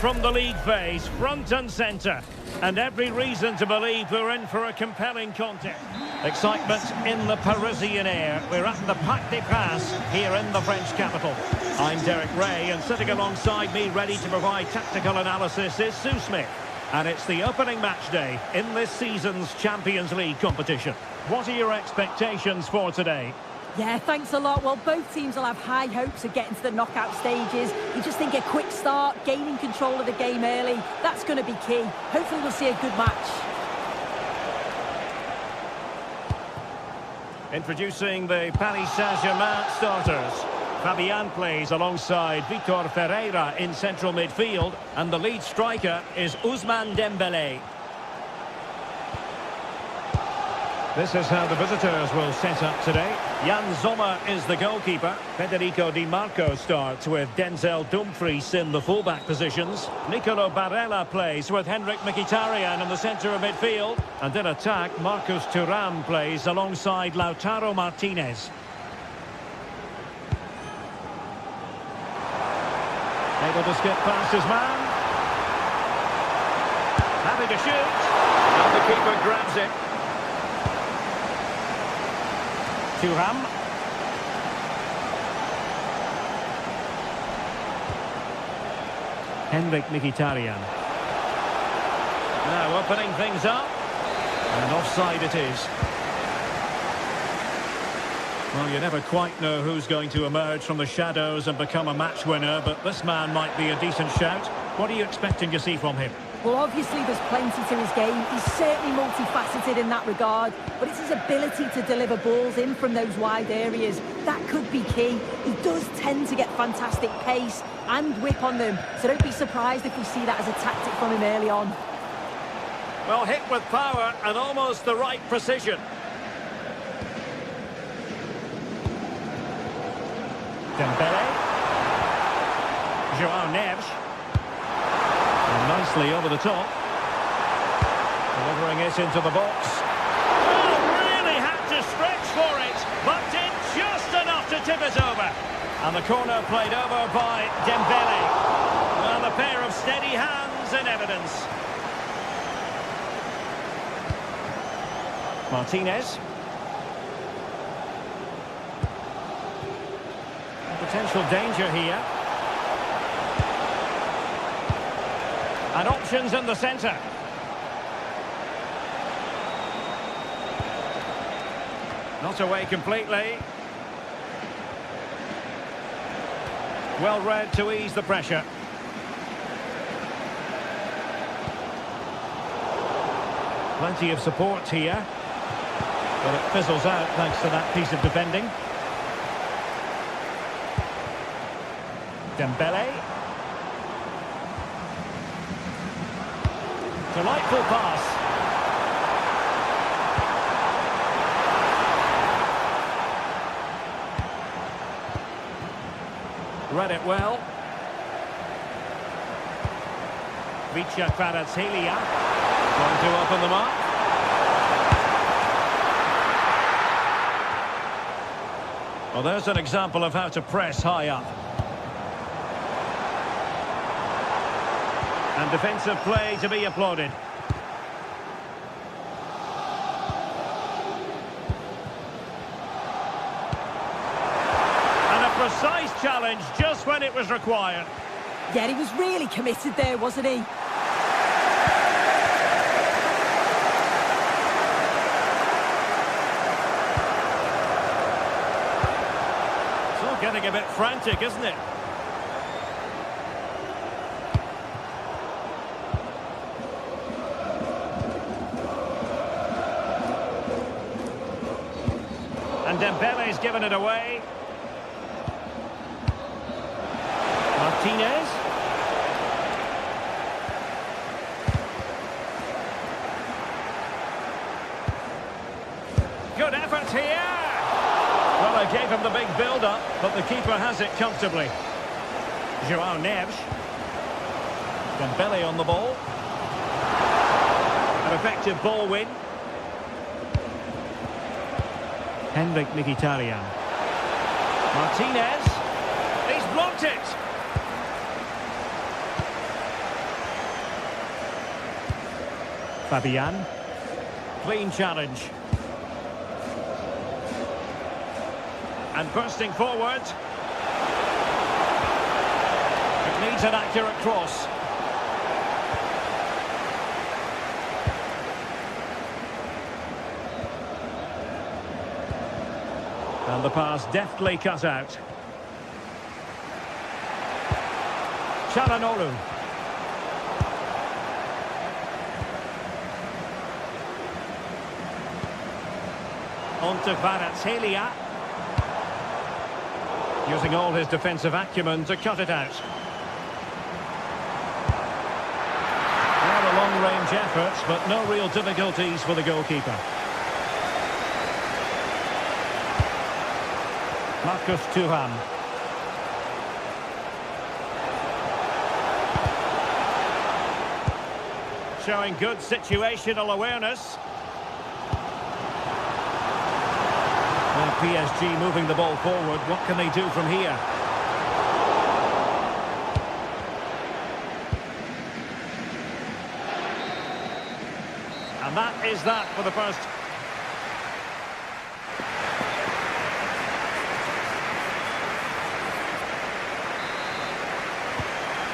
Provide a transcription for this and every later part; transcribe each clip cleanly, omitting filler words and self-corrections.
from the league phase, front and centre. And every reason to believe we're in for a compelling contest. Excitement in the Parisian air. We're at the Parc des Princes here in the French capital. I'm Derek Ray, and sitting alongside me ready to provide tactical analysis is Sue Smith. And it's the opening match day in this season's Champions League competition. What are your expectations for today? Yeah, thanks a lot. Well, both teams will have high hopes of getting to the knockout stages. You just think a quick start, gaining control of the game early, that's going to be key. Hopefully we'll see a good match. Introducing the Paris Saint-Germain starters. Fabian plays alongside Vitor Ferreira in central midfield, and the lead striker is Ousmane Dembélé. This is how the visitors will set up today. Jan Sommer is the goalkeeper. Federico Di Marco starts with Denzel Dumfries in the fullback positions. Nicolo Barella plays with Henrik Mkhitaryan in the centre of midfield. And in attack, Marcus Thuram plays alongside Lautaro Martinez. Able to skip past his man. Having to shoot. And the keeper grabs it. Thuram. Henrik Mkhitaryan. Now opening things up. And offside it is. Well, you never quite know who's going to emerge from the shadows and become a match winner, but this man might be a decent shout. What are you expecting to see from him? Well, obviously there's plenty to his game. He's certainly multifaceted in that regard, but it's his ability to deliver balls in from those wide areas. That could be key. He does tend to get fantastic pace and whip on them, so don't be surprised if we see that as a tactic from him early on. Well, hit with power and almost the right precision. Dembele. João Neves. And nicely over the top. Delivering it into the box. Oh, really had to stretch for it, but did just enough to tip it over. And the corner played over by Dembele. Well, a pair of steady hands in evidence. Martinez. Potential danger here. And options in the centre. Not away completely. Well read to ease the pressure. Plenty of support here. But it fizzles out thanks to that piece of defending. Dembele. Delightful pass. Read it well. Vicha Kvaratskhelia going to open the mark. Well, there's an example of how to press high up. And defensive play to be applauded. And a precise challenge just when it was required. Yeah, he was really committed there, wasn't he? It's all getting a bit frantic, isn't it? And Dembele's given it away. Martinez. Good effort here. Well, they gave him the big build-up, but the keeper has it comfortably. João Neves. Dembele on the ball. An effective ball win. Henrik Mkhitaryan. Martinez. He's blocked it. Fabian. Clean challenge. And bursting forward. It needs an accurate cross. And the pass deftly cut out. Çalhanoğlu. On to Kvaratskhelia. Using all his defensive acumen to cut it out. Well, a long-range effort, but no real difficulties for the goalkeeper. Marcus Thuram. Showing good situational awareness. Well, PSG moving the ball forward. What can they do from here? And that is that for the first.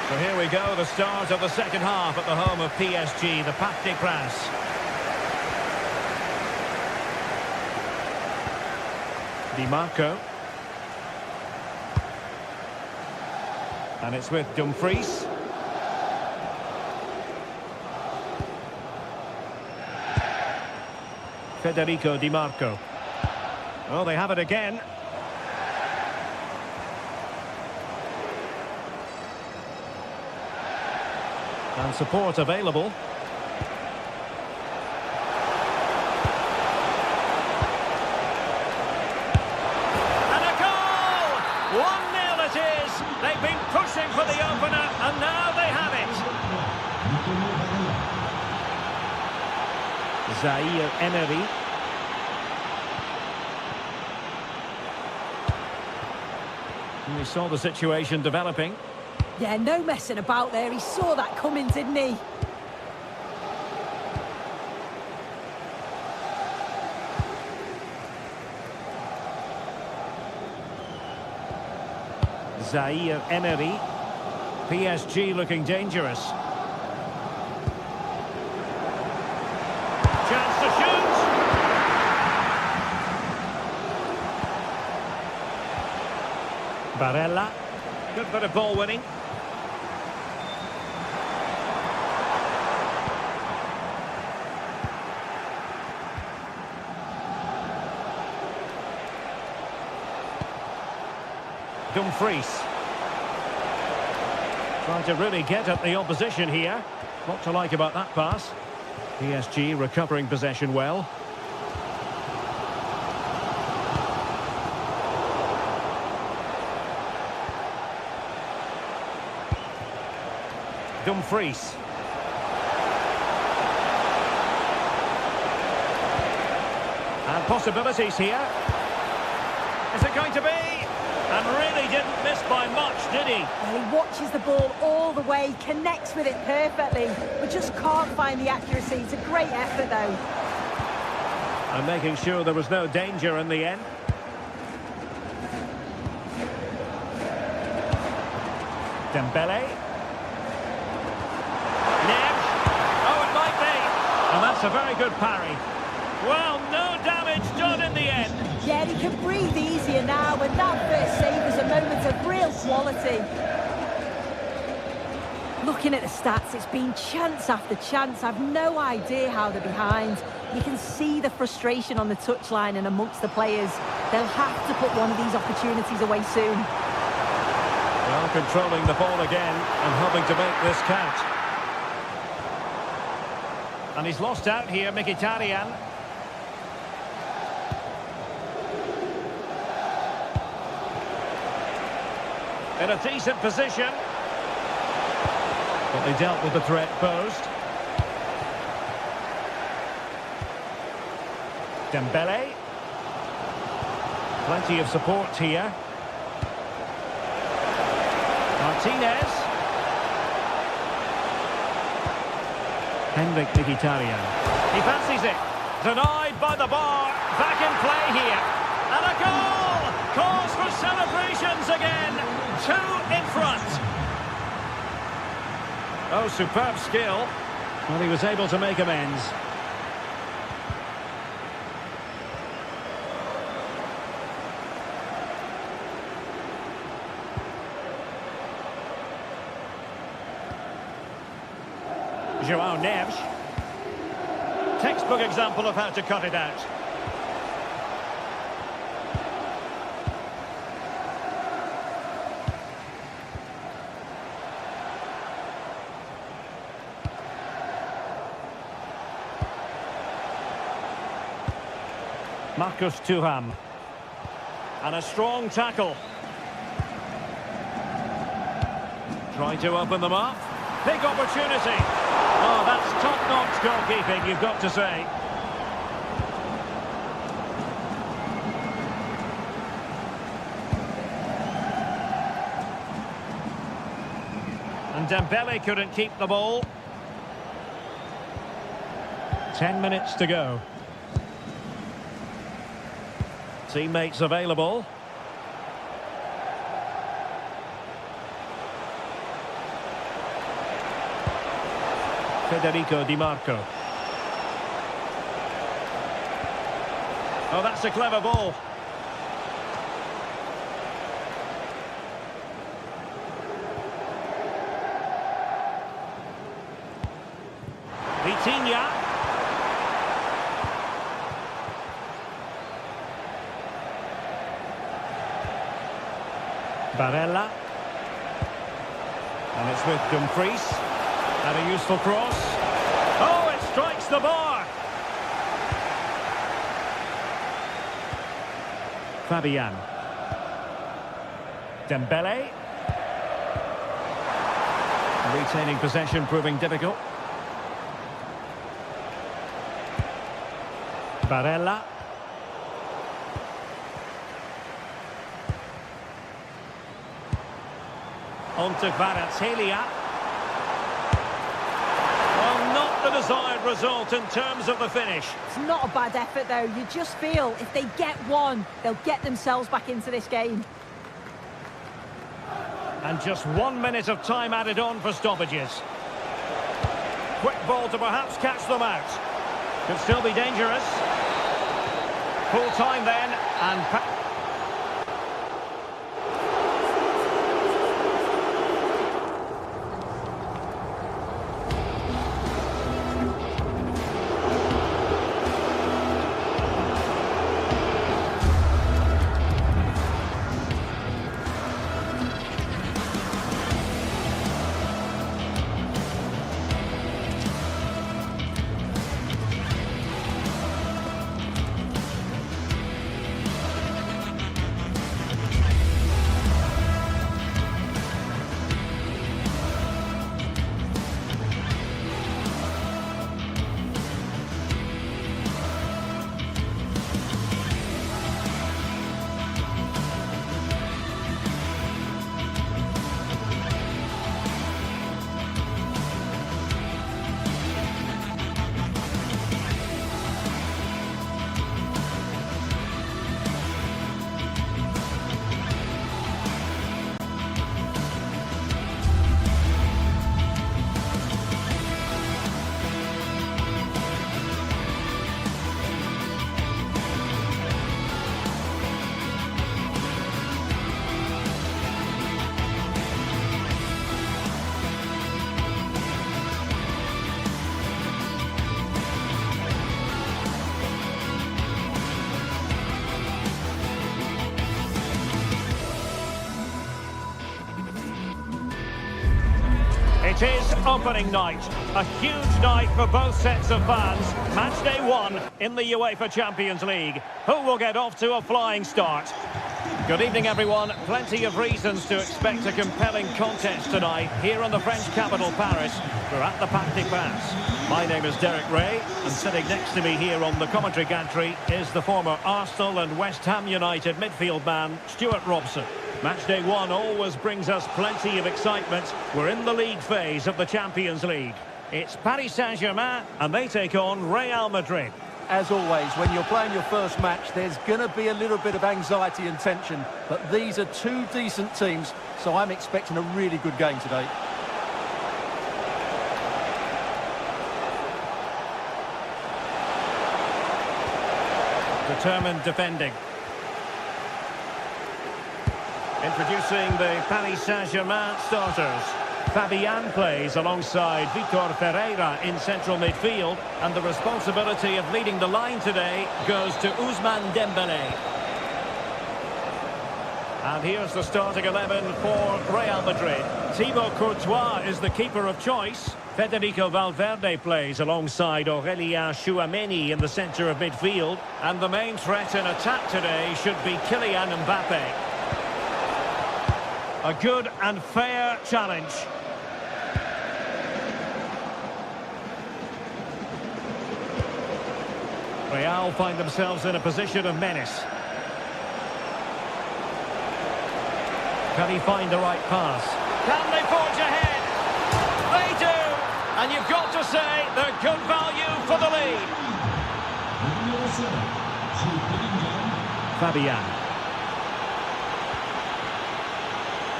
So here we go, the start of the second half at the home of PSG, the Parc des Princes. Di Marco. And it's with Dumfries. Federico Di Marco. Oh, they have it again. And support available. And a goal! 1-0 it is. They've been pushing for the opener, and now they have it. Zaire Emery. And we saw the situation developing. Yeah, no messing about there. He saw that coming, didn't he? Zaire Emery. PSG looking dangerous. Chance to shoot! Barella. Good bit of ball winning. Dumfries. Trying to really get at the opposition here. What to like about that pass. PSG recovering possession well. Dumfries. And possibilities here. Is it going to be? And really didn't miss by much, did he? Well, he watches the ball all the way, connects with it perfectly, but just can't find the accuracy. It's a great effort, though. And making sure there was no danger in the end. Dembele. Neves. Oh, it might be. And that's a very good parry. Well, no damage done in the end. Yeah, he can breathe easier now, and that first save was a moment of real quality. Looking at the stats, it's been chance after chance. I've no idea how they're behind. You can see the frustration on the touchline and amongst the players. They'll have to put one of these opportunities away soon. Well, controlling the ball again and hoping to make this count. And he's lost out here, Mkhitaryan. In a decent position. But they dealt with the threat posed. Dembele. Plenty of support here. Martinez. Henrik Mkhitaryan. He fancies it. Denied by the bar. Back in play here. And a goal! Calls for celebrations again. 2 in front. Oh, superb skill. Well, he was able to make amends. João Neves. Textbook example of how to cut it out. Marcus Thuram. And a strong tackle. Trying to open them up. Big opportunity. Oh, that's top-notch goalkeeping, you've got to say. And Dembele couldn't keep the ball. 10 minutes to go. Teammates available. Federico Di Marco. Oh, that's a clever ball. Vitinha. Barella. And it's with Dumfries. And a useful cross. Oh, it strikes the bar. Fabian. Dembele. Retaining possession proving difficult. Barella. On to Kvaratskhelia. Well, not the desired result in terms of the finish. It's not a bad effort, though. You just feel if they get one, they'll get themselves back into this game. And just 1 minute of time added on for stoppages. Quick ball to perhaps catch them out. Could still be dangerous. Full time then, and... It is opening night, a huge night for both sets of fans. Match day 1 in the UEFA Champions League. Who will get off to a flying start? Good evening, everyone. Plenty of reasons to expect a compelling contest tonight here in the French capital, Paris. We're at the Parc des Princes. My name is Derek Ray, and sitting next to me here on the commentary gantry is the former Arsenal and West Ham United midfield man, Stuart Robson. Match day 1 always brings us plenty of excitement. We're in the league phase of the Champions League. It's Paris Saint-Germain, and they take on Real Madrid. As always, when you're playing your first match, there's going to be a little bit of anxiety and tension. But these are two decent teams, so I'm expecting a really good game today. Determined defending. Introducing the Paris Saint-Germain starters. Fabian plays alongside Vitor Ferreira in central midfield, and the responsibility of leading the line today goes to Ousmane Dembélé. And here's the starting 11 for Real Madrid. Thibaut Courtois is the keeper of choice. Federico Valverde plays alongside Aurélien Tchouameni in the centre of midfield, and the main threat in attack today should be Kylian Mbappe. A good and fair challenge. Real find themselves in a position of menace. Can he find the right pass? Can they forge ahead? They do! And you've got to say they're good value for the lead. Fabian.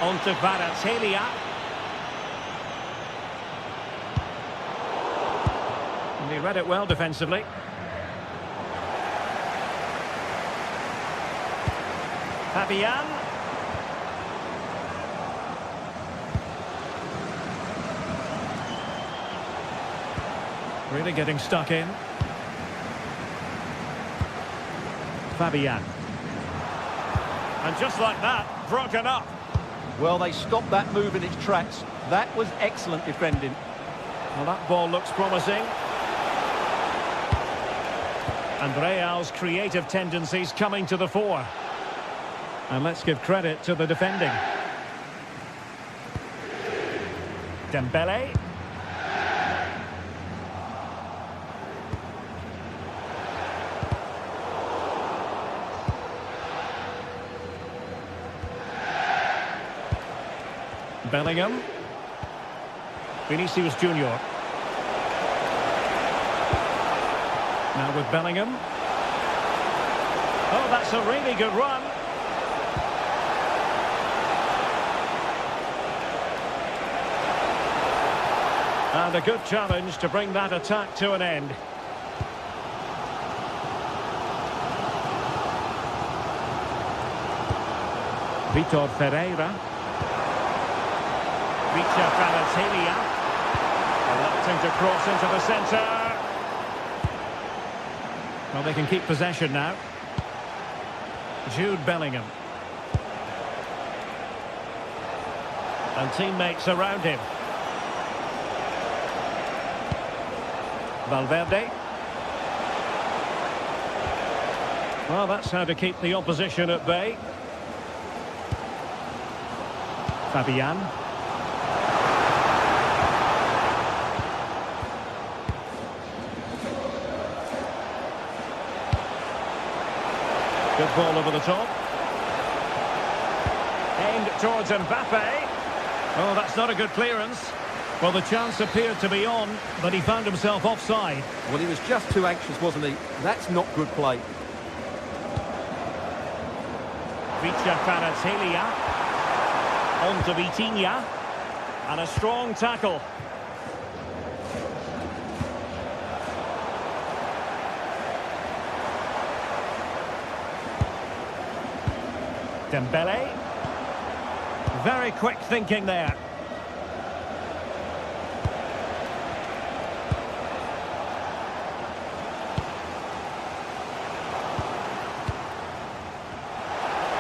On to Kvaratskhelia. And he read it well defensively. Fabian. Really getting stuck in. Fabian. And just like that, broken up. Well, they stopped that move in its tracks. That was excellent defending. Well, that ball looks promising. And Real's creative tendencies coming to the fore. And let's give credit to the defending. Dembélé. Bellingham. Vinicius Junior. Now with Bellingham. Oh, that's a really good run. And a good challenge to bring that attack to an end. Vitor Ferreira. Vitor Kvaratskhelia. Electing to cross into the centre. Well, they can keep possession now. Jude Bellingham. And teammates around him. Valverde. Well, that's how to keep the opposition at bay. Fabian. Good ball over the top. Aimed towards Mbappe. Oh, that's not a good clearance. Well, the chance appeared to be on, but he found himself offside. Well, he was just too anxious, wasn't he? That's not good play. Vitor Kvaratskhelia. On to Vitinha. And a strong tackle. Dembélé. Very quick thinking there.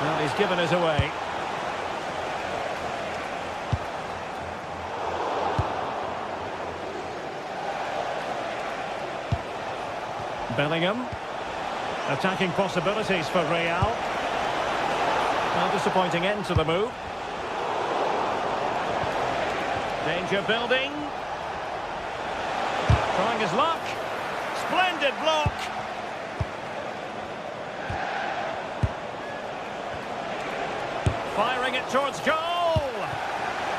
Well, he's given us away. Bellingham. Attacking possibilities for Real. Well, disappointing end to the move. Danger building. Trying his luck. Splendid block. Firing it towards goal.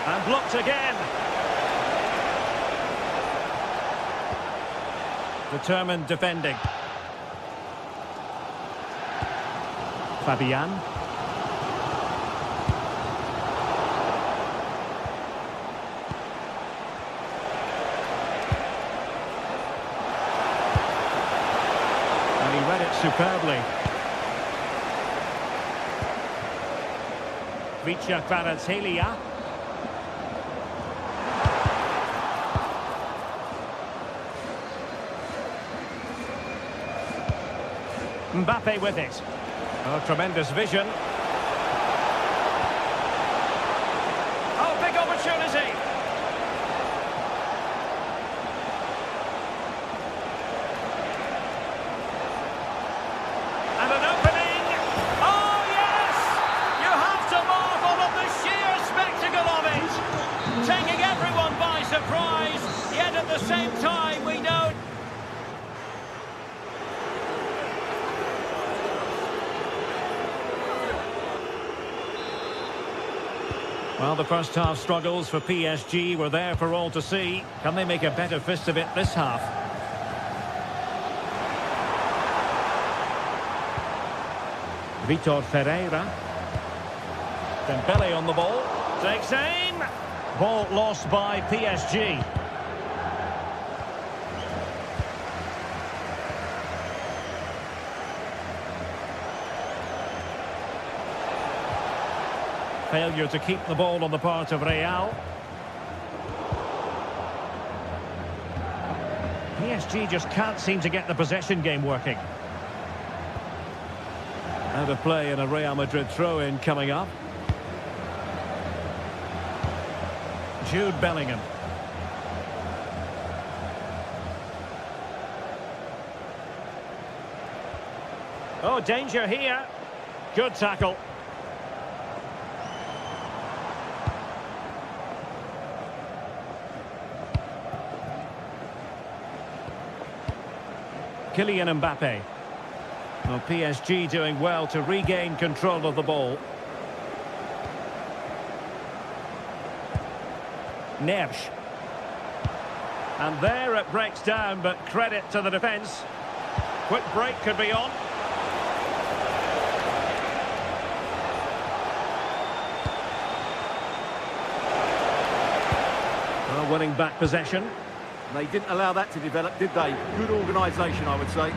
And blocked again. Determined defending. Fabian. And he read it superbly. Vicha Kvaratskhelia. Mbappe with it. Oh, tremendous vision. Oh, big opportunity. And an opening. Oh, yes! You have to marvel at the sheer spectacle of it. Taking everyone by surprise, yet at the same time we know... Well, the first half struggles for PSG were there for all to see. Can they make a better fist of it this half? Vitor Ferreira. Dembele on the ball. Takes aim. Ball lost by PSG. Failure to keep the ball on the part of Real. PSG just can't seem to get the possession game working. Out of play and a Real Madrid throw-in coming up. Jude Bellingham. Oh, danger here. Good tackle. Kylian Mbappe. Well, PSG doing well to regain control of the ball. Neves. And there it breaks down, but credit to the defence. Quick break could be on. Well, winning back possession. They didn't allow that to develop, did they? Good organisation, I would say.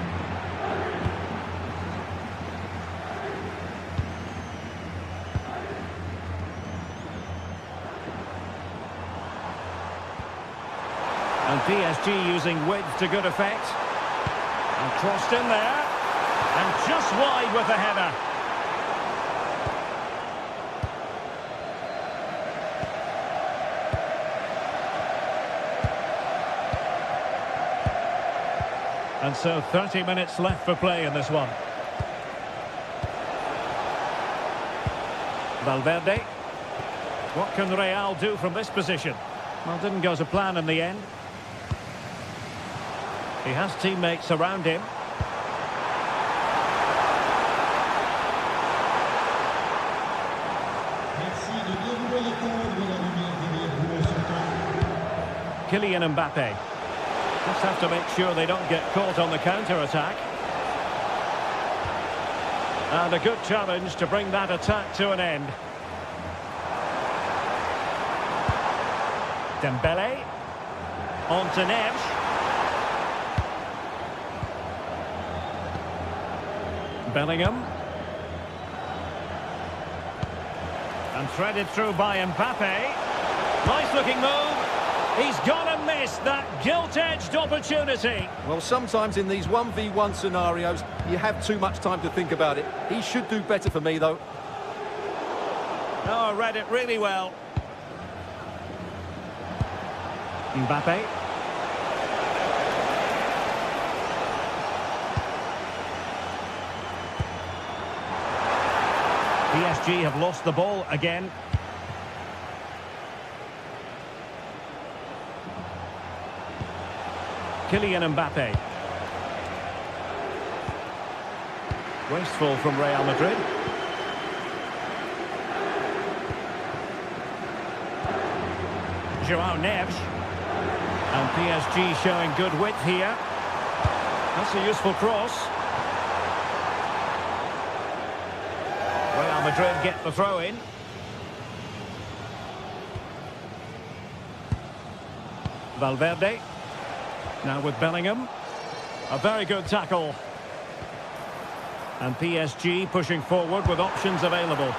And PSG using width to good effect. And crossed in there. And just wide with the header. And so 30 minutes left for play in this one. Valverde. What can Real do from this position? Well, didn't go to plan in the end. He has teammates around him. Kylian Mbappe. Just have to make sure they don't get caught on the counter-attack. And a good challenge to bring that attack to an end. Dembele. On to Neves. Bellingham. And threaded through by Mbappe. Nice looking move. He's gonna miss that gilt-edged opportunity. Well, sometimes in these 1v1 scenarios, you have too much time to think about it. He should do better for me, though. Oh, read it really well. Mbappe. PSG have lost the ball again. Kylian Mbappe. Wasteful from Real Madrid. Joao Neves. And PSG showing good width here. That's a useful cross. Real Madrid get the throw in. Valverde. Now with Bellingham. A very good tackle. And PSG pushing forward with options available.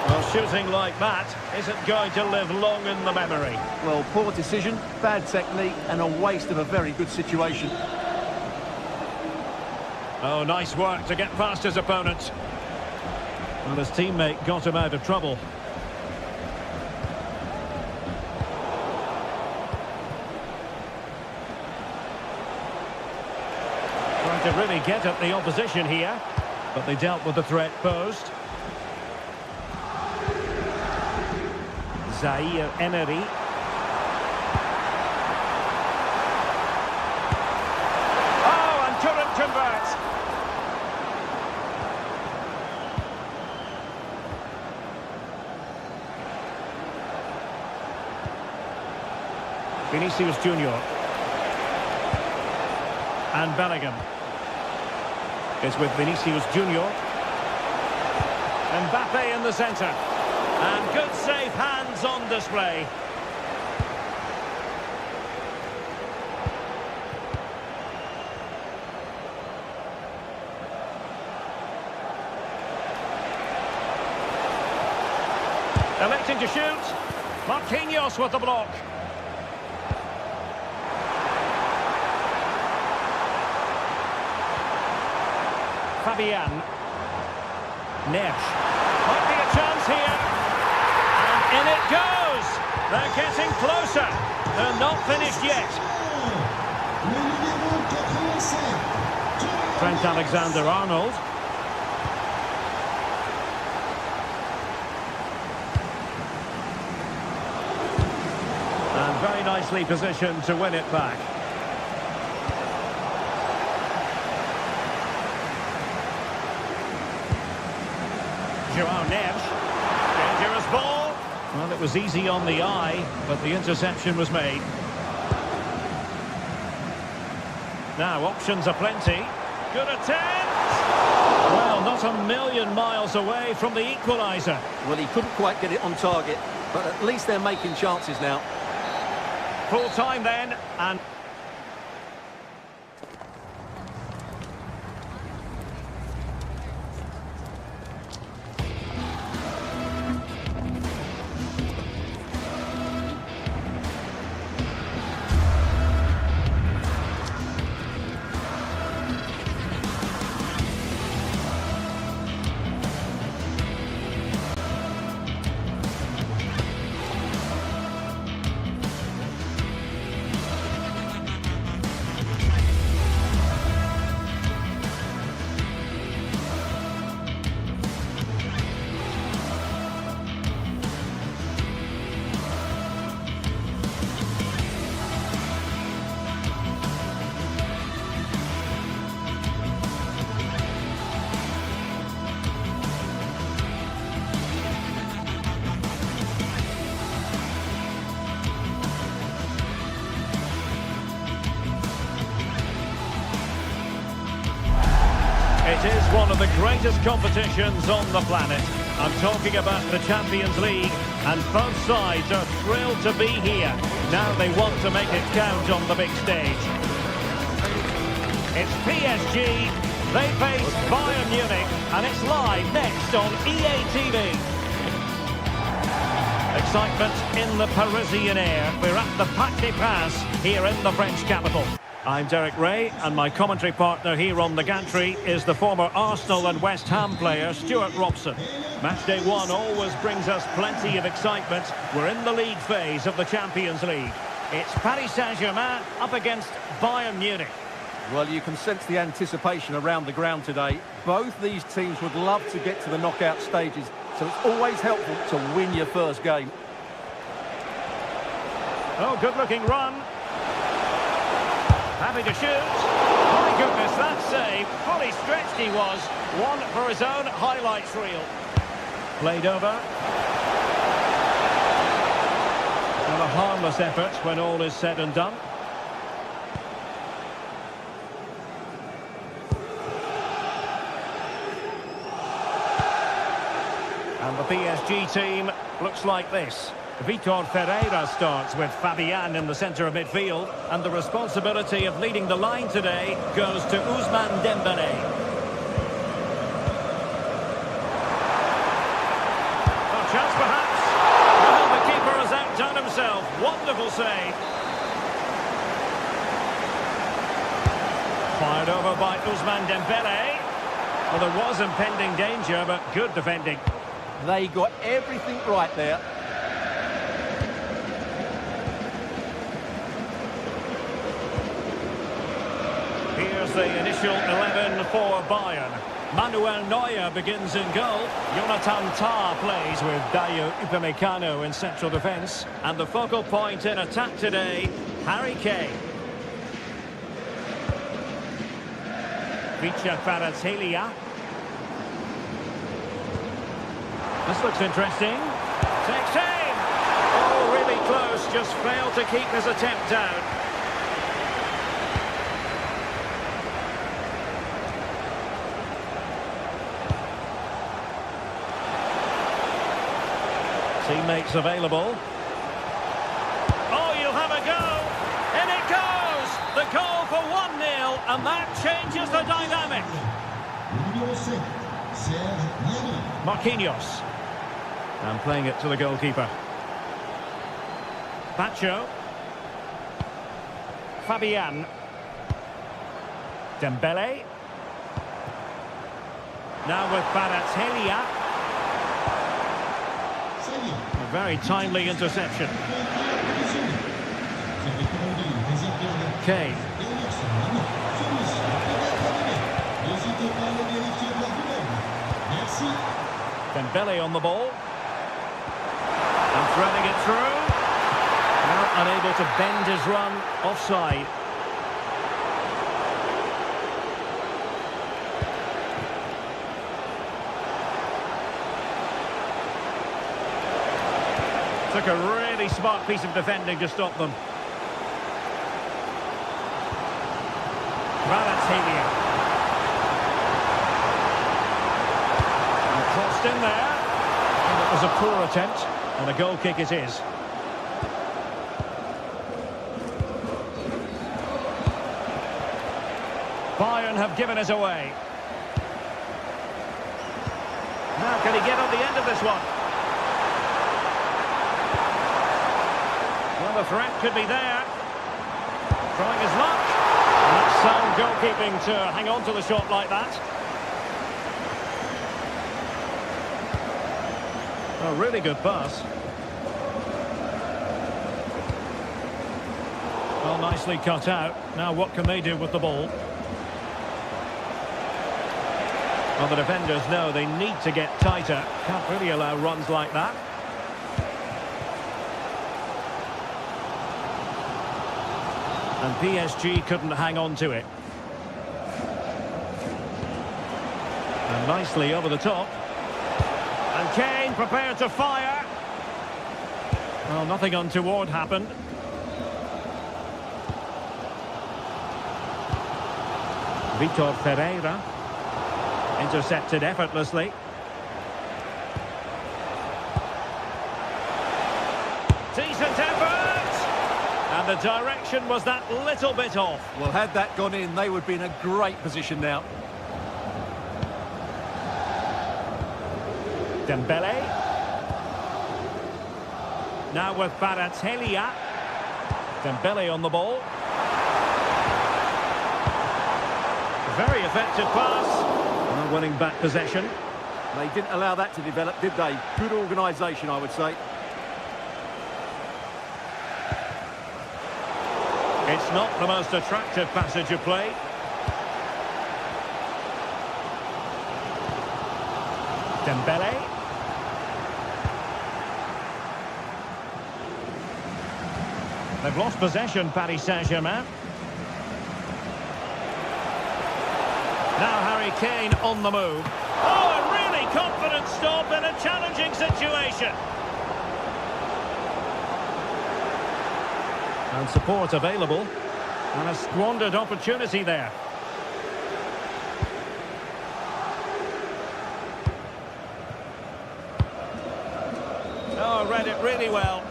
Well, shooting like that isn't going to live long in the memory. Well, poor decision, bad technique, and a waste of a very good situation. Oh, nice work to get past his opponent. Well, his teammate got him out of trouble. Trying to really get at the opposition here, but they dealt with the threat posed. Zaire Emery. Oh, and couldn't convert. Vinicius Junior. And Bellingham. It's with Vinicius Junior. Mbappe in the centre. And good safe hands on display. Electing to shoot. Marquinhos with the block. Fabian. Neves. Might be a chance here. And in it goes. They're getting closer. They're not finished yet. Trent Alexander-Arnold. And very nicely positioned to win it back. Joao Neves. Dangerous ball. Well, it was easy on the eye, but the interception was made. Now, options are plenty. Good attempt! Well, not a million miles away from the equaliser. Well, he couldn't quite get it on target, but at least they're making chances now. Full time then, and... It is one of the greatest competitions on the planet. I'm talking about the Champions League, and both sides are thrilled to be here. Now they want to make it count on the big stage. It's PSG, they face Bayern Munich, and it's live next on EA TV. Excitement in the Parisian air. We're at the Parc des Princes here in the French capital. I'm Derek Ray, and my commentary partner here on the gantry is the former Arsenal and West Ham player Stuart Robson. Matchday 1 always brings us plenty of excitement. We're in the league phase of the Champions League. It's Paris Saint-Germain up against Bayern Munich. Well, you can sense the anticipation around the ground today. Both these teams would love to get to the knockout stages, so it's always helpful to win your first game. Oh, good-looking run. Happy to shoot. My goodness, that save. Fully stretched he was. One for his own highlights reel. Played over. And a harmless effort when all is said and done. And the PSG team looks like this. Vitor Ferreira starts with Fabian in the centre of midfield. And the responsibility of leading the line today goes to Ousmane Dembélé. A chance perhaps. Well, the keeper has outdone himself. Wonderful save. Fired over by Ousmane Dembélé. Well, there was impending danger, but good defending. They got everything right there. Here's the initial 11 for Bayern. Manuel Neuer begins in goal. Jonathan Tah plays with Dayo Upamecano in central defence. And the focal point in attack today, Harry Kane. Vicha Kvaratskhelia. This looks interesting. Takes aim! Oh, really close. Just failed to keep his attempt down. Teammates available. Oh, you'll have a go. And it goes! The goal for 1-0, and that changes the dynamic. Marquinhos. And playing it to the goalkeeper. Pacho. Fabian. Dembélé. Now with Kvaratskhelia. A very timely interception. Kane. Dembélé on the ball. And threading it through. Now unable to bend his run offside. Took a really smart piece of defending to stop them. Kvaratskhelia. And crossed in there. And it was a poor attempt. And a goal kick it is. Bayern have given us away. Now can he get on the end of this one? Well, the threat could be there. Trying his luck. And that's sound goalkeeping to hang on to the shot like that. A really good pass. Well, nicely cut out. Now what can they do with the ball? Well, the defenders know they need to get tighter. Can't really allow runs like that. And PSG couldn't hang on to it. And nicely over the top. And Kane prepared to fire. Well, nothing untoward happened. Vitor Ferreira. Intercepted effortlessly. Decent effort! And the direction was that little bit off. Well, had that gone in, they would be in a great position now. Dembélé. Now with Kvaratskhelia. Dembélé on the ball. Very effective pass. Well, winning back possession. They didn't allow that to develop, did they? Good organisation, I would say. It's not the most attractive passage of play. Dembélé. They've lost possession, Paris Saint-Germain. Now Harry Kane on the move. Oh, a really confident stop in a challenging situation. And support available. And a squandered opportunity there. Oh, read it really well.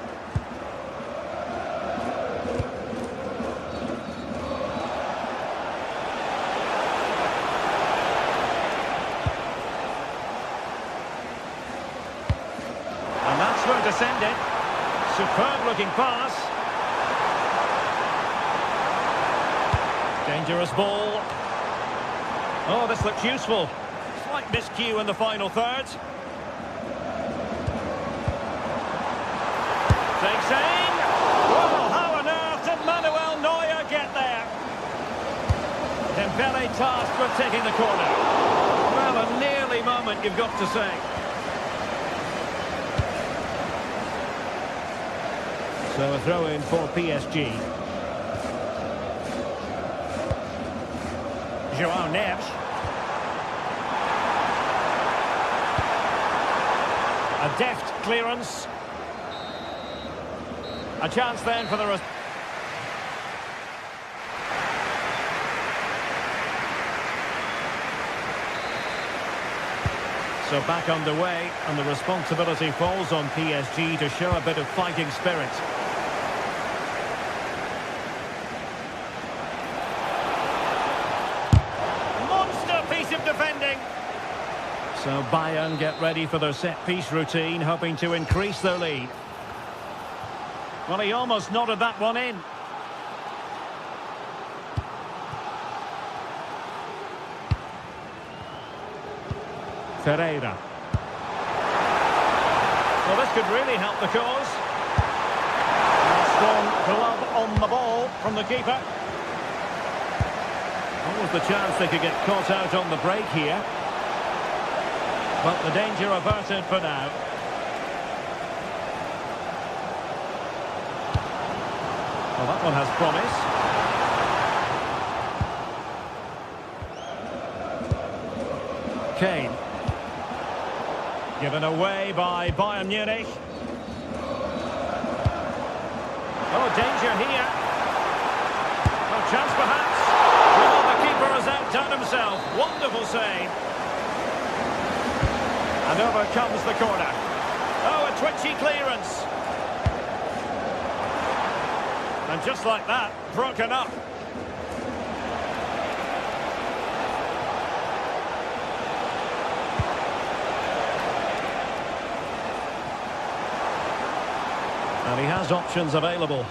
And that's where to send it. Superb looking pass. Dangerous ball. Oh, this looks useful. Slight miscue in the final third. Takes aim. Well, how on earth did Manuel Neuer get there? Dembele tasked with taking the corner. Well, a nearly moment, you've got to say. So a throw in for PSG. Joao Neves. A deft clearance. A chance then for the... So back underway, and the responsibility falls on PSG to show a bit of fighting spirit. Monster piece of defending. So Bayern get ready for their set-piece routine, hoping to increase their lead. Well, he almost nodded that one in. Ferreira. Well, this could really help the cause. Strong glove on the ball from the keeper. What was the chance they could get caught out on the break here? But the danger averted for now. Well, that one has promise. Kane. Given away by Bayern Munich. Oh, danger here. A chance perhaps. Well, the keeper has outdone himself. Wonderful save. And over comes the corner. Oh, a twitchy clearance. And just like that, broken up. And he has options available.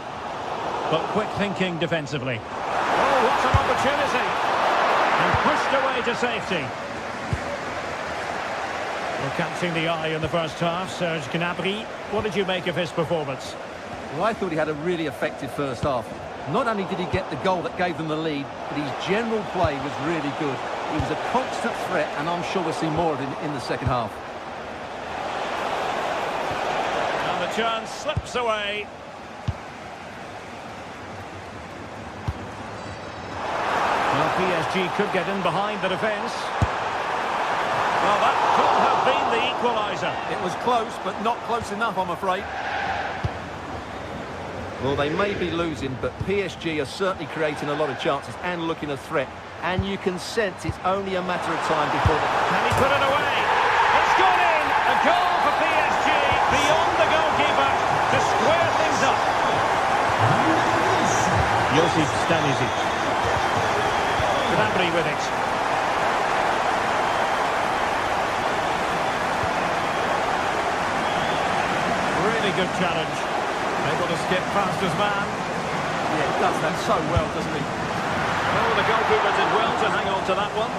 But quick thinking defensively. Oh, what an opportunity. And pushed away to safety. Well, catching the eye in the first half, Serge Gnabry. What did you make of his performance? Well, I thought he had a really effective first half. Not only did he get the goal that gave them the lead, but his general play was really good. He was a constant threat, and I'm sure we'll see more of him in the second half. And the chance slips away. Well, PSG could get in behind the defence. Well, that could have been the equaliser. It was close, but not close enough, I'm afraid. Well, they may be losing, but PSG are certainly creating a lot of chances and looking a threat. And you can sense it's only a matter of time before... Can he put it away? It's gone in! A goal for PSG, beyond the goalkeeper, to square things up. Josip Stanisic. Gnabry with it. Really good challenge. Able to skip past his man. Yeah, he does that so well, doesn't he? Oh, the goalkeeper did well to hang on to that one.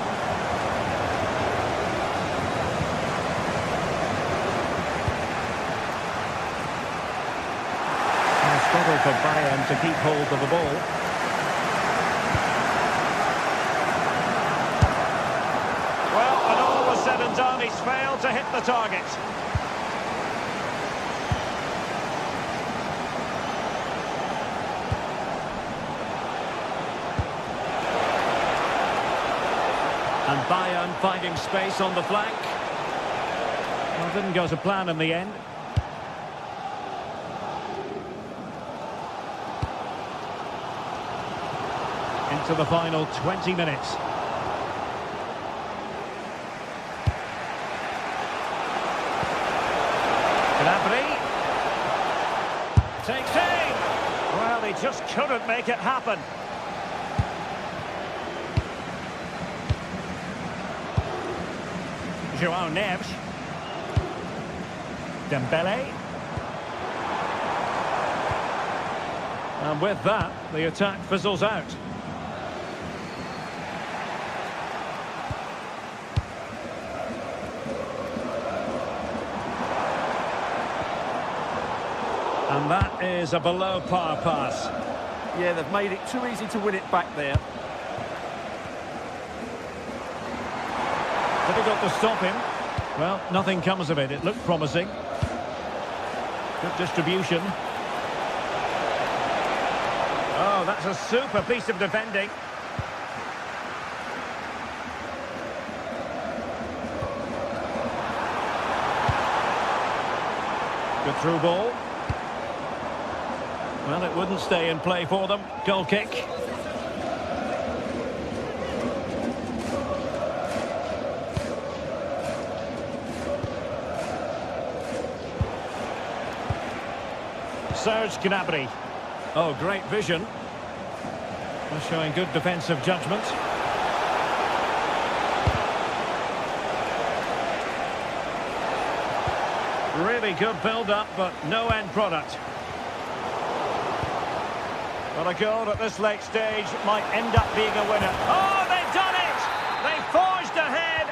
And a struggle for Bayern to keep hold of the ball. Well, when all was said and done, he's failed to hit the target. And Bayern finding space on the flank. Well, didn't go to plan in the end. Into the final 20 minutes. Gnabry. Takes aim. Well, he just couldn't make it happen. Joao Neves. Dembele. And with that, the attack fizzles out. And that is a below-par pass. Yeah, they've made it too easy to win it back there. Difficult to stop him. Well, nothing comes of it. It looked promising. Good distribution. Oh, that's a super piece of defending. Good through ball. Well, it wouldn't stay in play for them. Goal kick. Serge Gnabry. Oh, great vision. They're showing good defensive judgment. Really good build-up, but no end product. But a goal at this late stage might end up being a winner. Oh, they've done it! They forged ahead,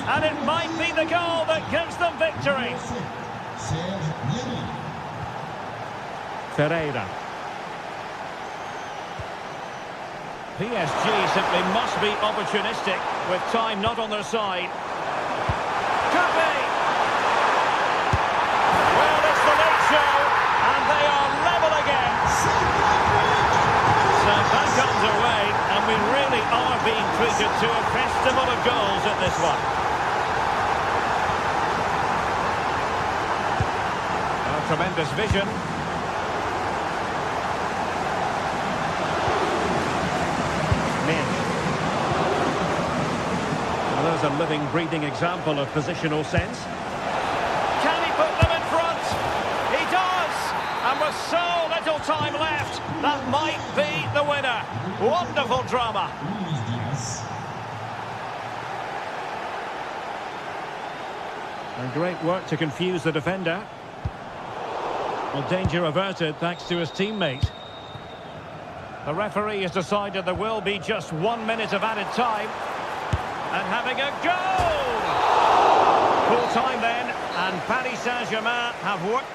and it might be the goal that gives them victory. Ferreira. PSG simply must be opportunistic with time not on their side. Could be! Well, it's the late show, and they are level again. So back underway, and we really are being treated to a festival of goals at this one. A tremendous vision. Well, there's a living, breathing example of positional sense. Can he put them in front? He does! And with so little time left, that might be the winner. Wonderful drama. And great work to confuse the defender. Well, danger averted thanks to his teammate. The referee has decided there will be just 1 minute of added time. And having a goal! Full time then, and Paris Saint-Germain have worked.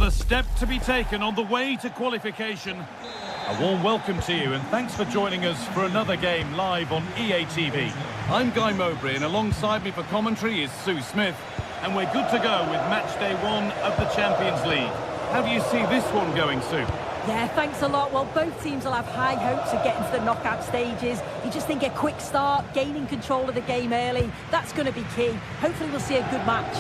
Another step to be taken on the way to qualification. A warm welcome to you and thanks for joining us for another game live on EA TV. I'm Guy Mowbray and alongside me for commentary is Sue Smith. And we're good to go with match day 1 of the Champions League. How do you see this one going, Sue? Yeah, thanks a lot. Well, both teams will have high hopes of getting to the knockout stages. You just think a quick start, gaining control of the game early, that's going to be key. Hopefully we'll see a good match.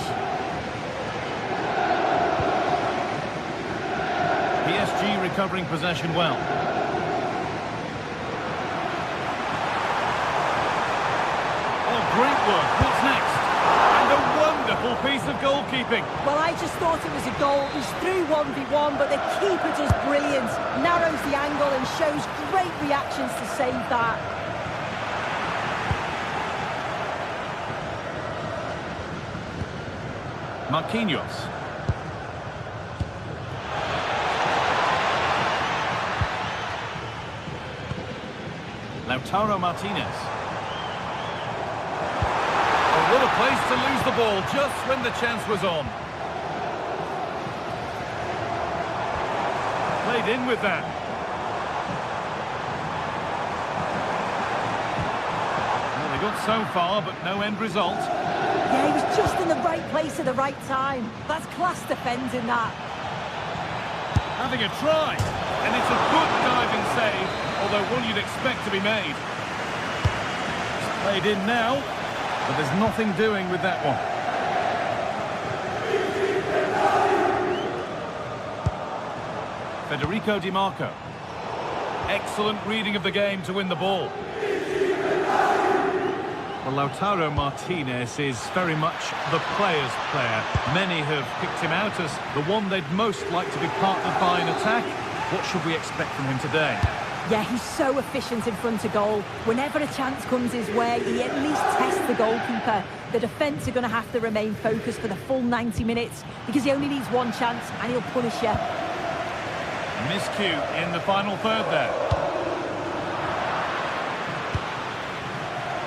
PSG recovering possession well. Oh, great work. What's next? And a wonderful piece of goalkeeping. Well, I just thought it was a goal. He's through 1v1, but the keeper does brilliant. Narrows the angle and shows great reactions to save that. Marquinhos. Lautaro Martinez. Oh, what a place to lose the ball just when the chance was on. Played in with that. Well, they got so far, but no end result. Yeah, he was just in the right place at the right time. That's class defending that. Having a try. And it's a good diving save, although one you'd expect to be made. It's played in now, but there's nothing doing with that one. Federico Di Marco. Excellent reading of the game to win the ball. Well, Lautaro Martinez is very much the player's player. Many have picked him out as the one they'd most like to be partnered by in attack. What should we expect from him today? Yeah, he's so efficient in front of goal. Whenever a chance comes his way, he at least tests the goalkeeper. The defence are going to have to remain focused for the full 90 minutes because he only needs one chance and he'll punish you. Miscue in the final third there.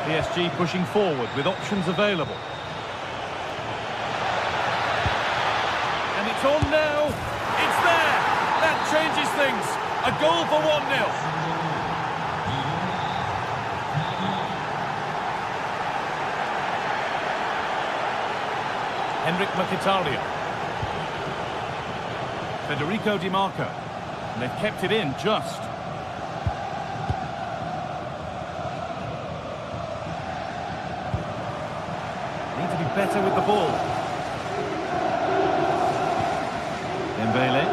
PSG pushing forward with options available. And it's on now. It's there. That changes things. A goal for 1-0. Henrik Mkhitaryan. Federico Di Marco. And they've kept it in just. Need to be better with the ball. Dembele.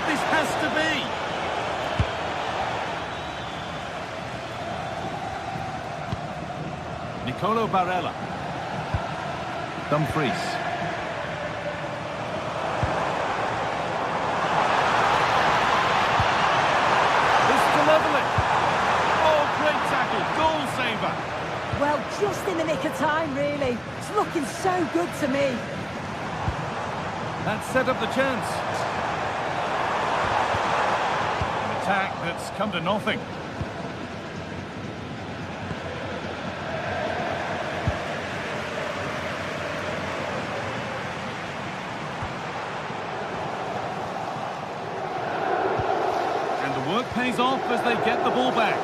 This has to be. Nicolo Barella. Dumfries. Well, just in the nick of time, really. It's looking so good to me. That set up the chance. An attack that's come to nothing. And the work pays off as they get the ball back.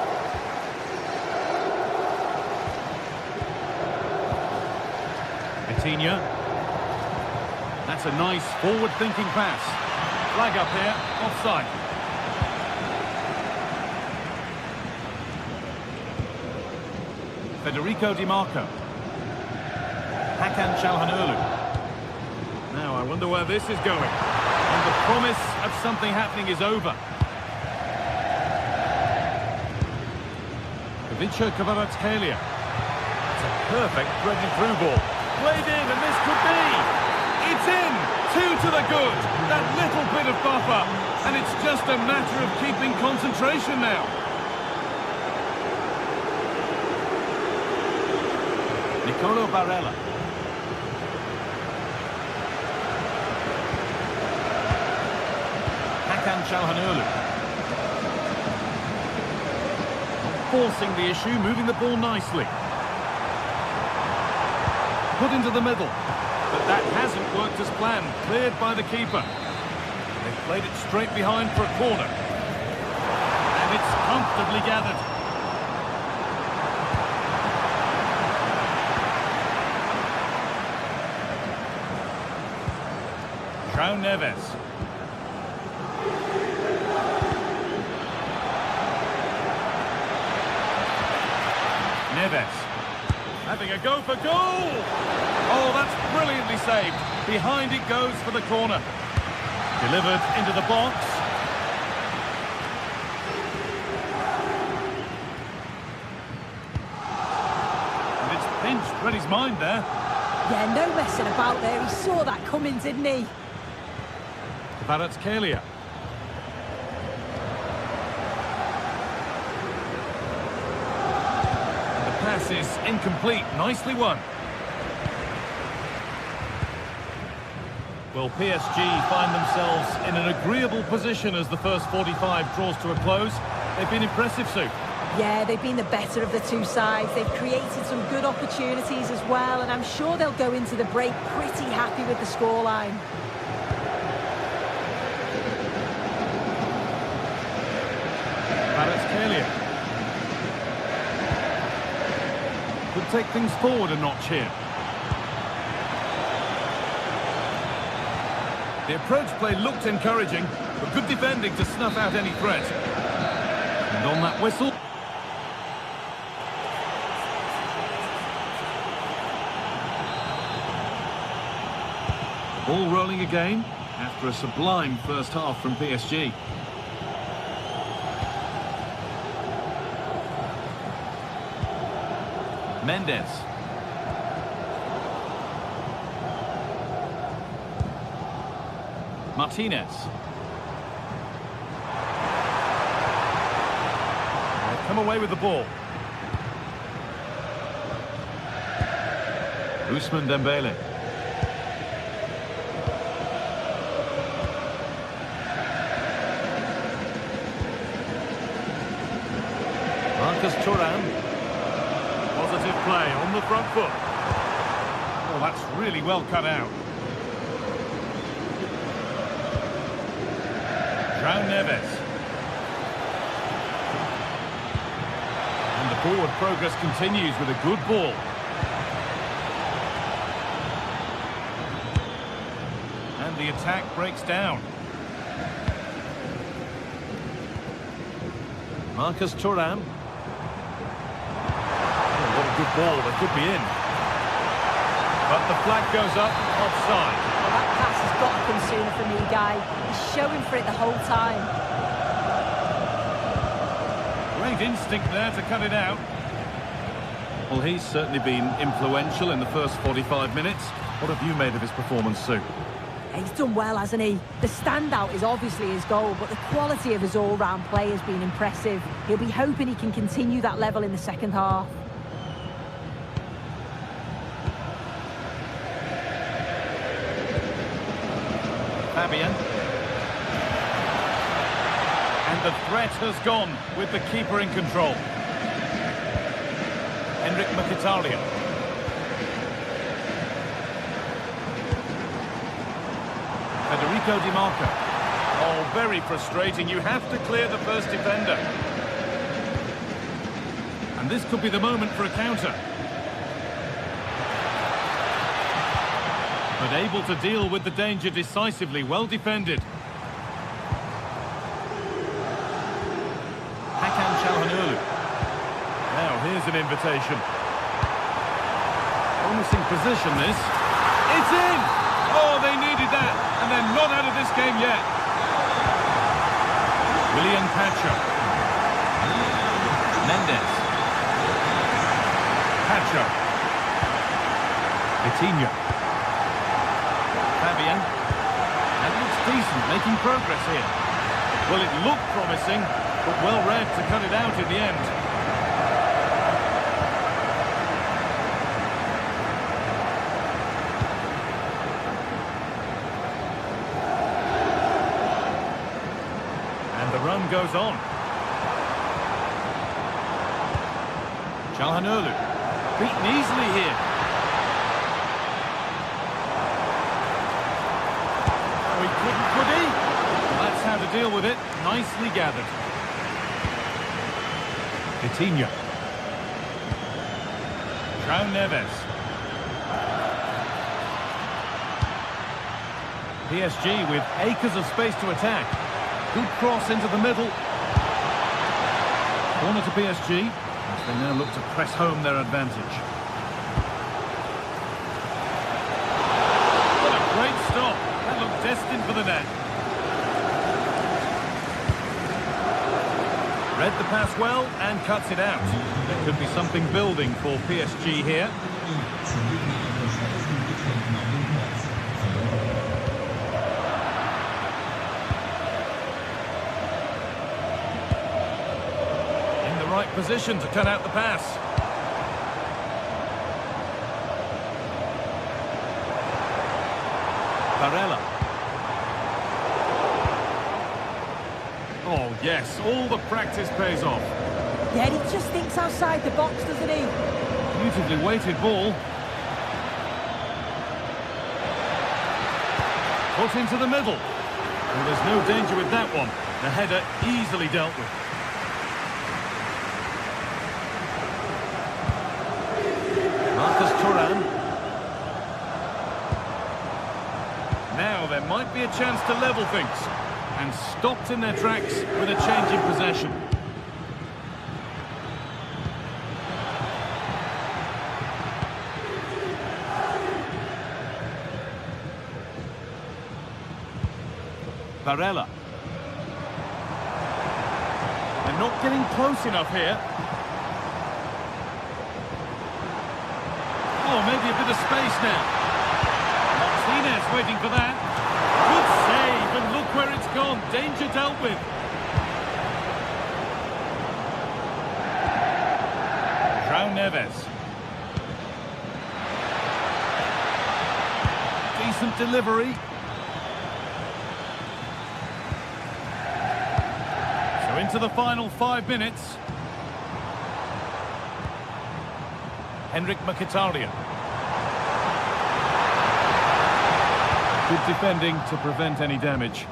That's a nice forward-thinking pass. Flag up here, offside. Federico Di Marco. Hakan Çalhanoğlu. Now I wonder where this is going. And the promise of something happening is over. Ivica Kvaratskhelia. That's a perfect threaded through ball. Played in, and this could be. It's in. 2 to the good. That little bit of buffer. And it's just a matter of keeping concentration now. Nicolo Barella. Hakan Çalhanoğlu. Forcing the issue, moving the ball nicely. Put into the middle. But That hasn't worked as planned. Cleared by the keeper. They've played it straight behind for a corner. And it's comfortably gathered. João Neves. Neves. Having a go for goal! Oh, that's brilliantly saved. Behind it goes for the corner. Delivered into the box. And it's pinched, read his mind there. Yeah, no messing about there. He saw that coming, didn't he? Kvaratskhelia. The pass is incomplete. Nicely won. Well, PSG find themselves in an agreeable position as the first 45 draws to a close. They've been impressive, Sue. Yeah, they've been the better of the two sides. They've created some good opportunities as well, and I'm sure they'll go into the break pretty happy with the scoreline. Kvaratskhelia. Could take things forward a notch here. The approach play looked encouraging, but good defending to snuff out any threat. And on that whistle... Ball rolling again after a sublime first half from PSG. Mendes. Martinez. They've come away with the ball. Ousmane Dembele. Marcus Thuram. Positive play on the front foot. Oh, that's really well cut out. João Neves. And the forward progress continues with a good ball. And the attack breaks down. Marcus Thuram. What a good ball, that could be in. But the flag goes up, offside. Well, that pass has got to come sooner for me, Guy. He's showing for it the whole time. Great instinct there to cut it out. Well, he's certainly been influential in the first 45 minutes. What have you made of his performance, Sue? He's done well, hasn't he? The standout is obviously his goal, but the quality of his all-round play has been impressive. He'll be hoping he can continue that level in the second half. Fabian. And the threat has gone with the keeper in control. Henrik Mkhitaryan. Federico Di Marco. Oh, very frustrating. You have to clear the first defender. And this could be the moment for a counter. But able to deal with the danger decisively, well defended. Hakan Çalhanoğlu. Now here's an invitation. Promising position this. It's in! Oh, they needed that, and they're not out of this game yet. William Pacho. Mendes. Pacho. Vitinha. Fabian. That looks decent, making progress here. Well, it looked promising, but well read to cut it out in the end. And the run goes on. Çalhanoğlu. Beaten easily here. to deal with it. Nicely gathered. Coutinho. João Neves. PSG with acres of space to attack. Good cross into the middle. Corner to PSG, as they now look to press home their advantage. What a great stop. That looked destined for the net. Read the pass well and cuts it out. There could be something building for PSG here. In the right position to cut out the pass. Barella. Oh, yes, all the practice pays off. Yeah, he just thinks outside the box, doesn't he? Beautifully weighted ball. Put into the middle. Well, there's no danger with that one. The header easily dealt with. Marcus Thuram. Now there might be a chance to level things. And stopped in their tracks with a change in possession. Barella. They're not getting close enough here. Oh, maybe a bit of space now. Martinez waiting for that. Good save, and look where it's gone. Danger dealt with. João Neves. Decent delivery. So into the final 5 minutes. Henrik Mkhitaryan. Good defending to prevent any damage.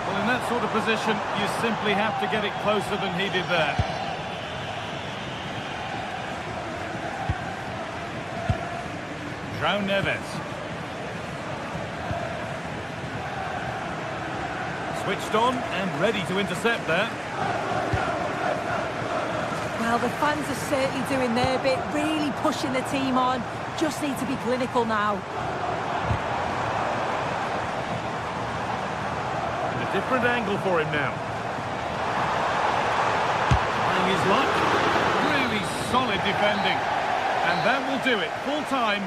Well, in that sort of position, you simply have to get it closer than he did there. João Neves. Switched on and ready to intercept there. Well, the fans are certainly doing their bit, really pushing the team on. Just need to be clinical now. And a different angle for him now. Trying his luck. Really solid defending. And that will do it. Full time.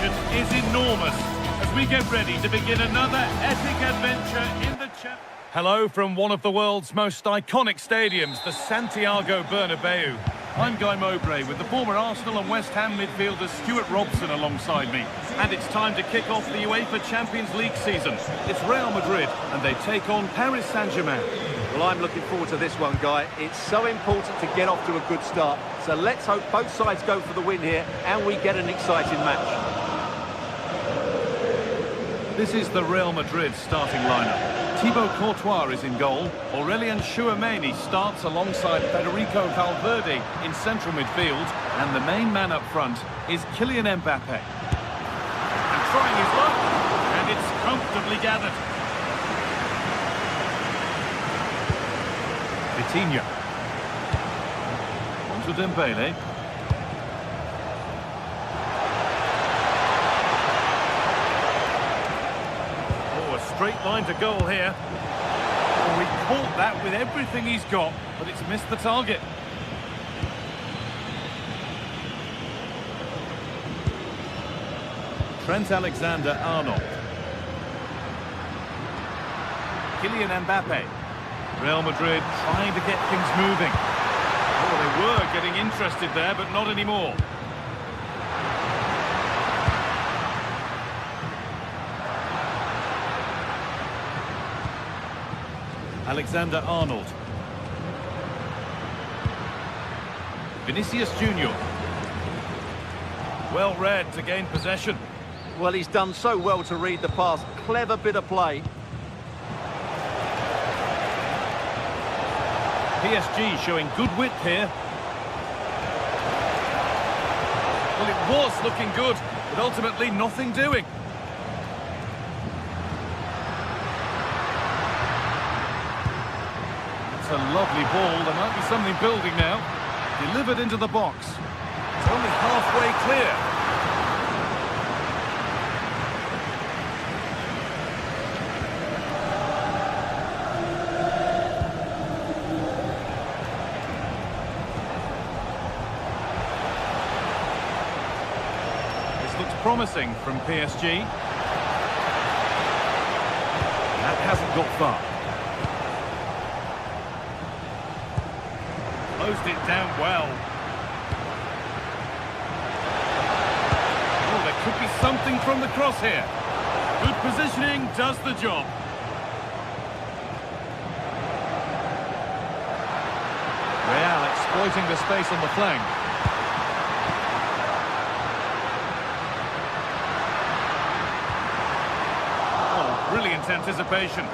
expectation is enormous as we get ready to begin another epic adventure in the Champions. Hello from one of the world's most iconic stadiums, the Santiago Bernabeu. I'm Guy Mowbray with the former Arsenal and West Ham midfielder Stuart Robson alongside me. And it's time to kick off the UEFA Champions League season. It's Real Madrid and they take on Paris Saint-Germain. Well, I'm looking forward to this one, Guy. It's so important to get off to a good start. So let's hope both sides go for the win here and we get an exciting match. This is the Real Madrid starting lineup. Thibaut Courtois is in goal. Aurélien Tchouameni starts alongside Federico Valverde in central midfield. And the main man up front is Kylian Mbappe. And trying his luck, and it's comfortably gathered. Vitinha. On to Dembele. Straight line to goal here. Oh, he caught that with everything he's got, but it's missed the target. Trent Alexander-Arnold. Kylian Mbappe. Real Madrid trying to get things moving. Oh, they were getting interested there, but not anymore. Alexander-Arnold. Vinicius Junior. Well read to gain possession. Well, he's done so well to read the pass. Clever bit of play. PSG showing good width here. Well, it was looking good, but ultimately nothing doing. A lovely ball. There might be something building now. Delivered into the box. It's only halfway clear. This looks promising from PSG. That hasn't got far. Closed it down well. Oh, there could be something from the cross here. Good positioning does the job. Real exploiting the space on the flank. Oh, brilliant anticipation.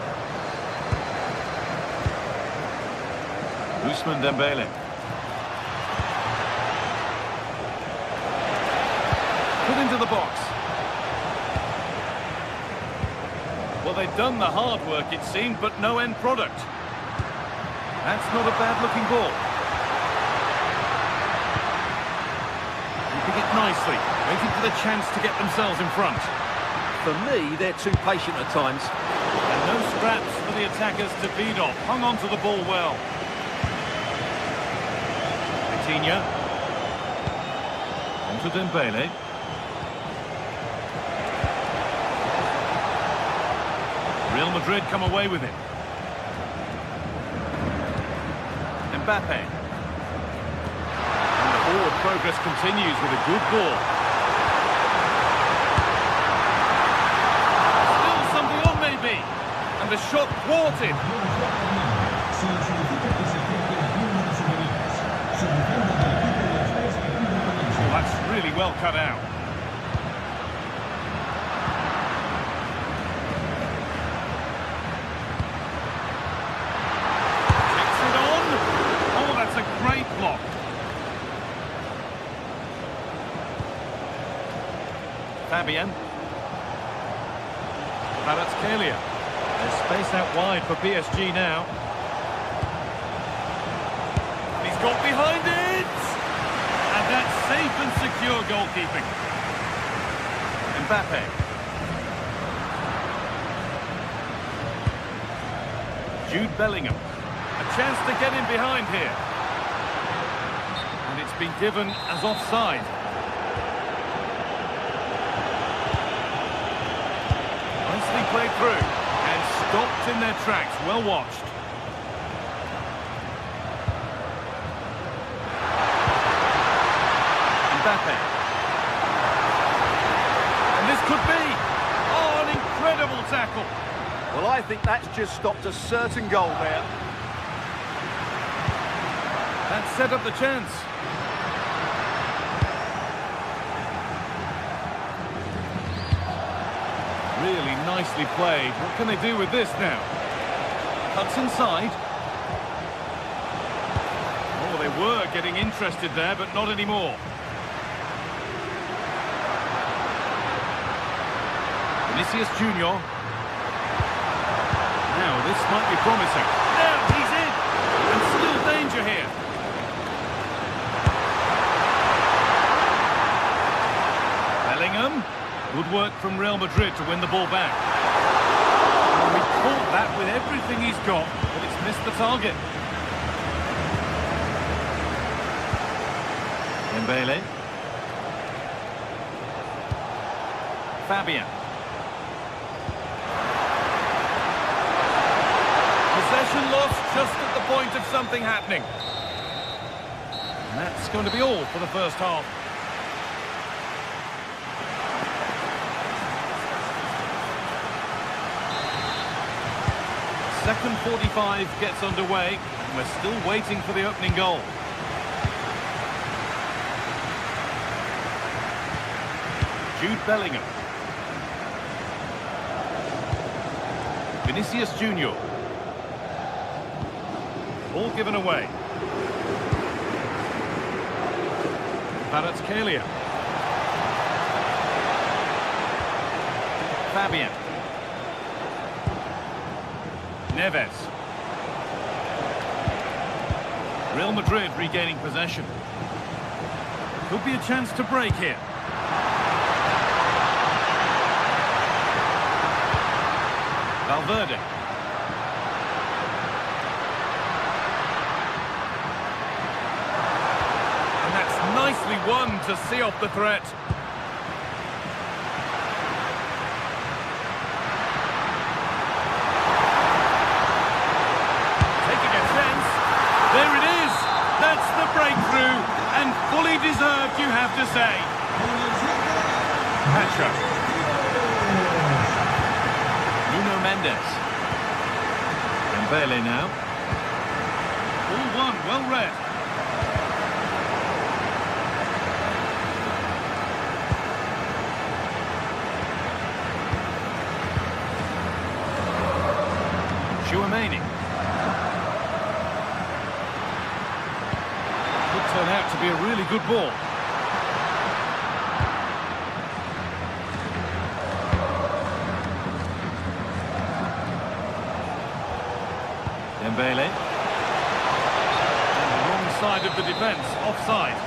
Ousmane Dembele. Put into the box. Well, they've done the hard work, it seemed, but no end product. That's not a bad-looking ball. Keeping it nicely, waiting for the chance to get themselves in front. For me, they're too patient at times. And no scraps for the attackers to feed off. Hung on to the ball well. Vitinha. On to Dembele. Real Madrid come away with it. Mbappe. And the forward progress continues with a good ball. Still something on maybe. And the shot thwarted. Oh, that's really well cut out. Great block. Fabian. Kvaratskhelia. There's space out wide for PSG now. He's got behind it! And that's safe and secure goalkeeping. Mbappe. Jude Bellingham. A chance to get in behind here. And it's been given as offside. played through and stopped in their tracks. Well watched. Mbappe. And this could be... Oh, an incredible tackle. Well, I think that's just stopped a certain goal there. That set up the chance. Really nicely played. What can they do with this now? Cuts inside. Oh, they were getting interested there, but not anymore. Vinicius Junior. Now, this might be promising. Now, he's in! And still danger here. Bellingham. Good work from Real Madrid to win the ball back. Well, we caught that with everything he's got, but it's missed the target. Dembele. Fabian. Possession lost just at the point of something happening. And that's going to be all for the first half. Second 45 gets underway, and we're still waiting for the opening goal. Jude Bellingham. Vinicius Junior. Ball given away. Kvaratskhelia. Fabian. Neves. Real Madrid regaining possession. Could be a chance to break here. Valverde. And that's nicely won to see off the threat. There it is! That's the breakthrough, and fully deserved, you have to say. Pacho. Nuno Mendes. Dembele now. All one, well read. Chouameni. Turn out to be a really good ball. Dembele. On the wrong side of the defence, offside.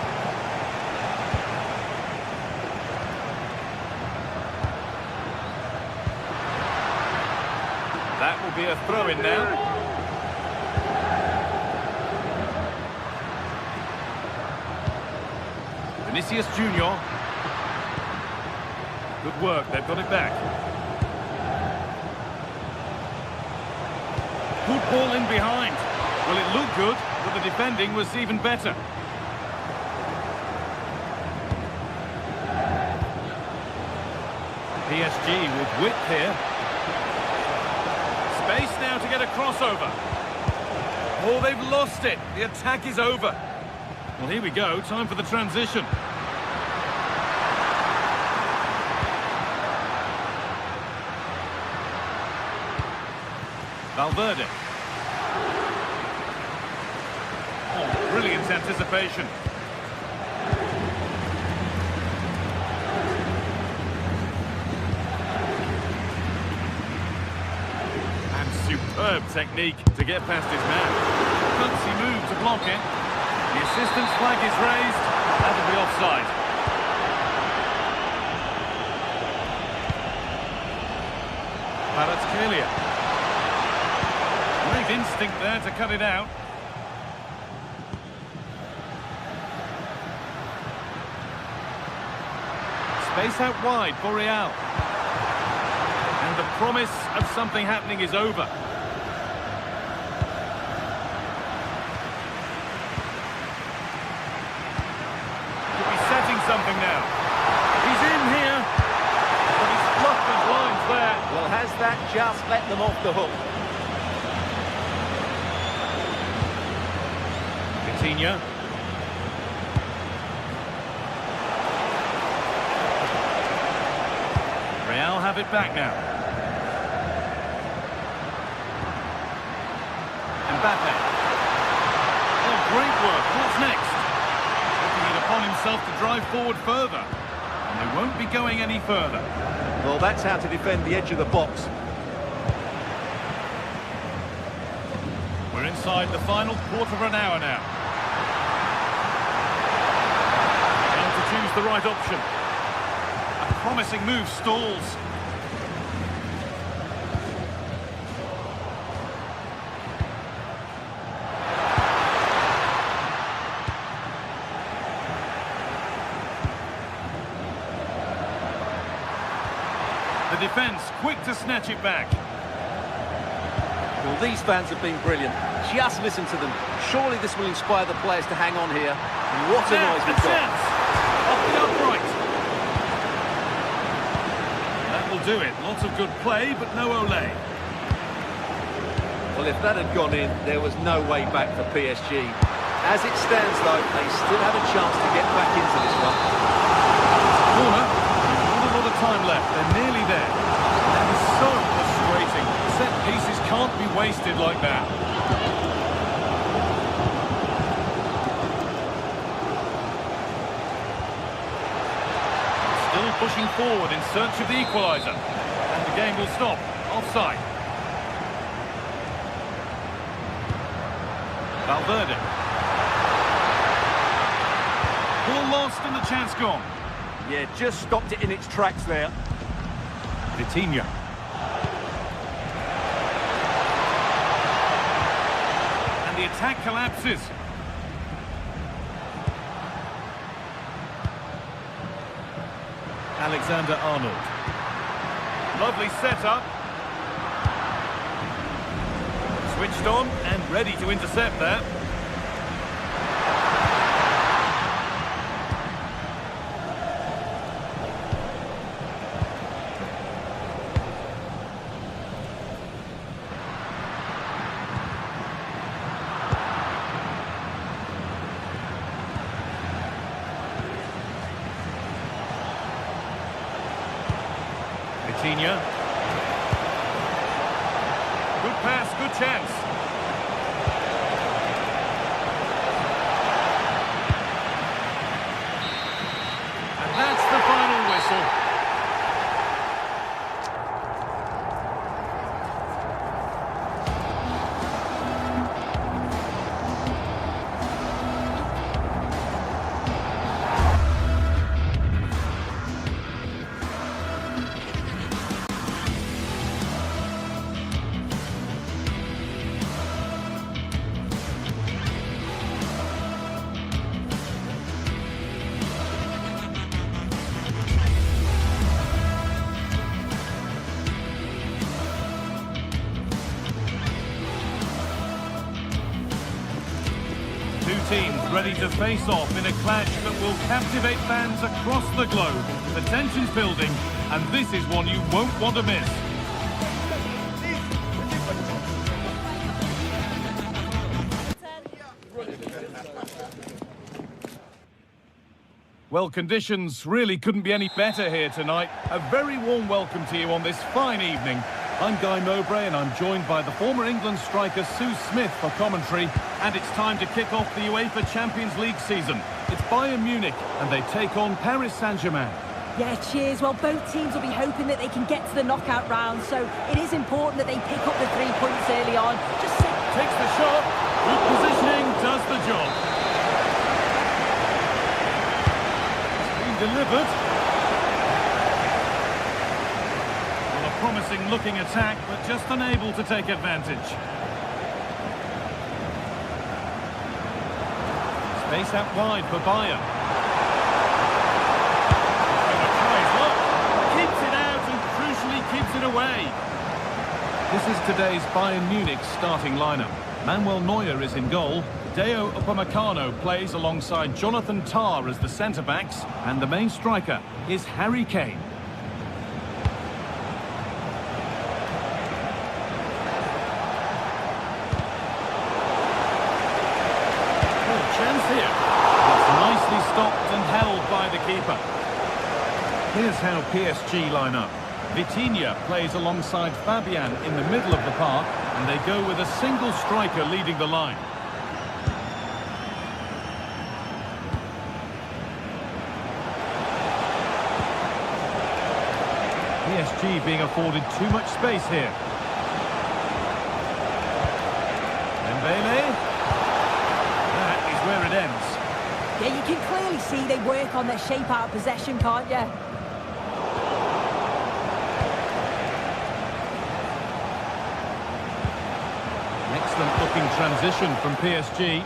That will be a throw-in now. Vinicius Junior. Good work, they've got it back. Good ball in behind. Well, it looked good, but the defending was even better. PSG with width here. Space now to get a crossover. Oh, they've lost it. The attack is over. Well, here we go. Time for the transition. Valverde. Oh, brilliant anticipation. And superb technique to get past his man. Fancy move to block it. The assistant's flag is raised. That'll be offside. Kvaratskhelia. Great instinct there to cut it out. Space out wide for Real. And the promise of something happening is over. Could be setting something now. He's in here, but he's fluffed his lines there. Well, has that just let them off the hook? Coutinho. Real have it back now. Mbappe. Oh, great work. What's next? Taking it upon himself to drive forward further. And they won't be going any further. Well, that's how to defend the edge of the box. We're inside the final quarter of an hour now. Trying to choose the right option. A promising move stalls. The defence quick to snatch it back. Well, these fans have been brilliant. Just listen to them. Surely this will inspire the players to hang on here. What a noise we've got. Chance. Off the upright. That will do it. Lots of good play, but no Ole. Well, if that had gone in, there was no way back for PSG. As it stands, though, they still have a chance to get back into this one. Corner. Not a lot of time left. They're nearly there. That is so frustrating. Set pieces can't be wasted like that. Still pushing forward in search of the equaliser. And the game will stop. Offside. Valverde. Ball lost and the chance gone. Yeah, just stopped it in its tracks there. Coutinho. And the attack collapses. Alexander-Arnold. Lovely setup. Switched on and ready to intercept that. Coutinho. Good pass, good chance. And that's the final whistle. Two teams ready to face off in a clash that will captivate fans across the globe. The tension's building, and this is one you won't want to miss. Well, conditions really couldn't be any better here tonight. A very warm welcome to you on this fine evening. I'm Guy Mowbray and I'm joined by the former England striker Sue Smith for commentary. And it's time to kick off the UEFA Champions League season. It's Bayern Munich and they take on Paris Saint-Germain. Yeah, cheers. Well, both teams will be hoping that they can get to the knockout round, so it is important that they pick up the 3 points early on. Takes the shot. Good positioning does the job. It's been delivered. Promising looking attack, but just unable to take advantage. Space out wide for Bayern. Keeps it out and crucially keeps it away. is today's Bayern Munich starting lineup. Manuel Neuer is in goal. Deo Upamecano plays alongside Jonathan Tah as the centre-backs. And the main striker is Harry Kane. Chance here. It's nicely stopped and held by the keeper. Here's how PSG line up. Vitinha plays alongside Fabian in the middle of the park, and they go with a single striker leading the line. PSG being afforded too much space here. Dembele. Where it ends. Yeah, you can clearly see they work on their shape out of possession, can't you? Excellent looking transition from PSG.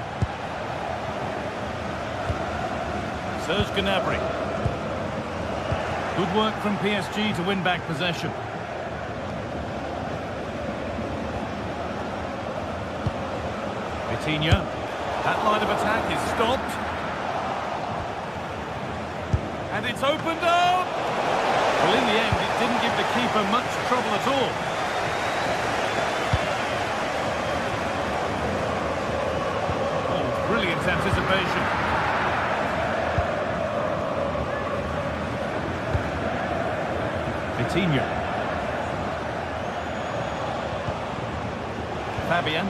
Serge Gnabry. Good work from PSG to win back possession. Vitinha. That line of attack is stopped. And it's opened up! Well, in the end, it didn't give the keeper much trouble at all. Oh, brilliant anticipation. Vitinha. Fabian.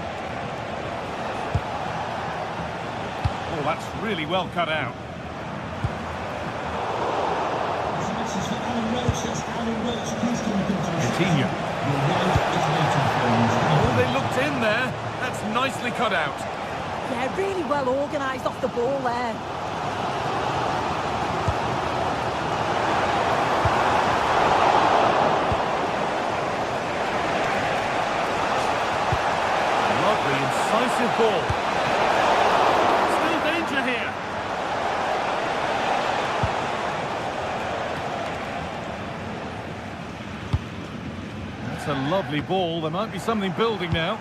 Oh, that's really well cut out. Vitinha. Oh, they looked in there. That's nicely cut out. Yeah, really well organised off the ball there. Lovely, incisive ball. Here. That's a lovely ball. There might be something building now.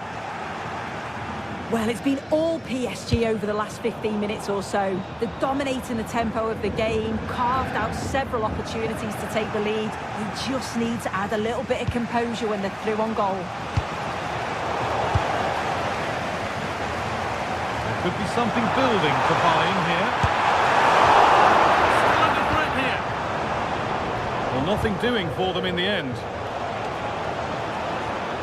Well, it's been all PSG over the last 15 minutes or so. They're dominating the tempo of the game, carved out several opportunities to take the lead. They just need to add a little bit of composure when they're through on goal. Could be something building for Bayern here. Still under threat here. Well, nothing doing for them in the end.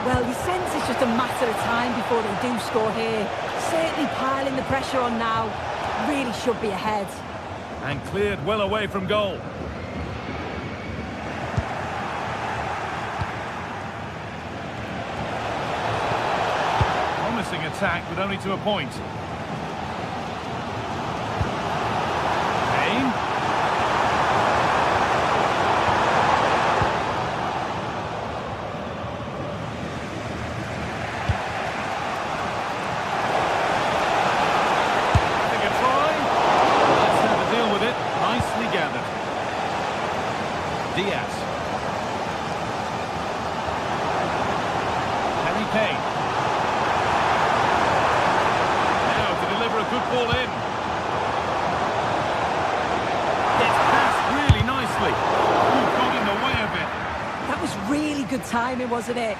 Well, you sense it's just a matter of time before they do score here. Certainly piling the pressure on now. Really should be ahead. And cleared well away from goal. Promising attack, but only to a point. Diaz. Harry Kane. Now to deliver a good ball in. Gets passed really nicely. Ooh, got in the way of it. That was really good timing, wasn't it?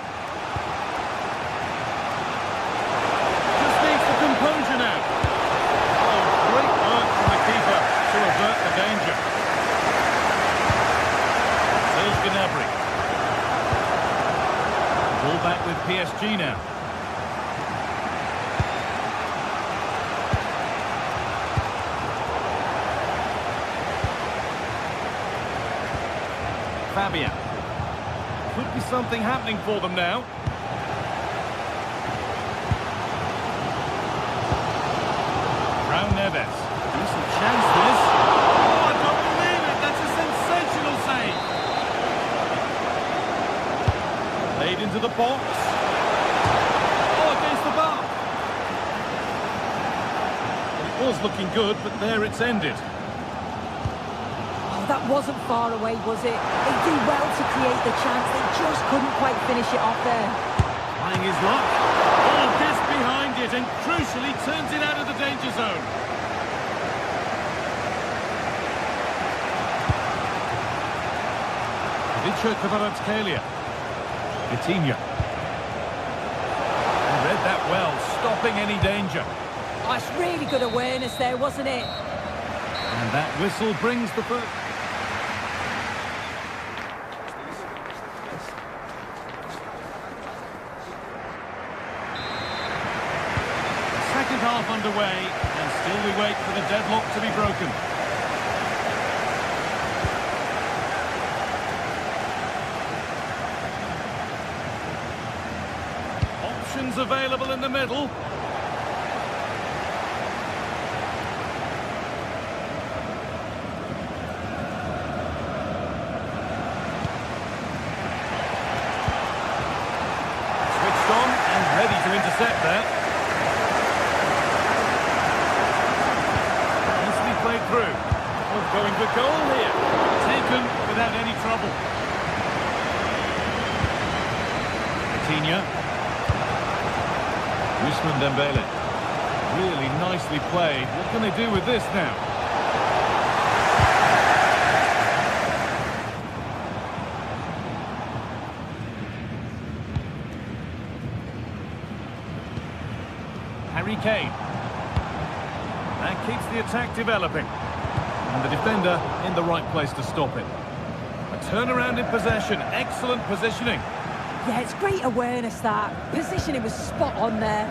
Just needs the composure now. Oh, great work from the keeper to avert the danger. Gnabry. Ball back with PSG now. Fabian. Could be something happening for them now. Brown Neves. Decent chance this. Oh, I don't believe it. That's a sensational save. Played into the box. Oh, against the bar. It was looking good, but there it's ended. Oh, that wasn't far away, was it? They do well to create the chance. They just couldn't quite finish it off there. Trying his luck. Oh, gets behind it and crucially turns it out of the danger zone. Vicio Kvaratskhelia. Coutinho. And read that well, stopping any danger. Oh, it's really good awareness there, wasn't it? And that whistle brings the first. Second half underway, and still we wait for the deadlock to be broken. Options available in the middle. Switched on and ready to intercept there. Played through. Oh, going for goal here. Taken without any trouble. Coutinho. Ousmane Dembele. Really nicely played. What can they do with this now? Harry Kane. That keeps the attack developing. And the defender in the right place to stop it. A turnaround in possession. Excellent positioning. Yeah, it's great awareness, that. Positioning was spot on there.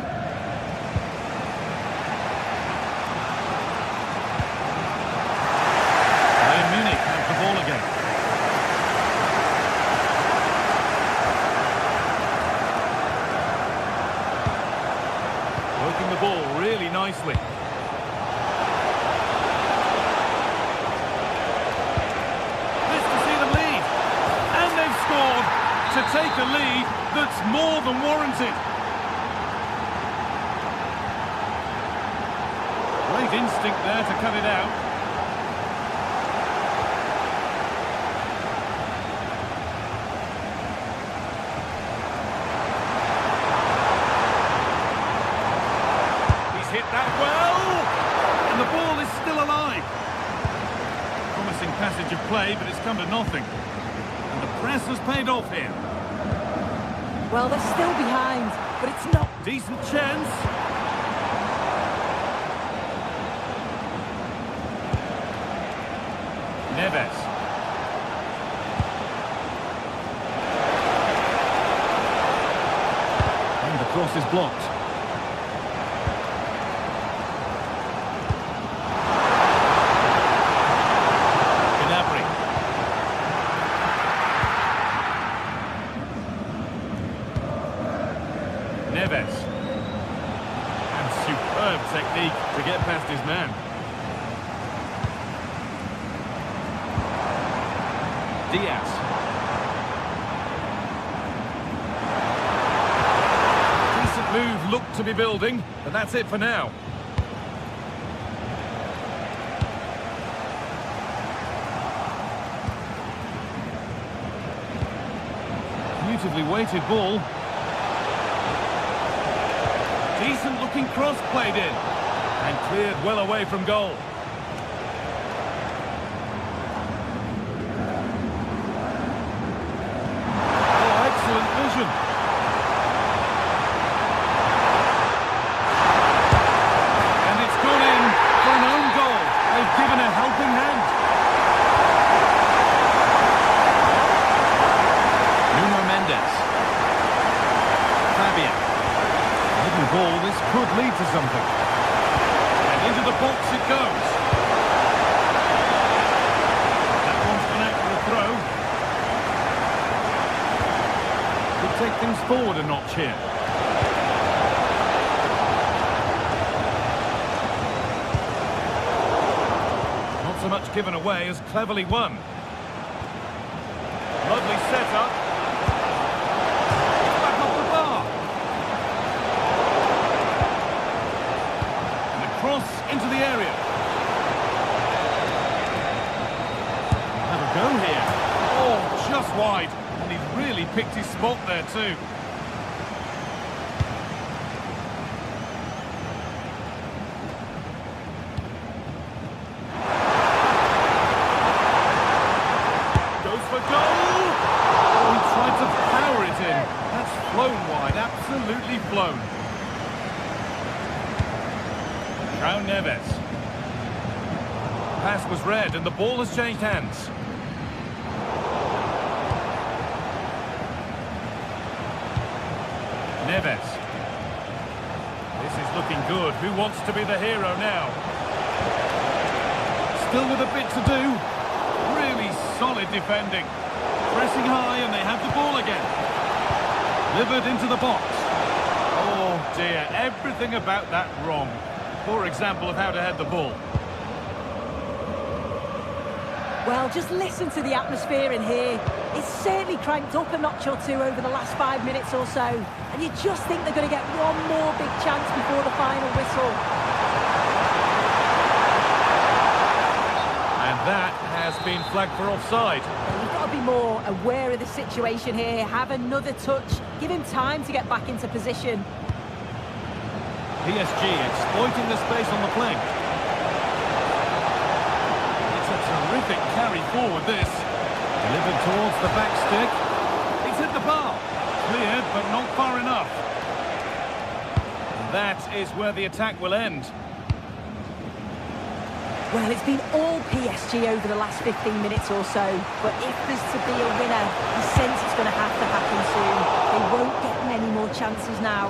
Bayern Munich have the ball again. Working the ball really nicely. To take a lead that's more than warranted. Great instinct there to cut it out. He's hit that well, and the ball is still alive. Promising passage of play, but it's come to nothing. And the press has paid off here. Well, they're still behind, but it's not... Decent chance. Neves. And the cross is blocked. Neves. And superb technique to get past his man. Diaz. Decent move looked to be building, but that's it for now. Beautifully weighted ball. Decent looking cross played in and cleared well away from goal. Oh, excellent vision. And it's gone in for an own goal. They've given a helping hand. Nuno Mendes. Fabian. Ball, this could lead to something. And into the box it goes. That one's gone out for a throw. Could take things forward a notch here. Not so much given away as cleverly won. Lovely setup. Into the area. Have a go here. Oh, just wide. And he's really picked his spot there too. alone. João Neves. Pass was read and the ball has changed hands. Neves. This is looking good. Who wants to be the hero now? Still with a bit to do. Really solid defending. Pressing high and they have the ball again. Delivered into the box. Oh dear, everything about that wrong. Poor example of how to head the ball. Well, just listen to the atmosphere in here. It's certainly cranked up a notch or two over the last 5 minutes or so. And you just think they're going to get one more big chance before the final whistle. And that has been flagged for offside. You've got to be more aware of the situation here. Have another touch. Give him time to get back into position. PSG exploiting the space on the flank. It's a terrific carry forward, this. Delivered towards the back stick. He's hit the bar. Cleared, but not far enough. And that is where the attack will end. Well, it's been all PSG over the last 15 minutes or so. But if there's to be a winner, you sense it's going to have to happen soon. They won't get many more chances now.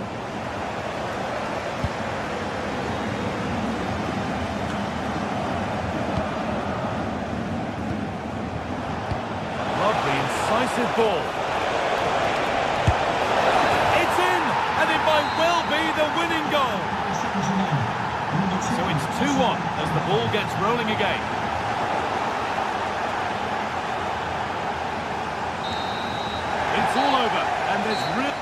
Incisive ball. It's in, and it might well be the winning goal. So it's 2-1 as the ball gets rolling again. It's all over, and there's real...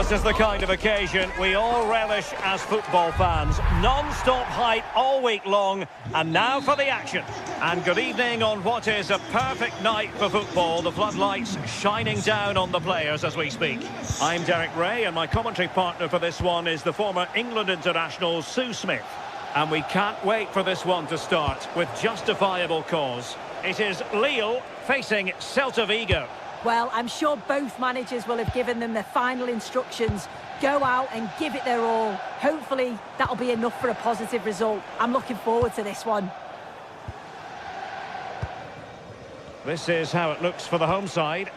This is the kind of occasion we all relish as football fans. Non-stop hype all week long, and now for the action. And good evening on what is a perfect night for football. The floodlights shining down on the players as we speak. I'm Derek Ray, and my commentary partner for this one is the former England international Sue Smith. And we can't wait for this one to start with justifiable cause. It is Lille facing Celta Vigo. Well, I'm sure both managers will have given them their final instructions. Go out and give it their all. Hopefully, that'll be enough for a positive result. I'm looking forward to this one. This is how it looks for the home side.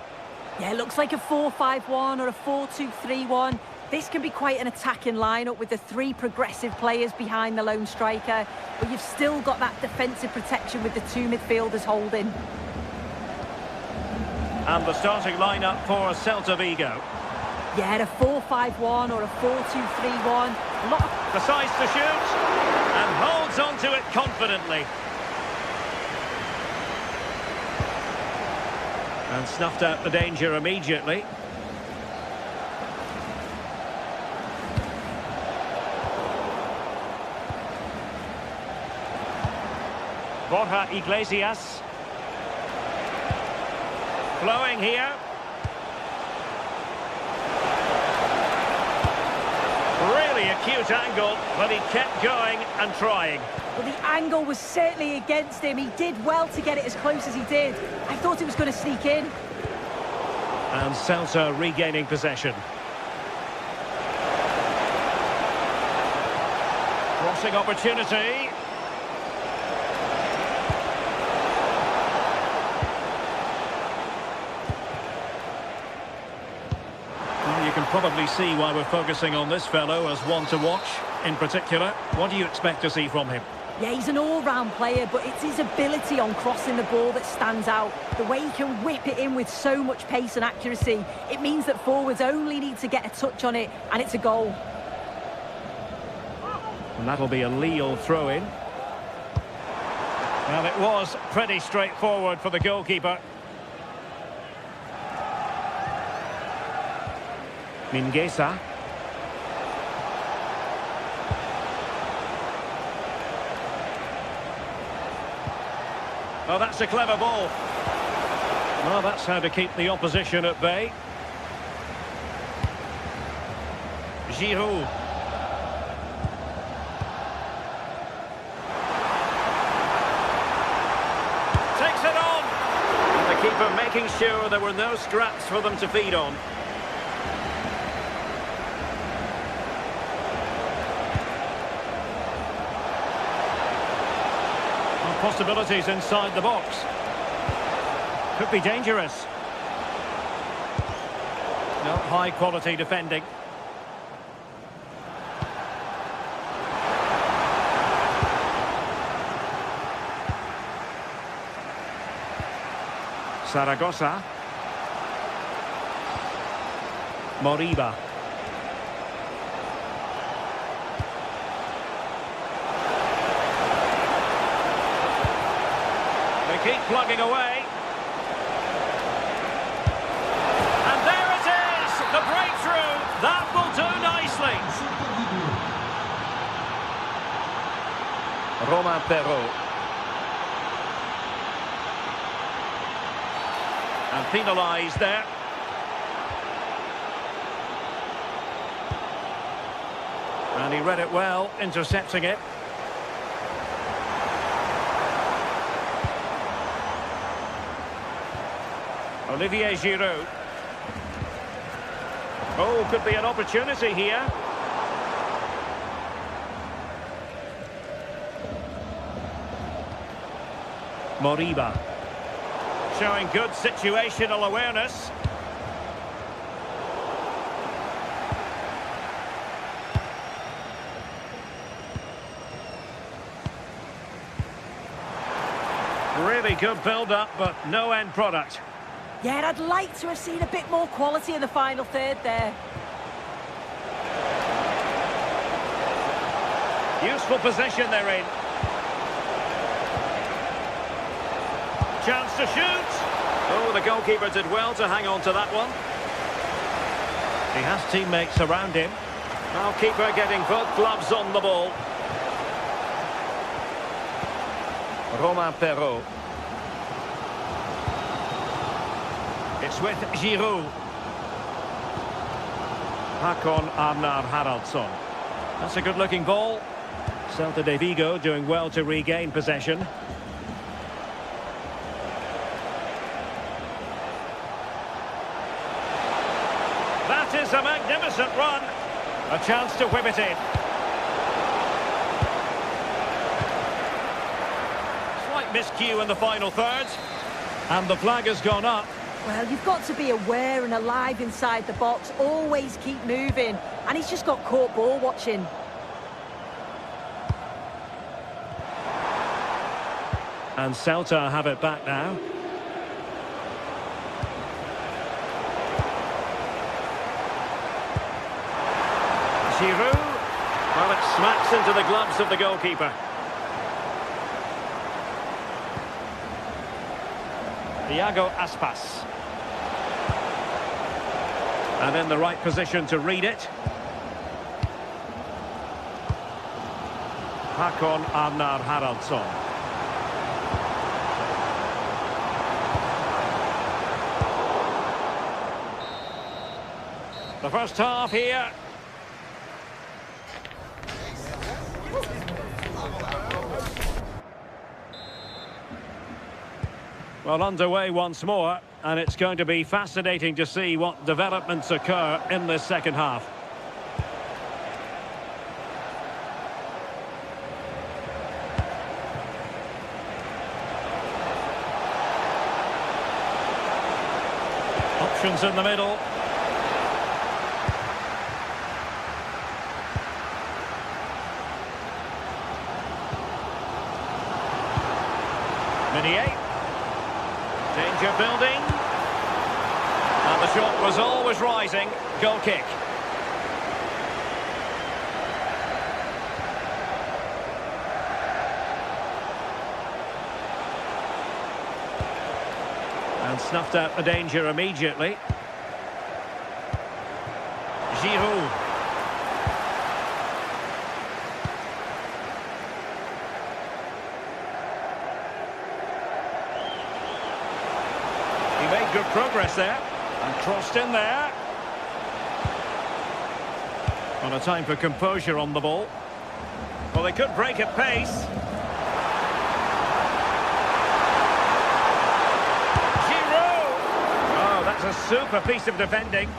Yeah, it looks like a 4-5-1 or a 4-2-3-1. This can be quite an attacking lineup with the three progressive players behind the lone striker. But you've still got that defensive protection with the two midfielders holding. And the starting lineup for Celta Vigo. Yeah, a 4-5-1 or a 4-2-3-1. Decides to shoot and holds on to it confidently. And snuffed out the danger immediately. Borja Iglesias. Flowing here. Really acute angle, but he kept going and trying. Well, the angle was certainly against him. He did well to get it as close as he did. I thought it was going to sneak in. And Celta regaining possession. Crossing opportunity. You can probably see why we're focusing on this fellow as one to watch in particular. What do you expect to see from him? Yeah, he's an all-round player, but it's his ability on crossing the ball that stands out. The way he can whip it in with so much pace and accuracy. It means that forwards only need to get a touch on it, and it's a goal. And that'll be a Lille throw-in. Well, it was pretty straightforward for the goalkeeper. Mingueza. Oh, that's a clever ball. Well, that's how to keep the opposition at bay. Giroud. Takes it on. And the keeper making sure there were no scraps for them to feed on. Possibilities inside the box. Could be dangerous. No, high quality defending. Zaragoza. Moriba. Keep plugging away. And there it is! The breakthrough! That will do nicely. Romain Perrault. And penalised there. And he read it well, intercepting it. Olivier Giroud. Oh, could be an opportunity here. Moriba. Showing good situational awareness. Really good build-up, but no end product. Yeah, and I'd like to have seen a bit more quality in the final third there. Useful position they're in. Chance to shoot. Oh, the goalkeeper did well to hang on to that one. He has teammates around him. Now keeper getting both gloves on the ball. Romain Perrault. It's with Giroud. Håkon Arnar Haraldsson. That's a good-looking ball. Celta de Vigo doing well to regain possession. That is a magnificent run. A chance to whip it in. Slight miscue in the final third. And the flag has gone up. Well, you've got to be aware and alive inside the box. Always keep moving. And he's just got caught ball watching. And Celta have it back now. Giroud. Well, it smacks into the gloves of the goalkeeper. Iago Aspas. And in the right position to read it. Håkon Arnar Haraldsson. The first half here. Well, underway once more, and it's going to be fascinating to see what developments occur in this second half. Options in the middle. Minier. Danger building. And the shot was always rising. Goal kick. And snuffed out the danger immediately. Giroud. He made good progress there, and crossed in there. On a time for composure on the ball. Well, they could break at pace. Giroud! Oh, that's a super piece of defending.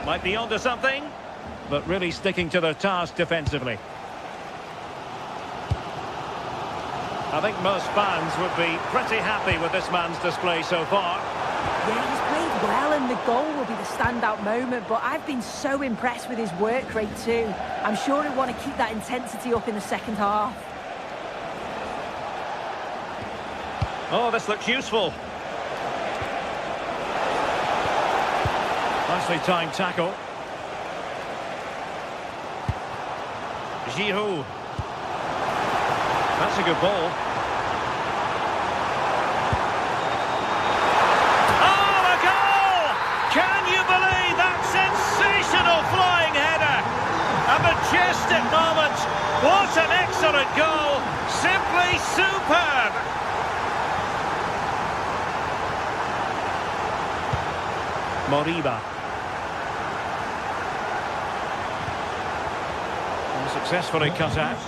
Might be onto something, but really sticking to their task defensively. I think most fans would be pretty happy with this man's display so far. Yeah, he's played well and the goal will be the standout moment, but I've been so impressed with his work rate too. I'm sure he'll want to keep that intensity up in the second half. Oh, this looks useful. Nicely timed tackle. Giroud. That's a good ball. Oh, a goal! Can you believe that sensational flying header? A majestic moment. What an excellent goal. Simply superb. Moriba. And successfully cut out.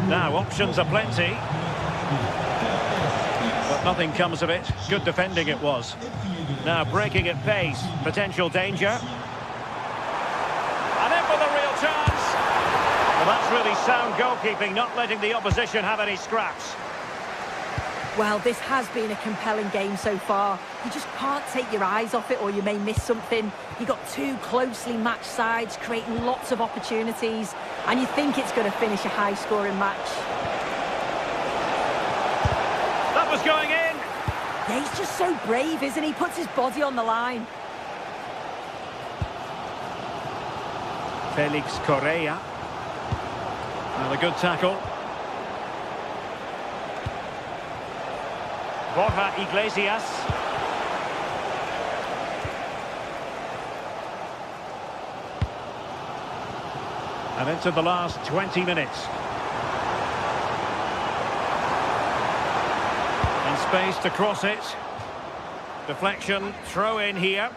Now, options are plenty. But nothing comes of it. Good defending it was. Now, breaking at pace. Potential danger. And in with a real chance. Well, that's really sound goalkeeping, not letting the opposition have any scraps. Well, this has been a compelling game so far. You just can't take your eyes off it or you may miss something. You've got two closely matched sides creating lots of opportunities and you think it's going to finish a high-scoring match. That was going in. Yeah, he's just so brave, isn't he? Puts his body on the line. Felix Correa. Another good tackle. Borja Iglesias. And into the last 20 minutes. In space to cross it. Deflection, throw in here.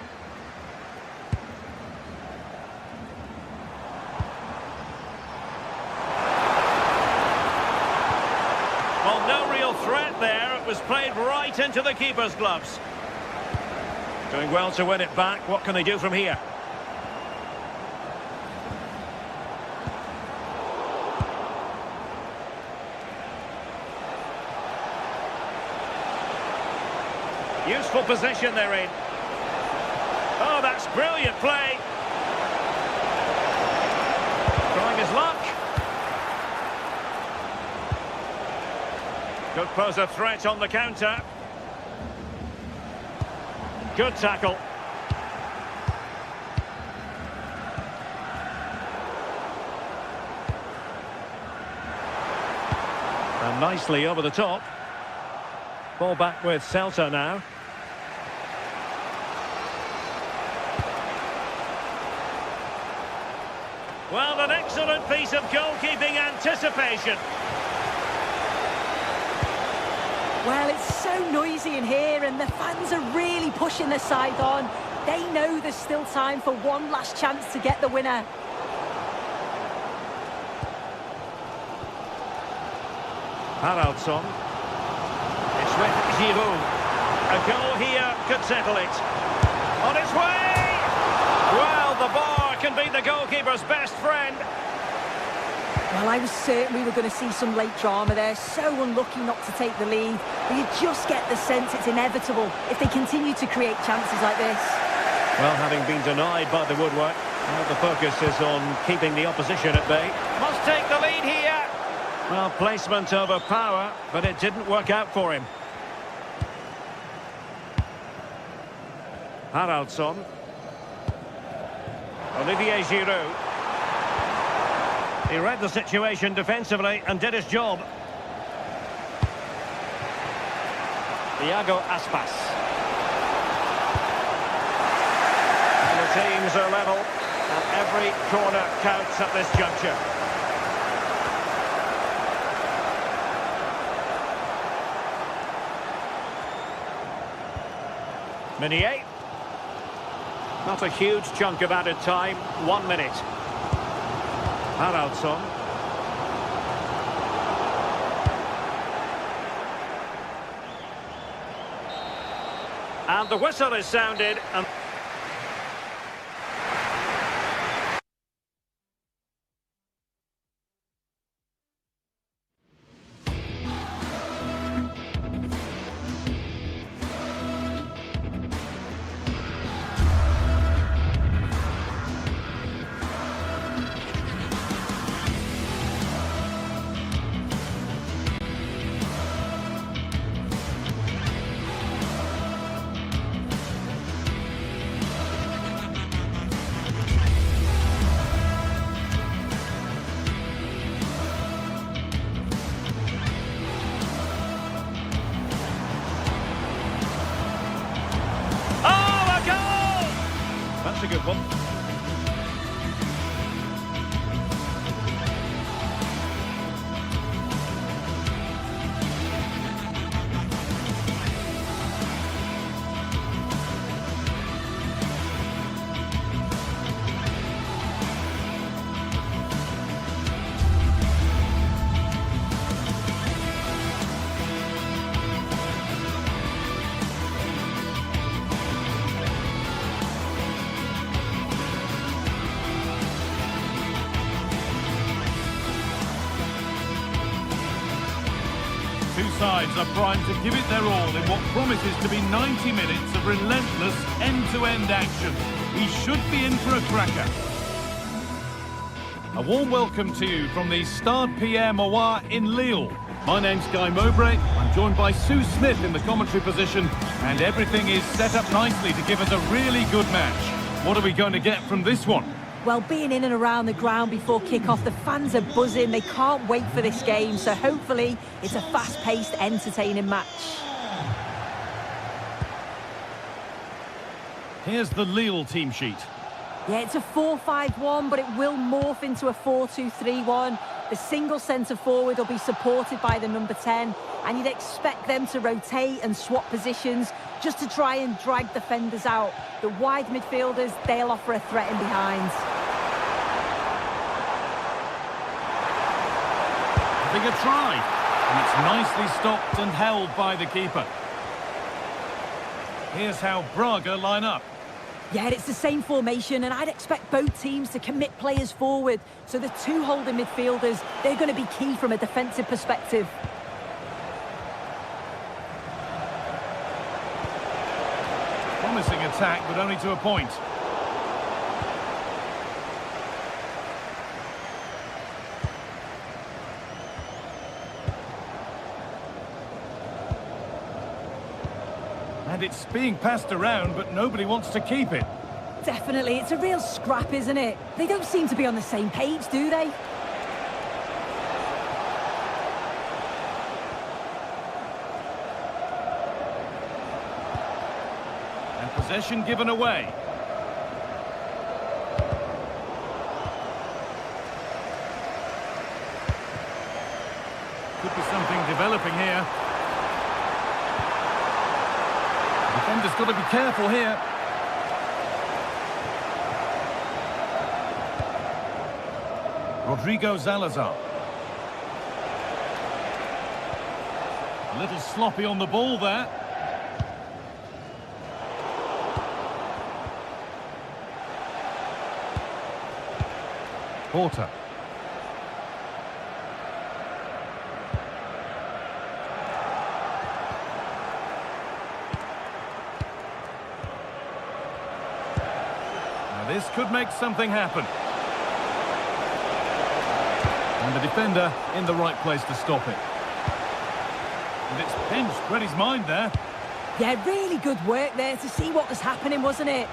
Well, no real threat there. It was played right into the keeper's gloves. Doing well to win it back. What can they do from here? Useful position they're in. Oh, that's brilliant play. Trying his luck. Could pose a threat on the counter. Good tackle. And nicely over the top. Ball back with Celta now. Well, an excellent piece of goalkeeping anticipation. Well, it's so noisy in here and the fans are really pushing their side on. They know there's still time for one last chance to get the winner. Haraldsson. It's with Giroud. A goal here could settle it. On its way! Well, the bar can be the goalkeeper's best friend. Well, I was certain we were going to see some late drama there. So unlucky not to take the lead. But you just get the sense it's inevitable if they continue to create chances like this. Well, having been denied by the woodwork, now the focus is on keeping the opposition at bay. Must take the lead here. Well, placement over power, but it didn't work out for him. Haraldsson. Olivier Giroud. He read the situation defensively and did his job. Iago Aspas. And the teams are level, and every corner counts at this juncture. Meunier. Not a huge chunk of added time, 1 minute. Haraldsson. And the whistle is sounded. And that's a good one. Two sides are primed to give it their all in what promises to be 90 minutes of relentless end-to-end action. We should be in for a cracker. A warm welcome to you from the Stade Pierre Mauroy in Lille. My name's Guy Mowbray. I'm joined by Sue Smith in the commentary position, and everything is set up nicely to give us a really good match. What are we going to get from this one? Well, being in and around the ground before kick-off, the fans are buzzing. They can't wait for this game, so hopefully it's a fast-paced, entertaining match. Here's the Lille team sheet. Yeah, it's a 4-5-1, but it will morph into a 4-2-3-1. The single centre-forward will be supported by the number 10, and you'd expect them to rotate and swap positions just to try and drag defenders out. The wide midfielders, they'll offer a threat in behind. Having a try, and it's nicely stopped and held by the keeper. Here's how Braga line up. Yeah, it's the same formation, and I'd expect both teams to commit players forward. So the two holding midfielders, they're going to be key from a defensive perspective. Promising attack, but only to a point. And it's being passed around, but nobody wants to keep it. Definitely, it's a real scrap, isn't it? They don't seem to be on the same page, do they? And possession given away. Could be something developing here. Defender's got to be careful here. Rodrigo Salazar. A little sloppy on the ball there. Porter. Now this could make something happen. And the defender in the right place to stop it. And it's pinched, read his mind there. Yeah, really good work there to see what was happening, wasn't it?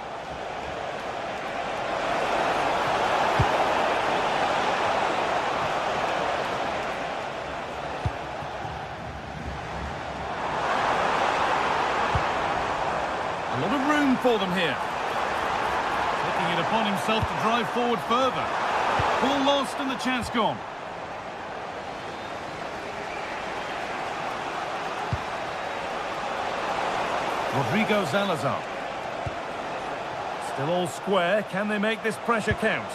A lot of room for them here. Taking it upon himself to drive forward further. Ball lost and the chance gone. Rodrigo Salazar. Still all square. Can they make this pressure count?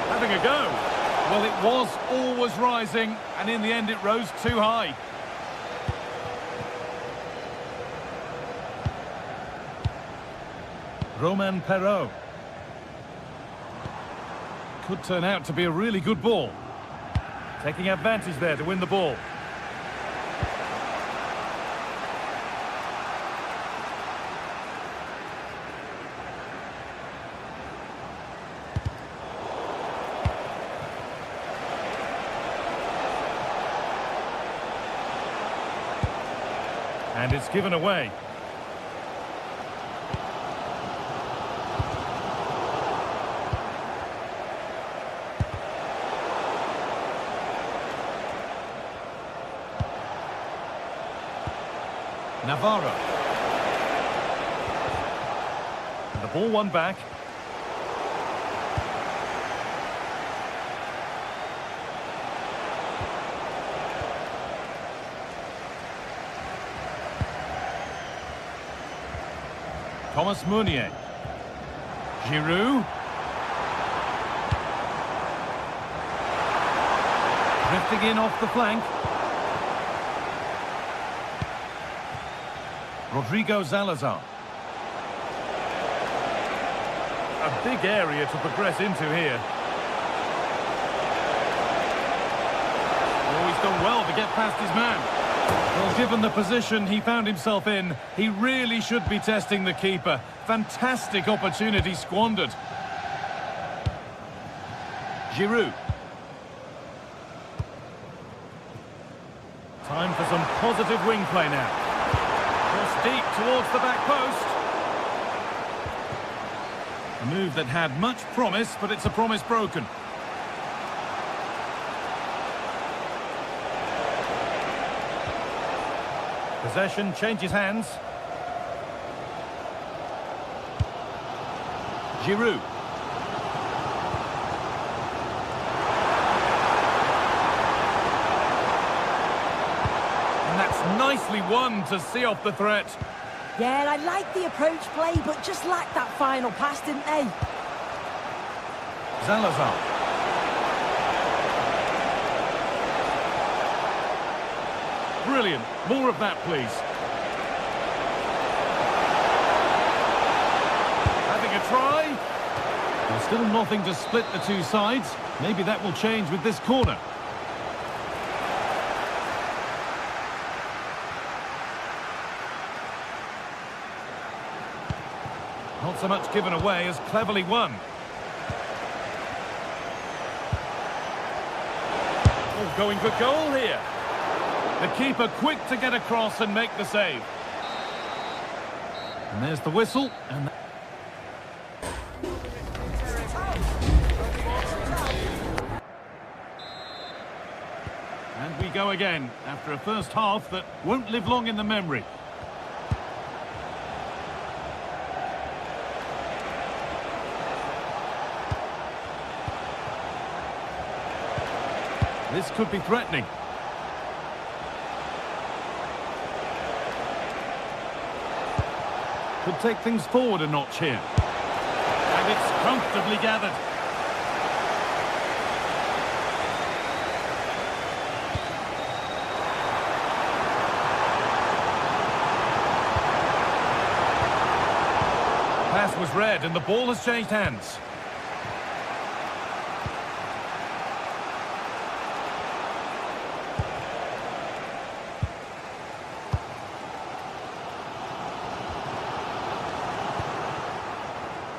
Having a go. Well, it was always rising, and in the end it rose too high. Romain Perraud. Could turn out to be a really good ball. Taking advantage there to win the ball. And it's given away. Navarro. And the ball won back. Thomas Meunier. Giroud. Drifting in off the flank. Rodrigo Salazar. A big area to progress into here. Oh, he's done well to get past his man. Well, given the position he found himself in, he really should be testing the keeper. Fantastic opportunity squandered. Giroud. Time for some positive wing play now. deep towards the back post. A move that had much promise, but it's a promise broken. Possession changes hands. Giroud. And that's nicely won to see off the threat. Yeah, I like the approach play, but just lacked that final pass, didn't they? Salazar. Brilliant. More of that, please. Having a try. There's still nothing to split the two sides. Maybe that will change with this corner. Not so much given away as cleverly won. Oh, going for goal here. The keeper quick to get across and make the save. And there's the whistle. And we go again after a first half that won't live long in the memory. This could be threatening. Could take things forward a notch here. And it's comfortably gathered. Pass was read and the ball has changed hands.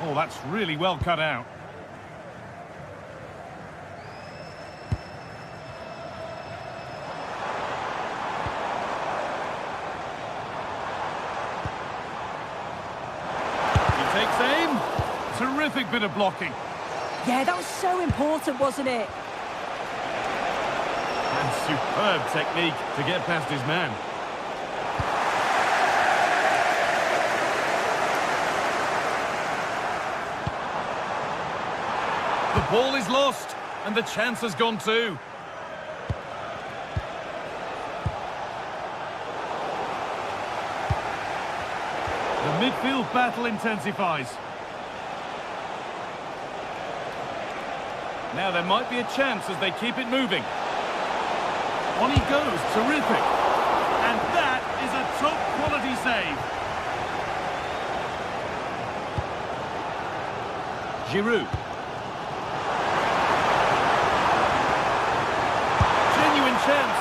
Oh, that's really well cut out. He takes aim. Terrific bit of blocking. Yeah, that was so important, wasn't it? And superb technique to get past his man. The ball is lost, and the chance has gone too. The midfield battle intensifies. Now there might be a chance as they keep it moving. On he goes, terrific. And that is a top-quality save. Giroud. Chance.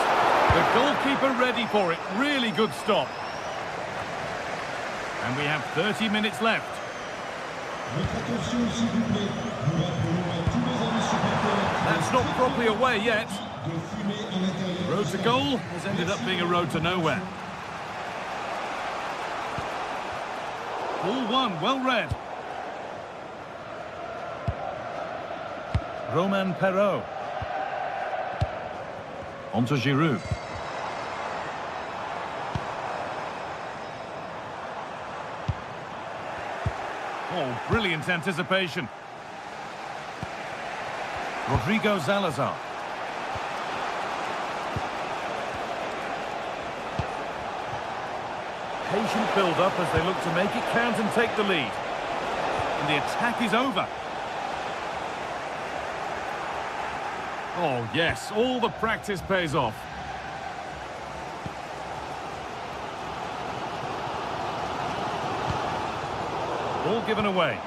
The goalkeeper ready for it. Really good stop. And we have 30 minutes left. That's not properly away yet. Road to goal has ended up being a road to nowhere. Ball one, well read. Romain Perrault. On to Giroud. Oh, brilliant anticipation. Rodrigo Salazar. Patient build-up as they look to make it count and take the lead. And the attack is over. Oh, yes, all the practice pays off. Ball given away.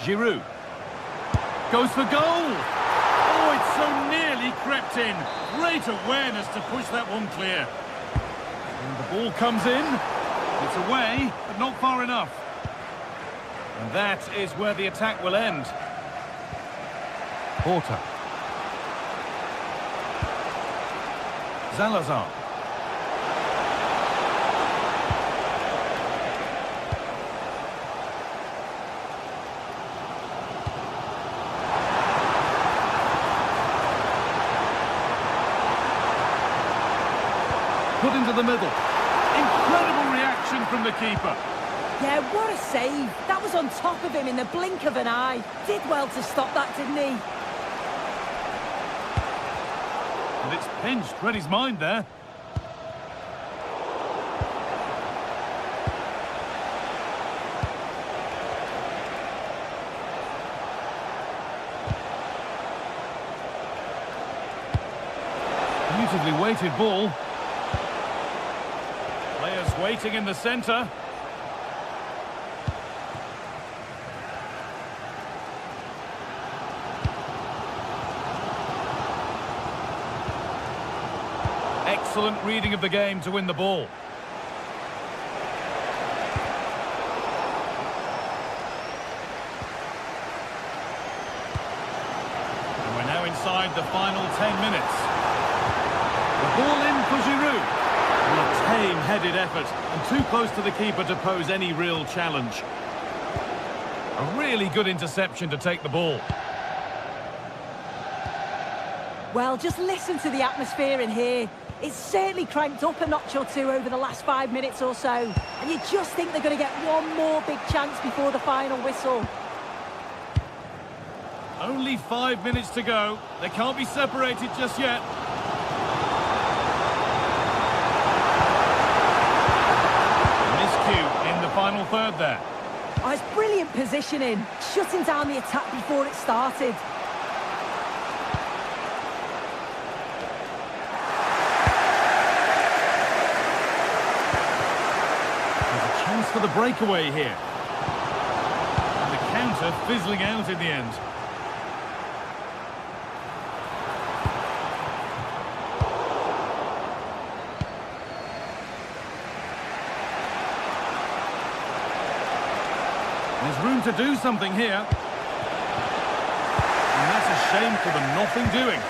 Giroud. Goes for goal! Oh, it's so nearly crept in. Great awareness to push that one clear. And the ball comes in. It's away, but not far enough. And that is where the attack will end. Porter. Salazar. Put into the middle. Incredible reaction from the keeper. Yeah, what a save. That was on top of him in the blink of an eye. Did well to stop that, didn't he? And it's pinched. Read his mind there. Beautifully weighted ball. Players waiting in the centre. Excellent reading of the game to win the ball. And we're now inside the final 10 minutes. The ball in for Giroud. Well, a tame-headed effort and too close to the keeper to pose any real challenge. A really good interception to take the ball. Well, just listen to the atmosphere in here. It's certainly cranked up a notch or two over the last 5 minutes or so. And you just think they're going to get one more big chance before the final whistle. Only 5 minutes to go. They can't be separated just yet. Miscue in the final third there. Oh, it's brilliant positioning, shutting down the attack before it started. For the breakaway here. And the counter fizzling out in the end. There's room to do something here. And that's a shame for the nothing doing.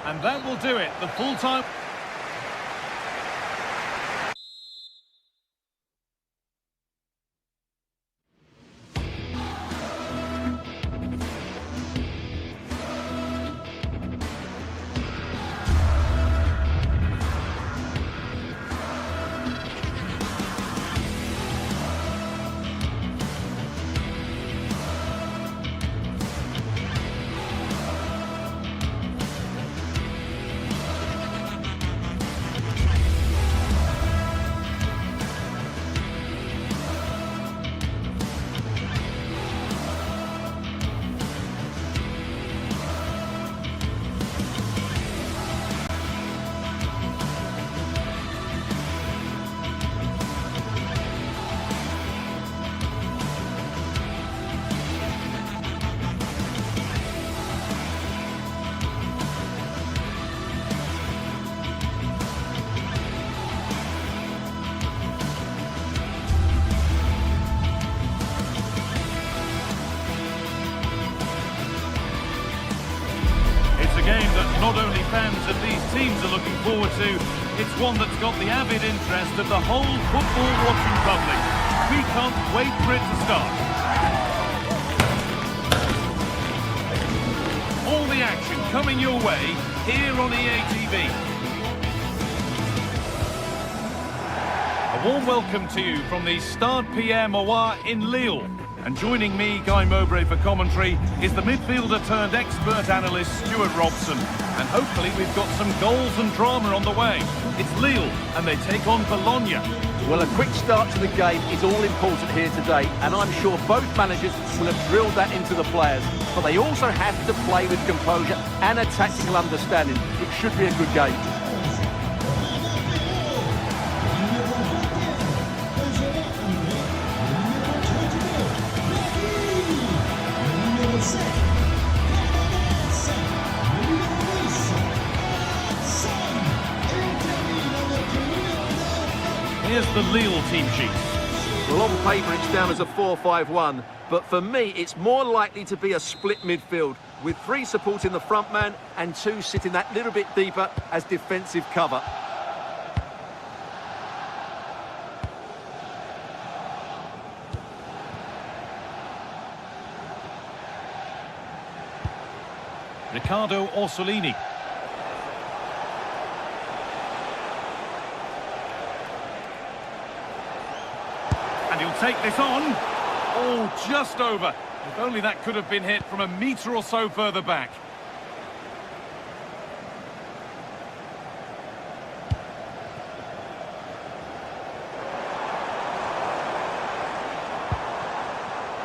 And that will do it. The full time. Game that not only fans of these teams are looking forward to, it's one that's got the avid interest of the whole football watching public. We can't wait for it to start. All the action coming your way here on EA TV. A warm welcome to you from the Stade Pierre Mauroy in Lille. And joining me, Guy Mowbray, for commentary is the midfielder turned expert analyst Stuart Robson. And hopefully we've got some goals and drama on the way. It's Lille and they take on Bologna. Well, a quick start to the game is all important here today, and I'm sure both managers will have drilled that into the players. But they also have to play with composure and a tactical understanding. It should be a good game. Here's the Lille team sheet. Well, on paper, it's down as a 4-5-1, but for me, it's more likely to be a split midfield, with 3 supporting the front man and 2 sitting that little bit deeper as defensive cover. Riccardo Orsolini. And he'll take this on. Oh, just over. If only that could have been hit from a metre or so further back.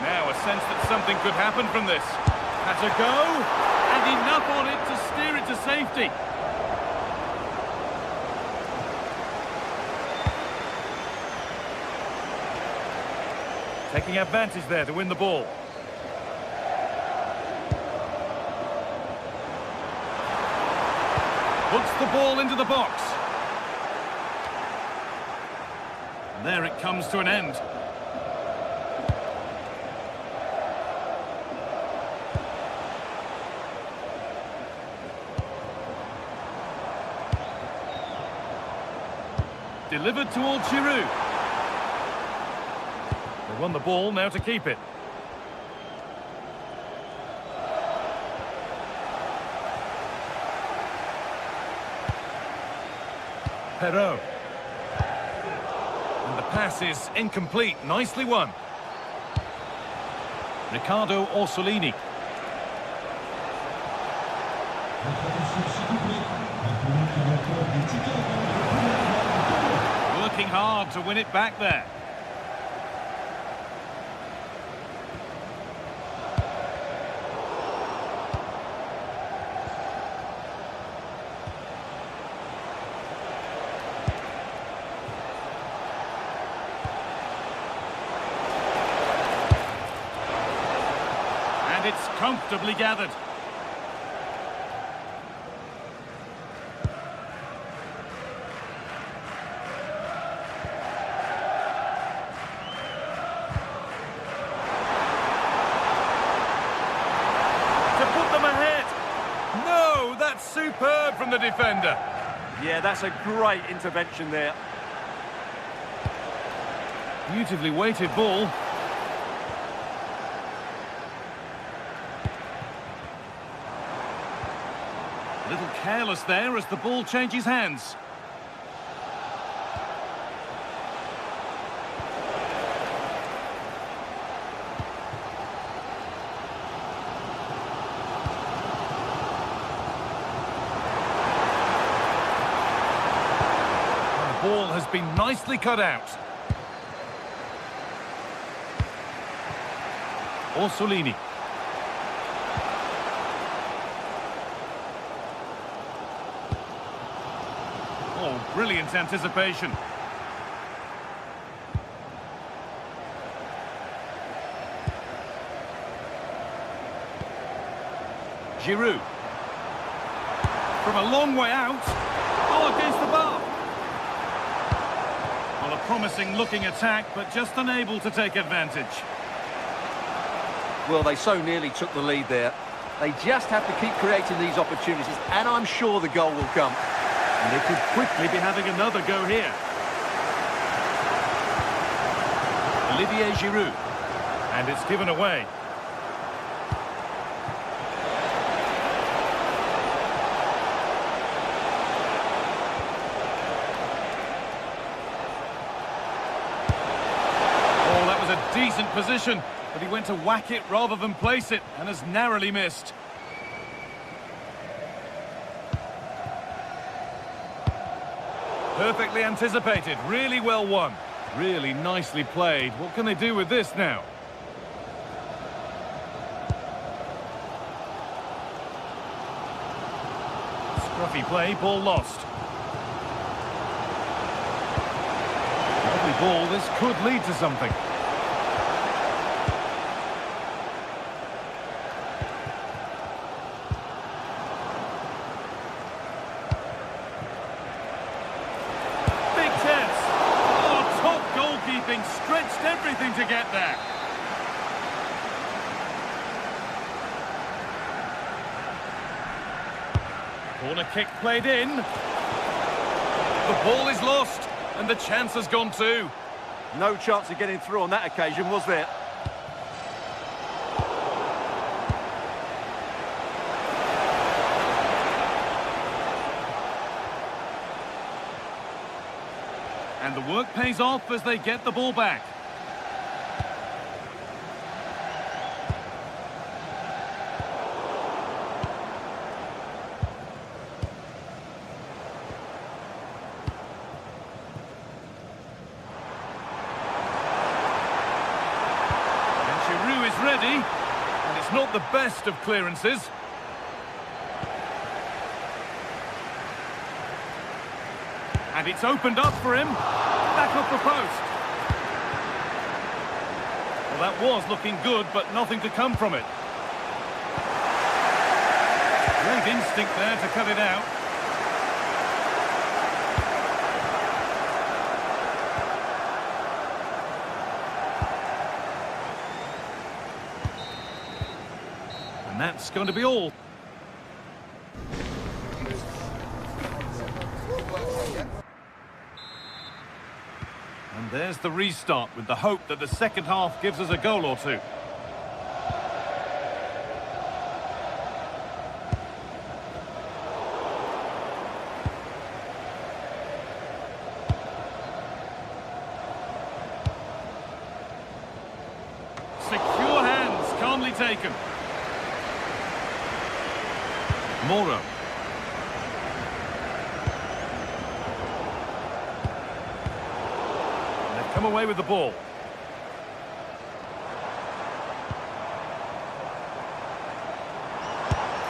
Now a sense that something could happen from this. Had to go, and enough on it to steer it to safety. Taking advantage there to win the ball. Puts the ball into the box. And there it comes to an end. Delivered towards Giroud. They won the ball, now to keep it. Perrault. And the pass is incomplete. Nicely won. Riccardo Orsolini. Working hard to win it back there. And it's comfortably gathered. Superb from the defender. Yeah, that's a great intervention there. Beautifully weighted ball. A little careless there as the ball changes hands. Ball has been nicely cut out. Orsolini. Oh, brilliant anticipation. Giroud. From a long way out. Oh, against the bar. Well, a promising looking attack, but just unable to take advantage. Well, they so nearly took the lead there. They just have to keep creating these opportunities, and I'm sure the goal will come. And they could quickly be having another go here. Olivier Giroud. And it's given away. Oh, that was a decent position, but he went to whack it rather than place it, and has narrowly missed. Perfectly anticipated, really well won. Really nicely played. What can they do with this now? Scruffy play, ball lost. Lovely ball, this could lead to something. Stretched everything to get there. Corner kick played in. The ball is lost, and the chance has gone too. No chance of getting through on that occasion, was there? And the work pays off as they get the ball back. Ready, and it's not the best of clearances. And it's opened up for him. Back off the post. Well, that was looking good, but nothing to come from it. Great instinct there to cut it out. And that's going to be all. And there's the restart with the hope that the second half gives us a goal or two. Secure hands, calmly taken. Moro. They've come away with the ball.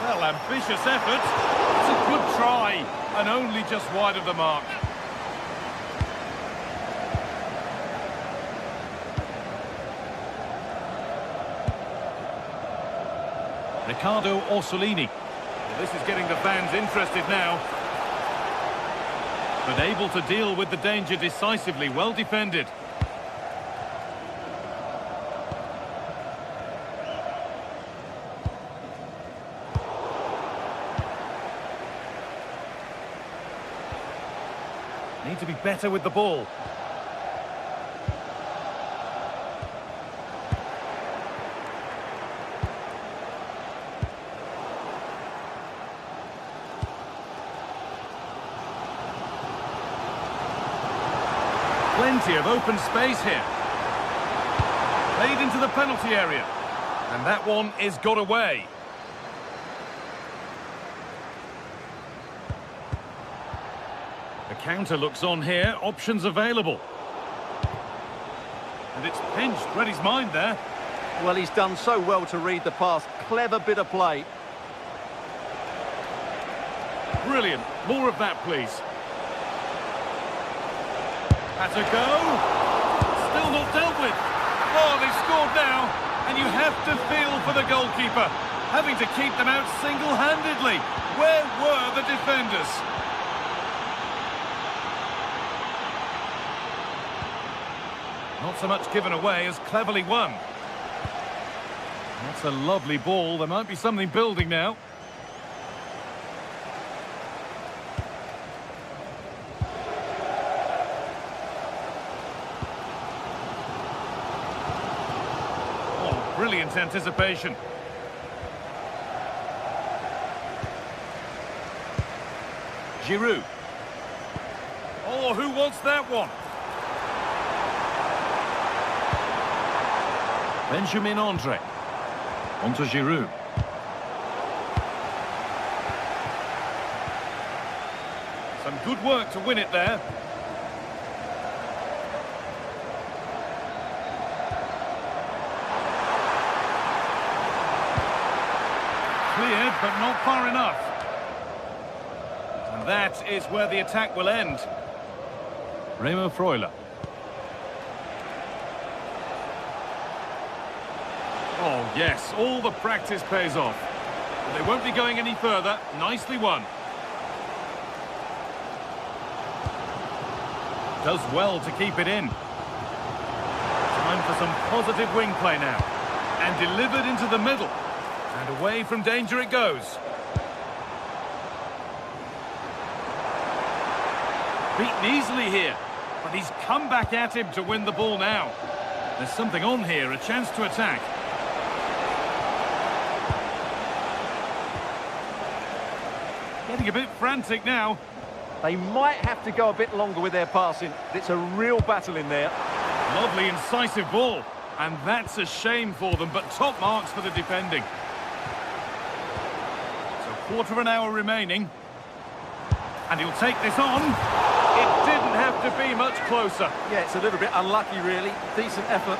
Well, ambitious effort. It's a good try, and only just wide of the mark. Riccardo Orsolini. Well, this is getting the fans interested now. But able to deal with the danger decisively, well defended. Need to be better with the ball. Plenty of open space here. Played into the penalty area. And that one is got away. The counter looks on here. Options available. And it's pinched. Read his mind there. Well, he's done so well to read the pass. Clever bit of play. Brilliant. More of that, please. That's a go. Still not dealt with. Oh, they've scored now. And you have to feel for the goalkeeper. Having to keep them out single-handedly. Where were the defenders? Not so much given away as cleverly won. That's a lovely ball. There might be something building now. Brilliant anticipation. Giroud. Oh, who wants that one? Benjamin Andre. On to Giroud. Some good work to win it there. Cleared, but not far enough. And that is where the attack will end. Remo Freuler. Oh, yes, all the practice pays off. But they won't be going any further. Nicely won. Does well to keep it in. for some positive wing play now. And delivered into the middle. And away from danger it goes. Beaten easily here. But he's come back at him to win the ball now. There's something on here, a chance to attack. Getting a bit frantic now. They might have to go a bit longer with their passing. It's a real battle in there. Lovely, incisive ball. And that's a shame for them, but top marks for the defending. So quarter of an hour remaining. And he'll take this on. It didn't have to be much closer. Yeah, it's a little bit unlucky, really. Decent effort.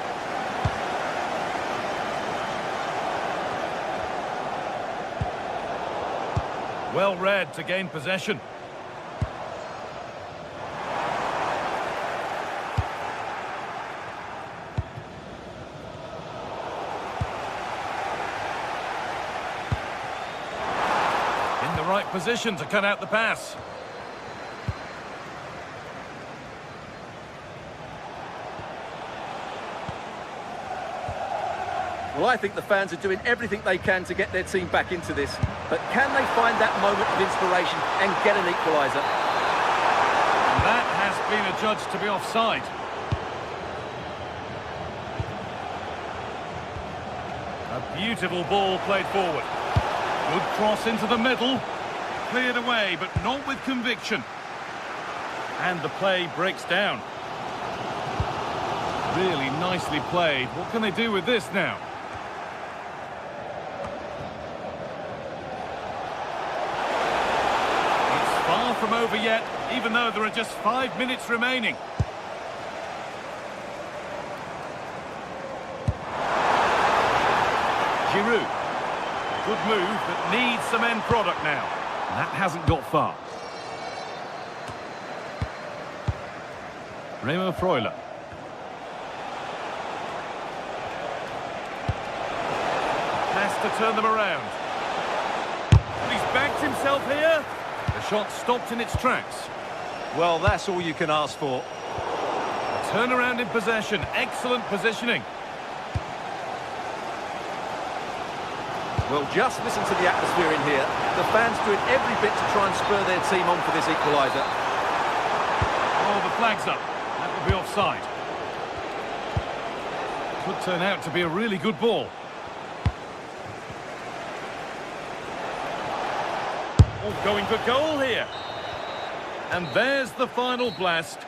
Well read to gain possession. In the right position to cut out the pass. Well, I think the fans are doing everything they can to get their team back into this. But can they find that moment of inspiration and get an equaliser? And that has been adjudged to be offside. A beautiful ball played forward. Good cross into the middle. Cleared away, but not with conviction. And the play breaks down. Really nicely played. What can they do with this now? Far from over yet, even though there are just 5 minutes remaining. Giroud. Good move, but needs some end product now. And that hasn't got far. Remo Freuler. Has to turn them around. He's backed himself here. The shot stopped in its tracks. Well, that's all you can ask for. Turnaround in possession. Excellent positioning. Well, just listen to the atmosphere in here. The fans doing every bit to try and spur their team on for this equaliser. Oh, the flag's up. That will be offside. Could turn out to be a really good ball. Oh, going for goal here. And there's the final blast.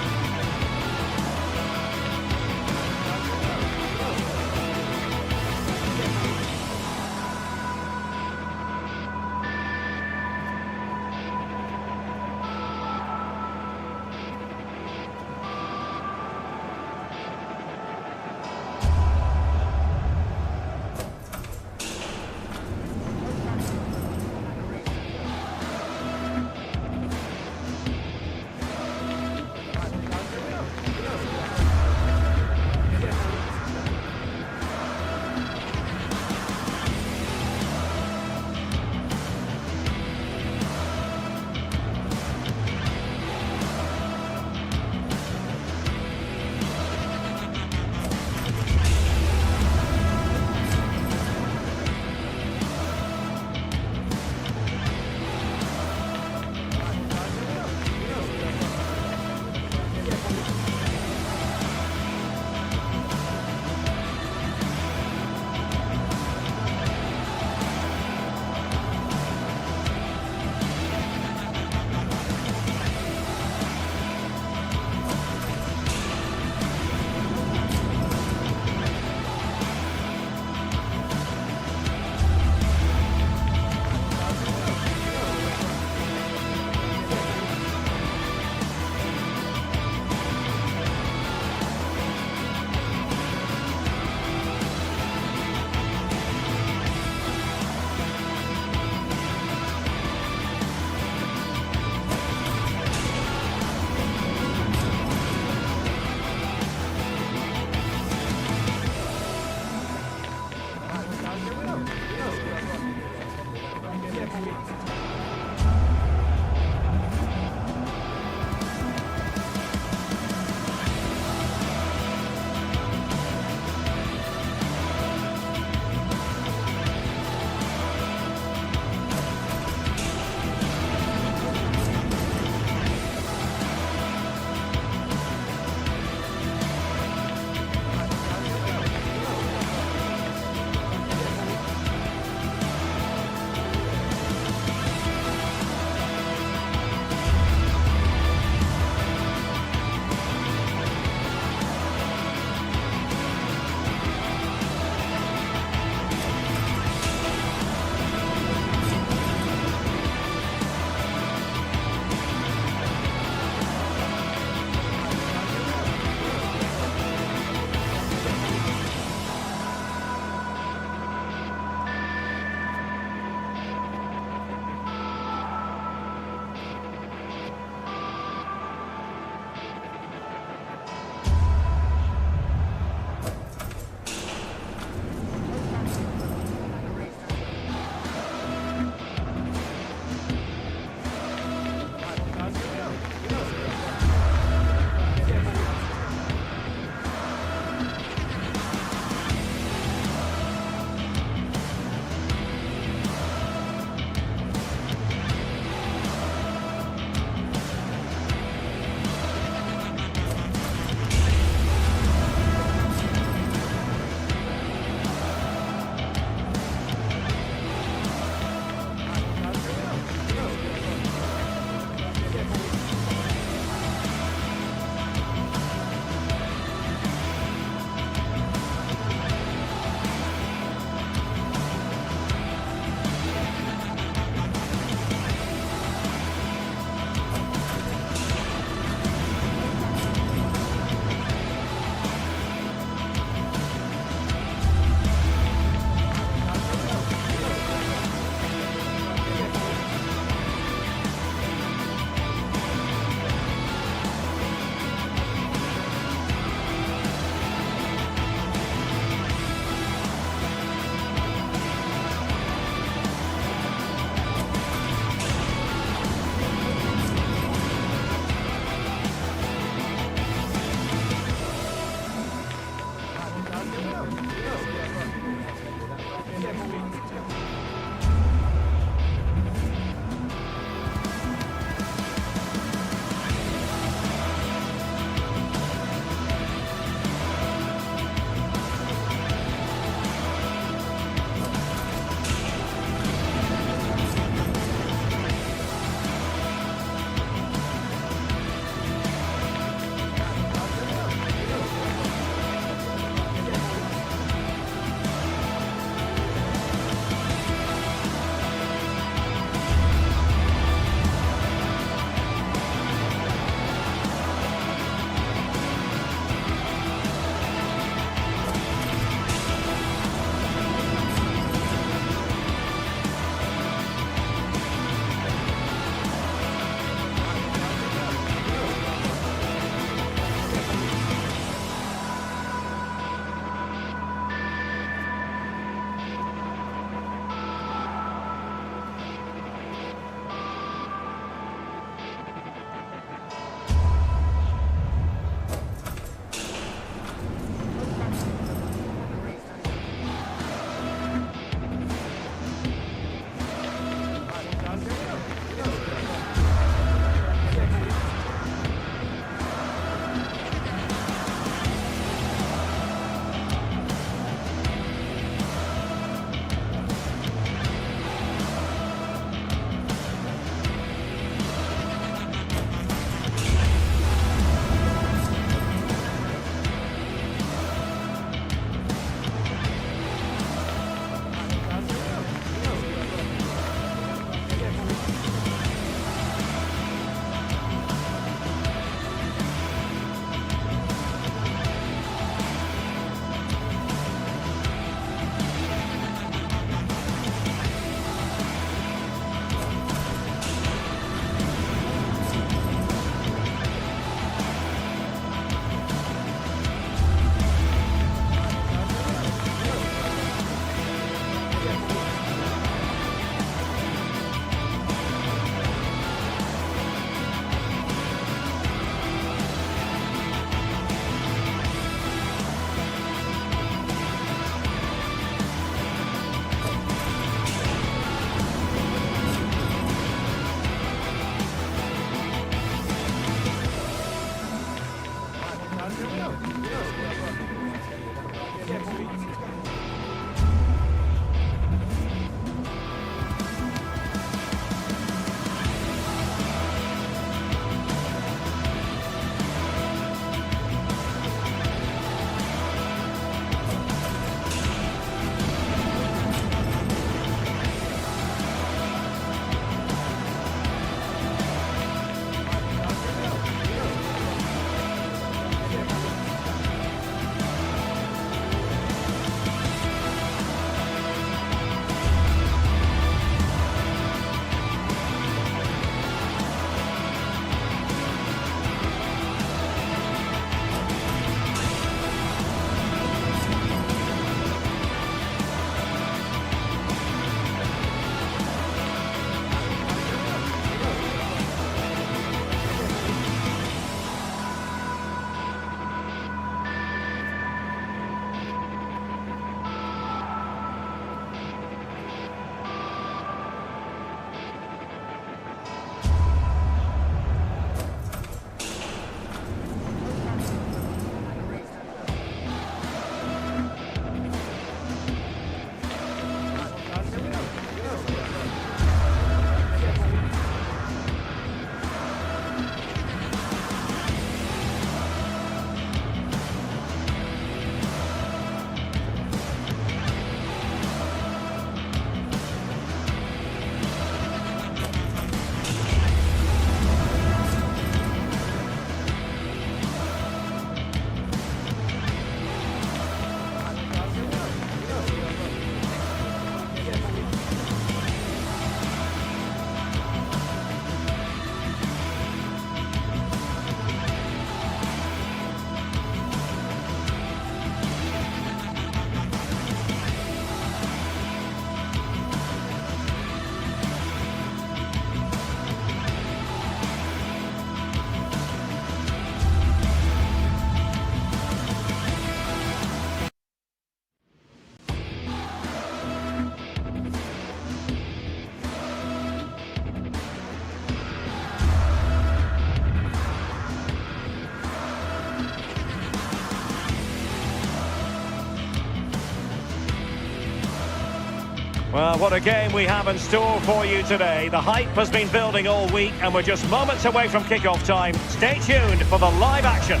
Well, what a game we have in store for you today. The hype has been building all week and we're just moments away from kick-off time. Stay tuned for the live action.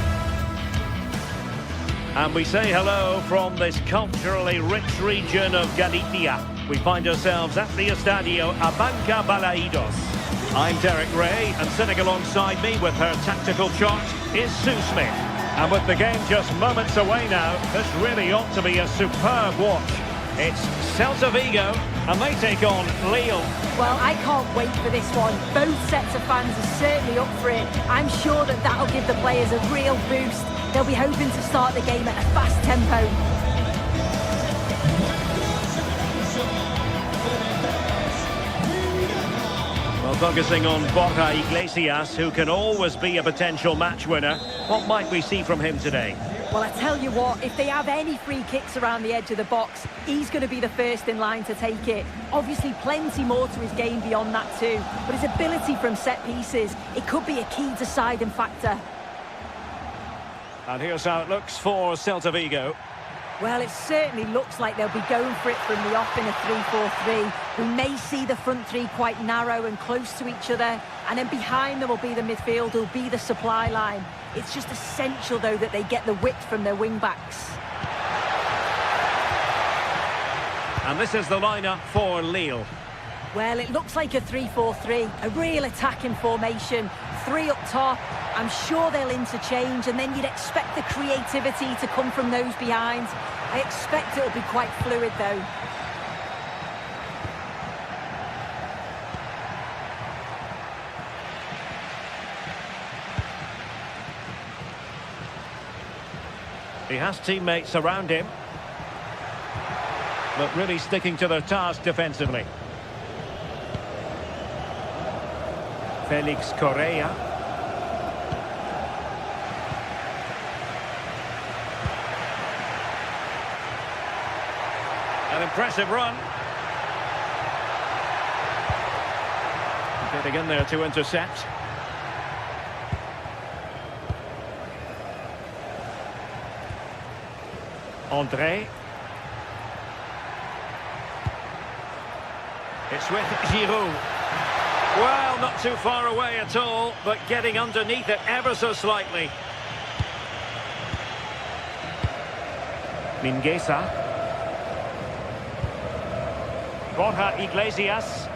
And we say hello from this culturally rich region of Galicia. We find ourselves at the Estadio Abanca Balaidos. I'm Derek Ray, and sitting alongside me with her tactical chart is Sue Smith. And with the game just moments away now, this really ought to be a superb watch. It's Celta Vigo, and they take on Lille. Well, I can't wait for this one. Both sets of fans are certainly up for it. I'm sure that that'll give the players a real boost. They'll be hoping to start the game at a fast tempo. Well, focusing on Borja Iglesias, who can always be a potential match winner. What might we see from him today? Well, I tell you what, if they have any free kicks around the edge of the box, he's going to be the first in line to take it. Obviously, plenty more to his game beyond that too, but his ability from set pieces, it could be a key deciding factor. And here's how it looks for Celta Vigo. Well, it certainly looks like they'll be going for it from the off in a 3-4-3. We may see the front three quite narrow and close to each other, and then behind them will be the midfield, will be the supply line. It's just essential, though, that they get the width from their wing-backs. And this is the lineup for Lille. Well, it looks like a 3-4-3, a real attacking formation. Three up top. I'm sure they'll interchange, and then you'd expect the creativity to come from those behind. I expect it'll be quite fluid, though. He has teammates around him, but really sticking to their task defensively. Felix Correa. An impressive run. Getting in there to intercept. André. It's with Giroud. Well, not too far away at all, but getting underneath it ever so slightly. Mingueza. Borja Iglesias.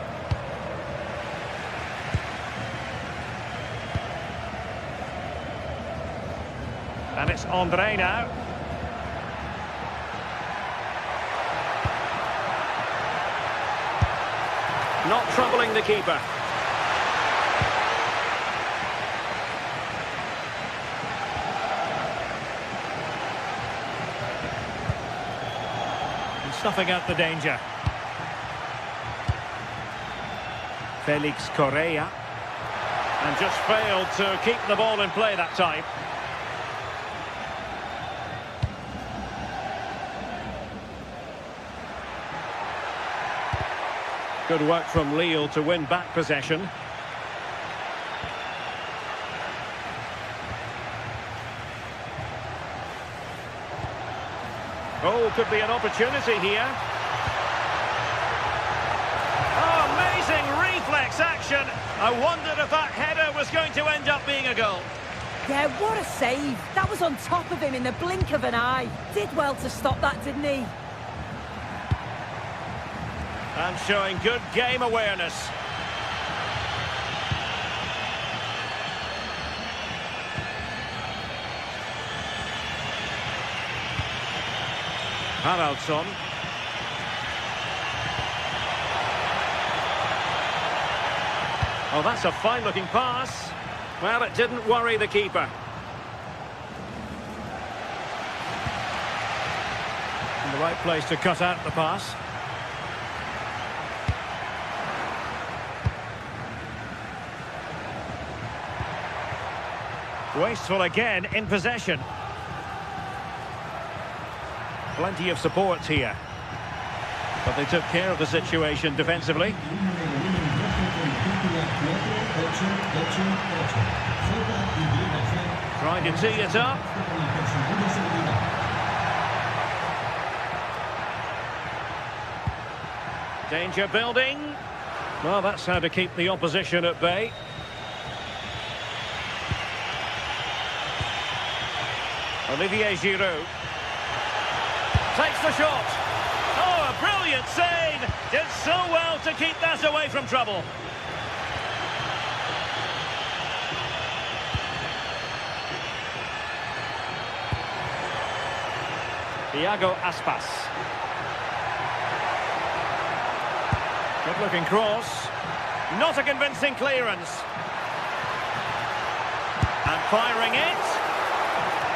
And it's André now. Not troubling the keeper. And snuffing out the danger. Felix Correa. And just failed to keep the ball in play that time. Good work from Lille to win back possession. Oh, could be an opportunity here. Oh, amazing reflex action. I wondered if that header was going to end up being a goal. Yeah, what a save. That was on top of him in the blink of an eye. Did well to stop that, didn't he? And showing good game awareness. Haraldsson. Oh, that's a fine-looking pass. Well, it didn't worry the keeper. In the right place to cut out the pass. Wasteful again in possession. Plenty of support here. But they took care of the situation defensively. Trying to tee it up. Danger building. Well, that's how to keep the opposition at bay. Olivier Giroud takes the shot. Oh, a brilliant save. Did so well to keep that away from trouble. Thiago Aspas. Good looking cross. Not a convincing clearance. And firing it.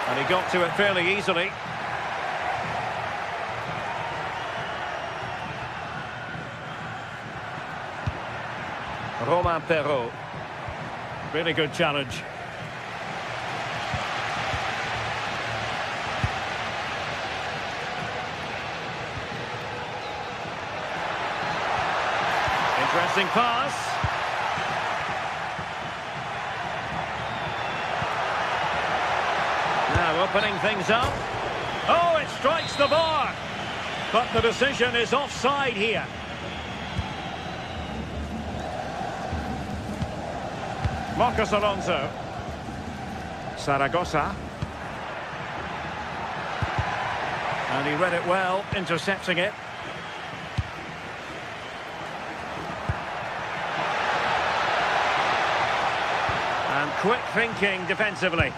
And he got to it fairly easily. Romain Perrault. Really good challenge. Interesting pass. Now opening things up. Oh, it strikes the bar. But the decision is offside here. Marcos Alonso. Zaragoza. And he read it well, intercepting it. And quick thinking defensively.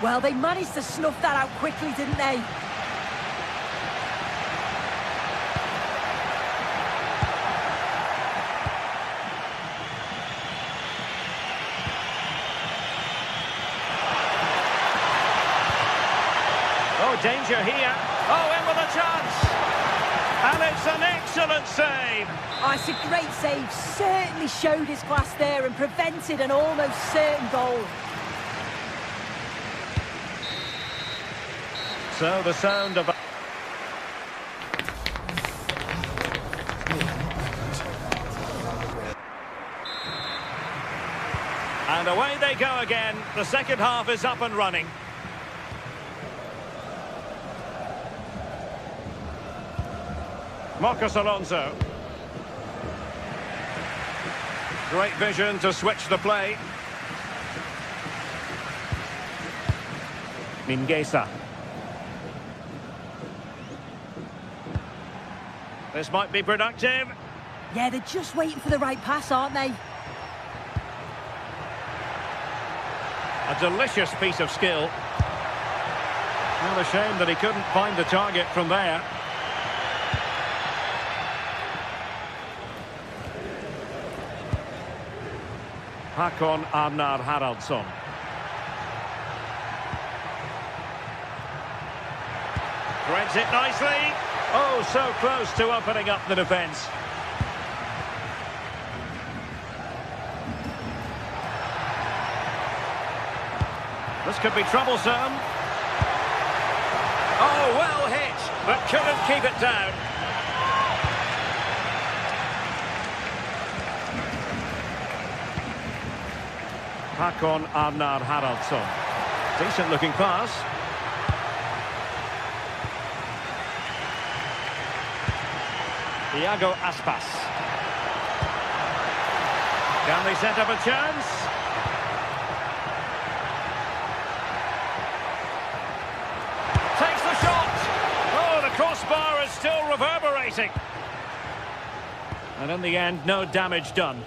Well, they managed to snuff that out quickly, didn't they? Oh, danger here. Oh, in with a chance. And it's an excellent save. Oh, it's a great save. Certainly showed his class there and prevented an almost certain goal. So the sound of... And away they go again. The second half is up and running. Marcos Alonso. Great vision to switch the play. Mingueza. This might be productive. Yeah, they're just waiting for the right pass, aren't they? A delicious piece of skill. Not a shame that he couldn't find the target from there. Håkon Arnar Haraldsson. Threads it nicely. Oh, so close to opening up the defence. This could be troublesome. Oh, well hit, but couldn't keep it down. Håkon Arnar Haraldsson. Decent looking pass. Iago Aspas. Can they set up a chance? Takes the shot. Oh, the crossbar is still reverberating. And in the end, no damage done.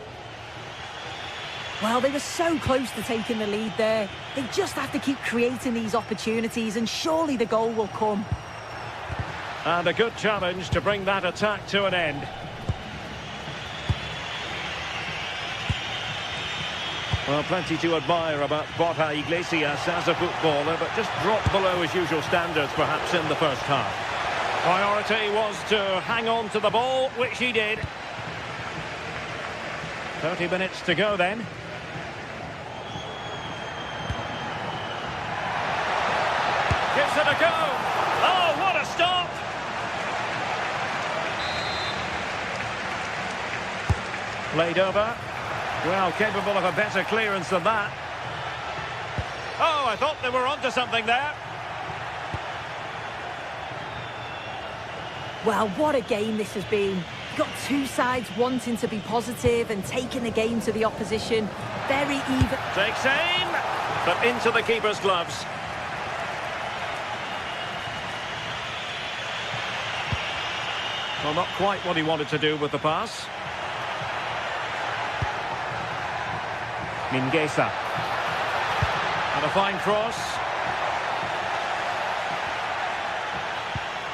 Well, they were so close to taking the lead there. They just have to keep creating these opportunities and surely the goal will come. And a good challenge to bring that attack to an end. Well, plenty to admire about Borja Iglesias as a footballer, but just dropped below his usual standards perhaps in the first half. Priority was to hang on to the ball, which he did. 30 minutes to go then. Gives it a go. Oh, what a stop! Played over. Well, capable of a better clearance than that. Oh, I thought they were onto something there. Well, what a game this has been. You've got two sides wanting to be positive and taking the game to the opposition. Very even. Takes aim, but into the keeper's gloves. Well, not quite what he wanted to do with the pass. Mingueza. And a fine cross.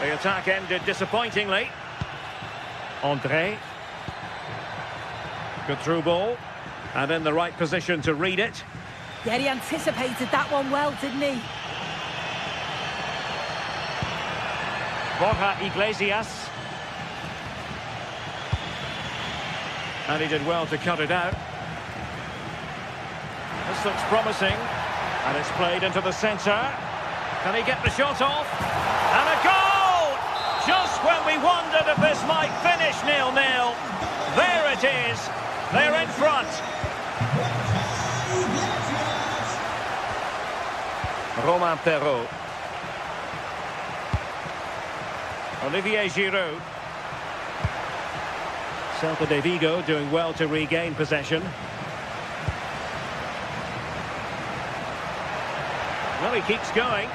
The attack ended disappointingly. André. Good through ball. And in the right position to read it. Yeah, he anticipated that one well, didn't he? Borja Iglesias. And he did well to cut it out. This looks promising. And it's played into the centre. Can he get the shot off? And a goal! Just when we wondered if this might finish 0-0. There it is. They're in front. Romain Perrault. Olivier Giroud. Celta de Vigo doing well to regain possession. Well, he keeps going.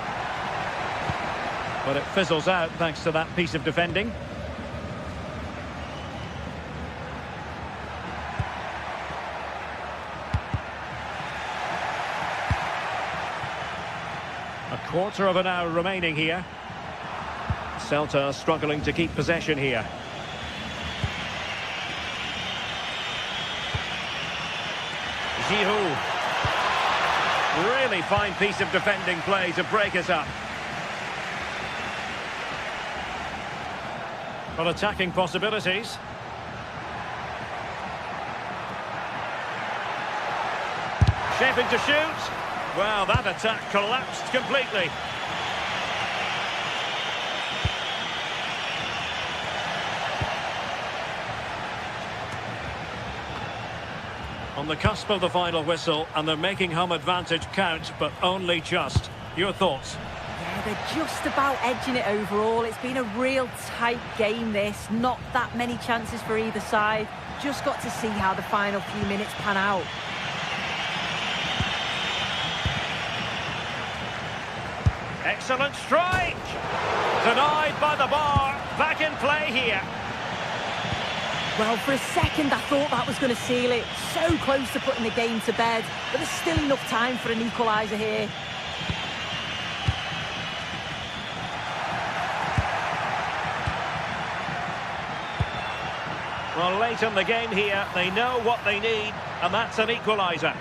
But it fizzles out thanks to that piece of defending. A quarter of an hour remaining here. Celta struggling to keep possession here. Giroud. Really fine piece of defending play to break us up. Well, attacking possibilities. Shaping to shoot. Well, that attack collapsed completely. On the cusp of the final whistle, and they're making home advantage count, but only just. Your thoughts? Yeah, they're just about edging it overall. It's been a real tight game, this. Not that many chances for either side. Just got to see how the final few minutes pan out. Excellent strike! Denied by the bar. Back in play here. Well, for a second, I thought that was going to seal it. So close to putting the game to bed. But there's still enough time for an equaliser here. Well, late in the game here, they know what they need, and that's an equaliser.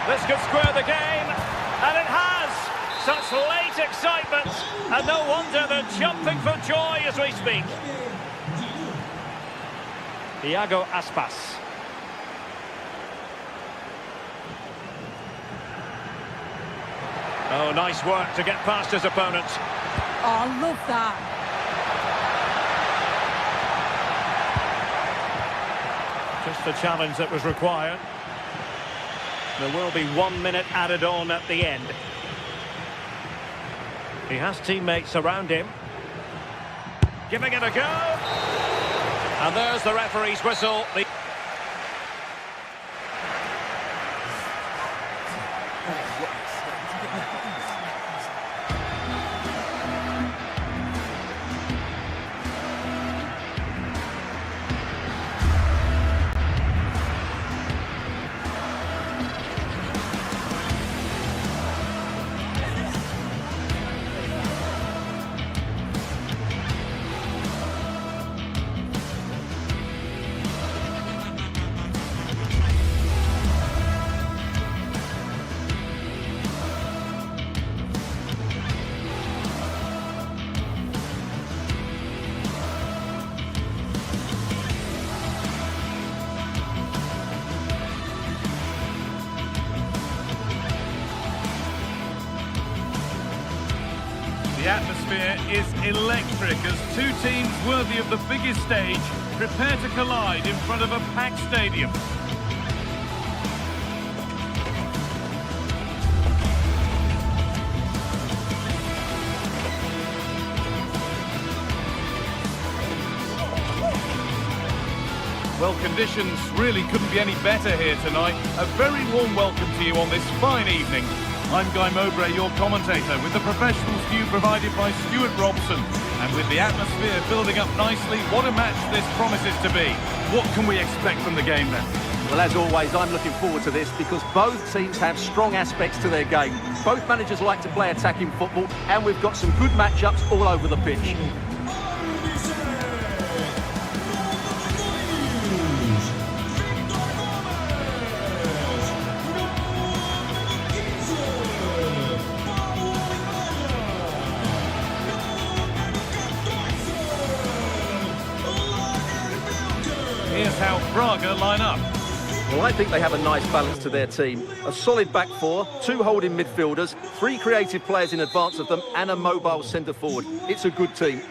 This could square the game, and it has! Such late excitement, and no wonder they're jumping for joy as we speak. Iago Aspas. Oh, nice work to get past his opponents. Oh, I love that. Just the challenge that was required. There will be 1 minute added on at the end. He has teammates around him. Giving it a go. And there's the referee's whistle. The atmosphere is electric as two teams worthy of the biggest stage prepare to collide in front of a packed stadium. Well, conditions really couldn't be any better here tonight. A very warm welcome to you on this fine evening. I'm Guy Mowbray, your commentator, with the professionals view provided by Stuart Robson. And with the atmosphere building up nicely, what a match this promises to be. What can we expect from the game then? Well, as always, I'm looking forward to this because both teams have strong aspects to their game. Both managers like to play attacking football, and we've got some good matchups all over the pitch. Here's how Braga line up. Well, I think they have a nice balance to their team. A solid back four, two holding midfielders, three creative players in advance of them, and a mobile centre forward. It's a good team.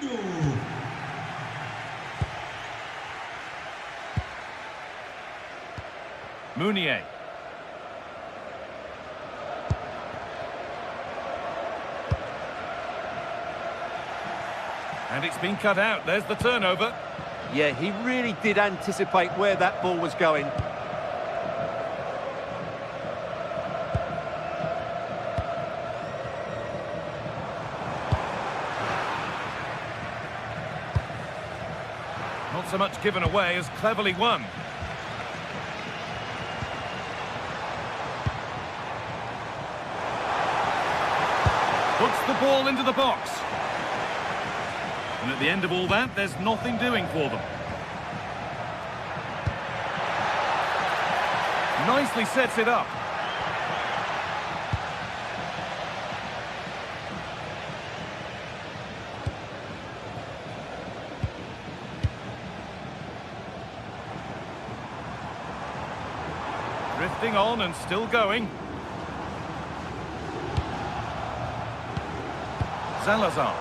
Mounier. And it's been cut out. There's the turnover. Yeah, he really did anticipate where that ball was going. Not so much given away as cleverly won. Puts the ball into the box. And at the end of all that, there's nothing doing for them. Nicely sets it up. Drifting on and still going. Salazar.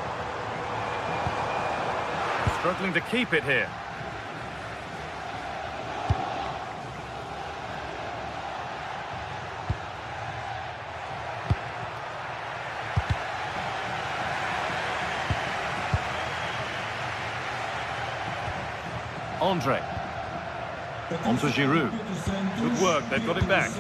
Struggling to keep it here. Andre. On to Giroud. Good work, they've got it back.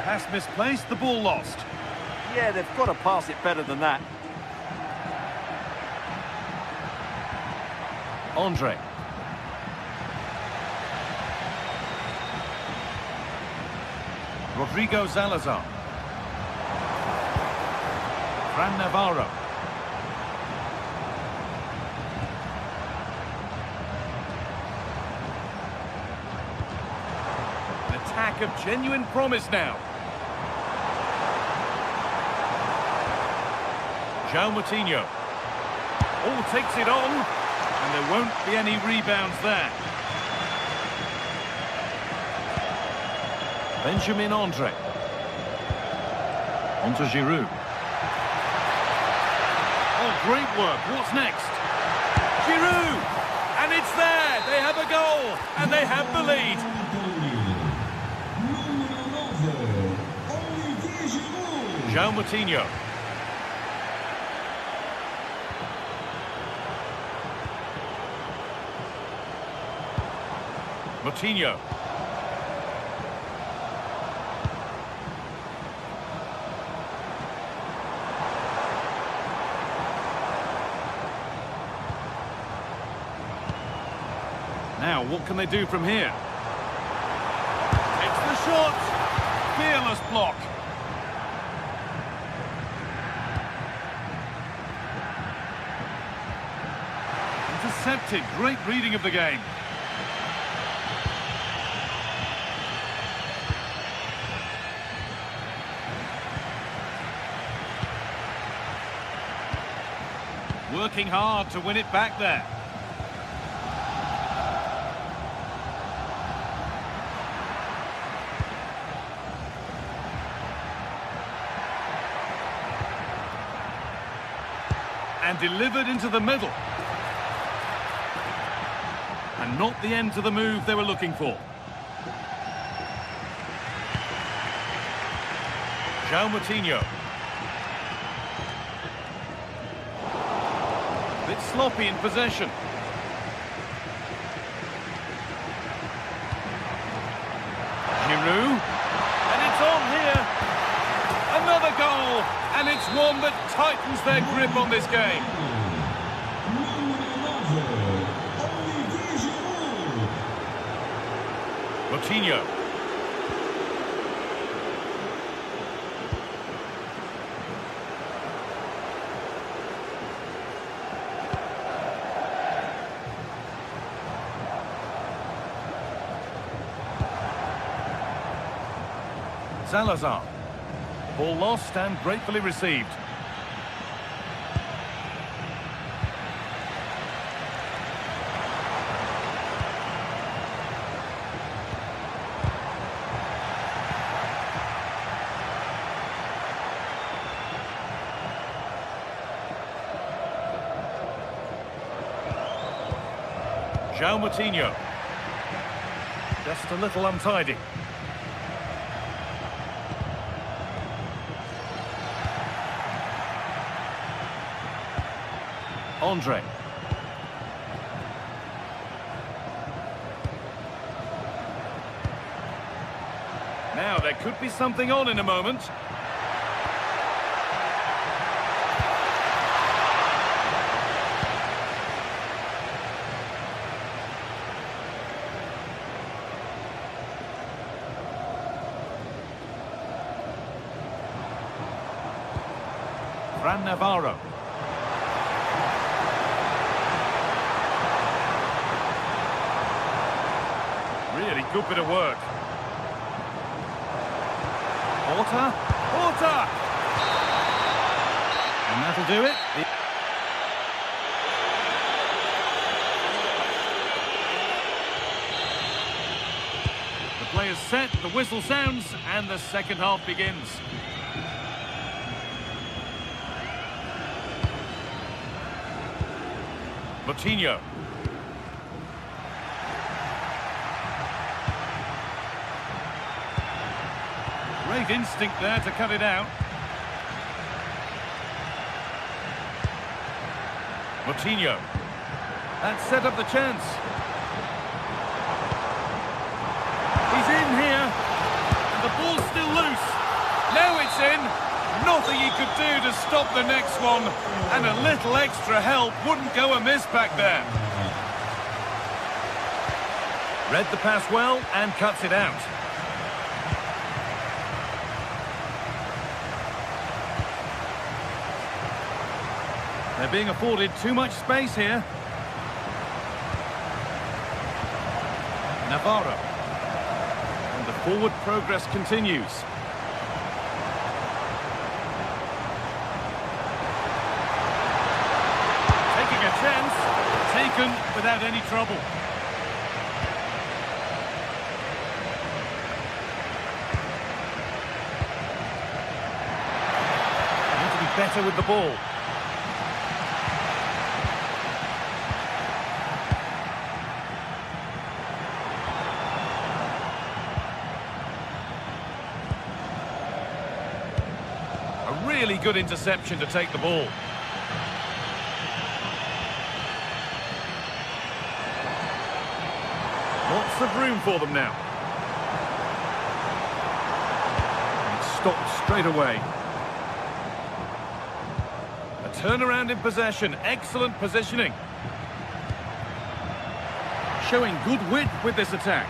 Pass misplaced, the ball lost. Yeah, they've got to pass it better than that. Andre. Rodrigo Salazar. Fran Navarro. An attack of genuine promise now. João Moutinho. Oh, takes it on. And there won't be any rebounds there. Benjamin Andre. On to Giroud. Oh, great work. What's next? Giroud! And it's there! They have a goal! And they have the lead. João Moutinho. Moutinho. Now, what can they do from here? It's the shot! Fearless block. Intercepted. Great reading of the game. Working hard to win it back there. And delivered into the middle. And not the end to the move they were looking for. João Moutinho. Bit sloppy in possession. Giroud. And it's on here. Another goal. And it's one that tightens their grip on this game. Moutinho. Salazar. Ball lost and gratefully received. João Moutinho. Just a little untidy. Andre. Now there could be something on in a moment. Fran Navarro. Really good bit of work. Porter. And that'll do it. The play is set, the whistle sounds, and the second half begins. Moutinho. Great instinct there to cut it out. Moutinho. That set up the chance. He's in here. And the ball's still loose. Now it's in. Nothing he could do to stop the next one. And a little extra help wouldn't go amiss back there. Read the pass well and cuts it out. They're being afforded too much space here. Navarro. And the forward progress continues. Taking a chance. Taken without any trouble. Need to be better with the ball. Really good interception to take the ball. Lots of room for them now. And it's stopped straight away. A turnaround in possession. Excellent positioning. Showing good width with this attack.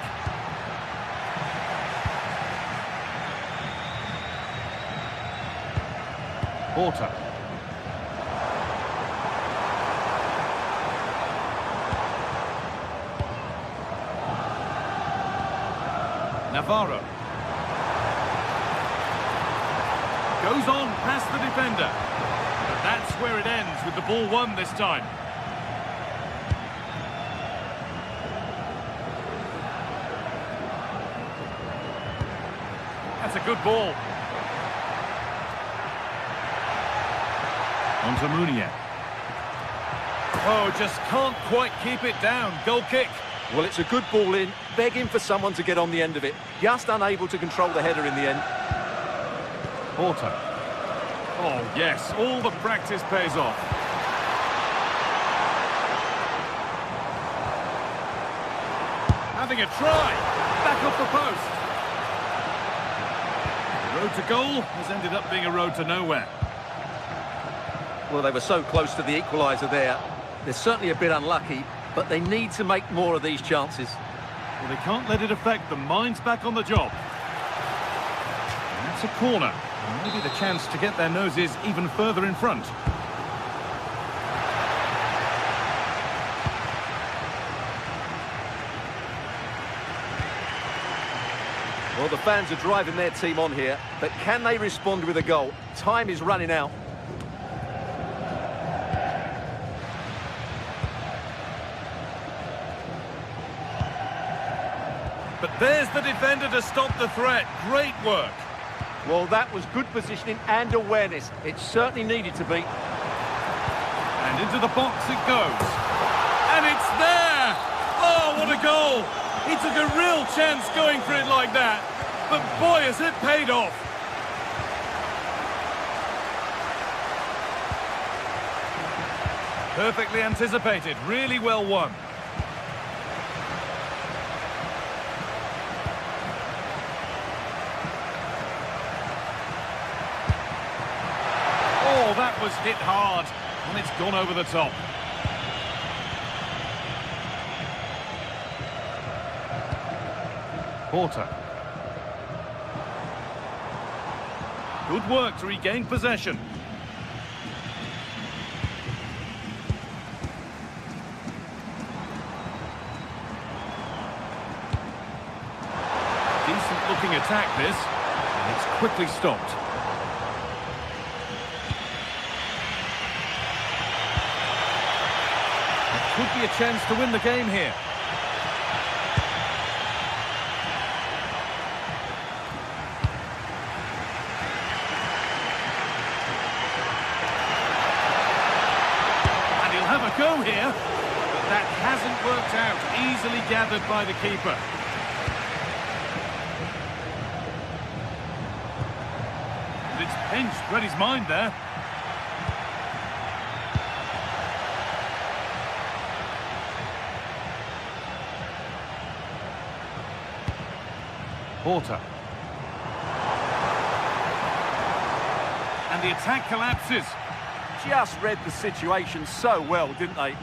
Porter. Navarro. Goes on past the defender. But that's where it ends with the ball won this time. That's a good ball. On to Munier. Oh, just can't quite keep it down. Goal kick. Well, it's a good ball in, begging for someone to get on the end of it. Just unable to control the header in the end. Porter. Oh, yes, all the practice pays off. Having a try. Back off the post. The road to goal has ended up being a road to nowhere. Well, they were so close to the equaliser there. They're certainly a bit unlucky, but they need to make more of these chances. Well, they can't let it affect them. Mind's back on the job. And that's a corner. And maybe the chance to get their noses even further in front. Well, the fans are driving their team on here, but can they respond with a goal? Time is running out. But there's the defender to stop the threat. Great work. Well, that was good positioning and awareness. It certainly needed to be. And into the box it goes. And it's there! Oh, what a goal! He took a real chance going for it like that. But boy, has it paid off. Perfectly anticipated. Really well won. Oh, that was hit hard, and it's gone over the top. Porter. Good work to regain possession. Decent looking attack this, and it's quickly stopped. Could be a chance to win the game here. And he'll have a go here, but that hasn't worked out. Easily gathered by the keeper. Hinch read his mind there. Porter. And the attack collapses. Just read the situation so well, didn't they?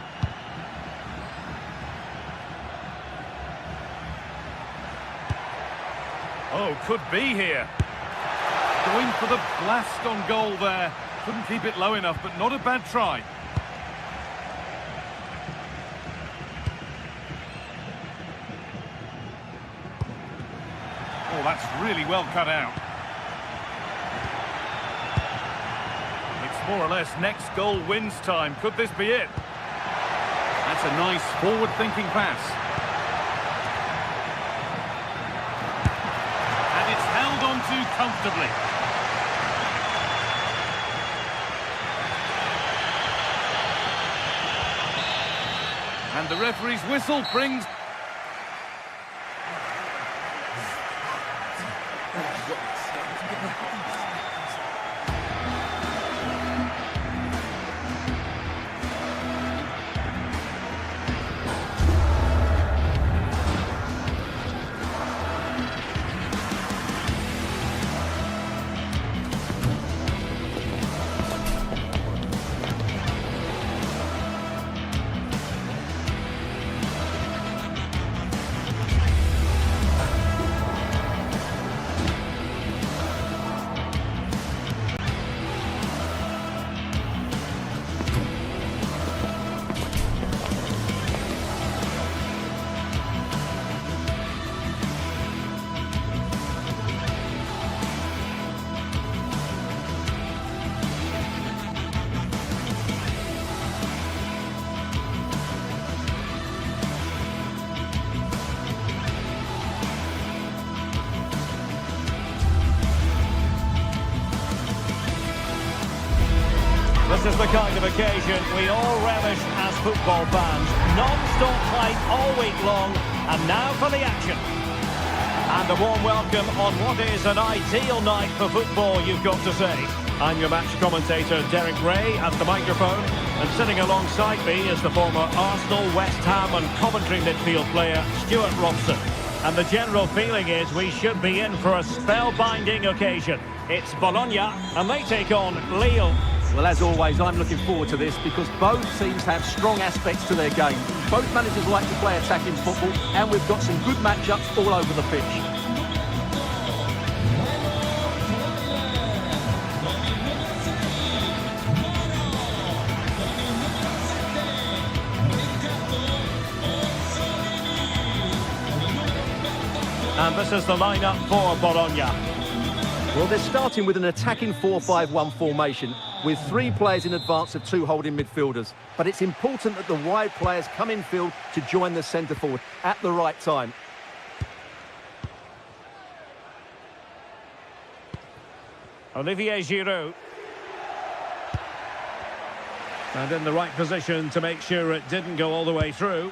Oh, could be here. Going for the blast on goal there. Couldn't keep it low enough, but not a bad try. Oh, that's really well cut out. It's more or less next goal wins time. Could this be it? That's a nice forward-thinking pass. And it's held on to comfortably. And the referee's whistle brings... This is the kind of occasion we all relish as football fans. Non-stop play all week long, and now for the action. And a warm welcome on what is an ideal night for football, you've got to say. I'm your match commentator, Derek Ray, at the microphone. And sitting alongside me is the former Arsenal, West Ham and Coventry midfield player, Stuart Robson. And the general feeling is we should be in for a spellbinding occasion. It's Bologna, and they take on Lille. Well, as always, I'm looking forward to this because both teams have strong aspects to their game. Both managers like to play attacking football, and we've got some good matchups all over the pitch. And this is the lineup for Bologna. Well, they're starting with an attacking 4-5-1 formation with 3 players in advance of 2 holding midfielders. But it's important that the wide players come in field to join the centre forward at the right time. Olivier Giroud. And in the right position to make sure it didn't go all the way through.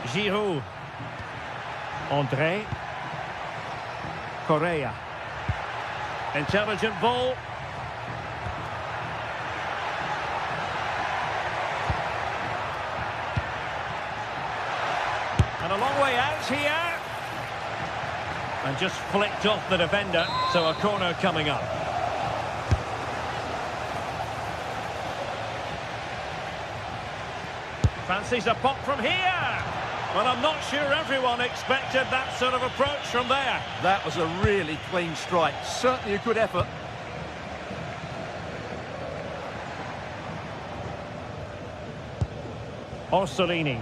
Giroud. André. Correa. Intelligent ball. And a long way out here. And just flicked off the defender, so a corner coming up. Fancies a pop from here. Well, I'm not sure everyone expected that sort of approach from there. That was a really clean strike. Certainly a good effort. Orsolini.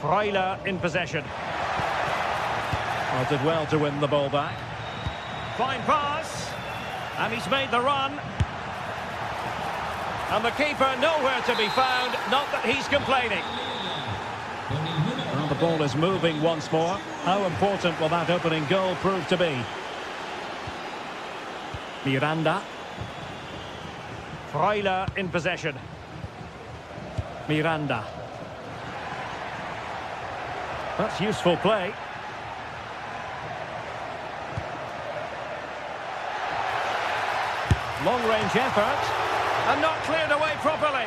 Freuler in possession. Well, did well to win the ball back. Fine pass. And he's made the run. And the keeper nowhere to be found, not that he's complaining. Well, the ball is moving once more. How important will that opening goal prove to be? Miranda. Freuler in possession. Miranda. That's useful play. Long-range effort. And not cleared away properly.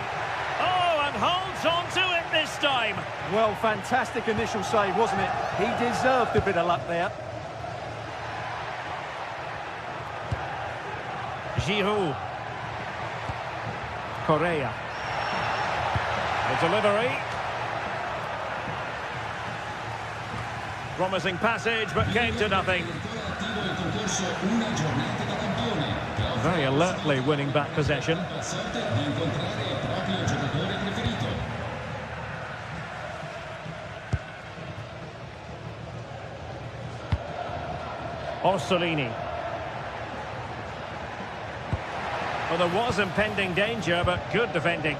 Oh, and holds on to it this time. Well, fantastic initial save, wasn't it? He deserved a bit of luck there. Giroud. Correa. The delivery. Promising passage, but came to nothing. Very alertly winning back possession. Orsolini. Well, there was impending danger, but good defending.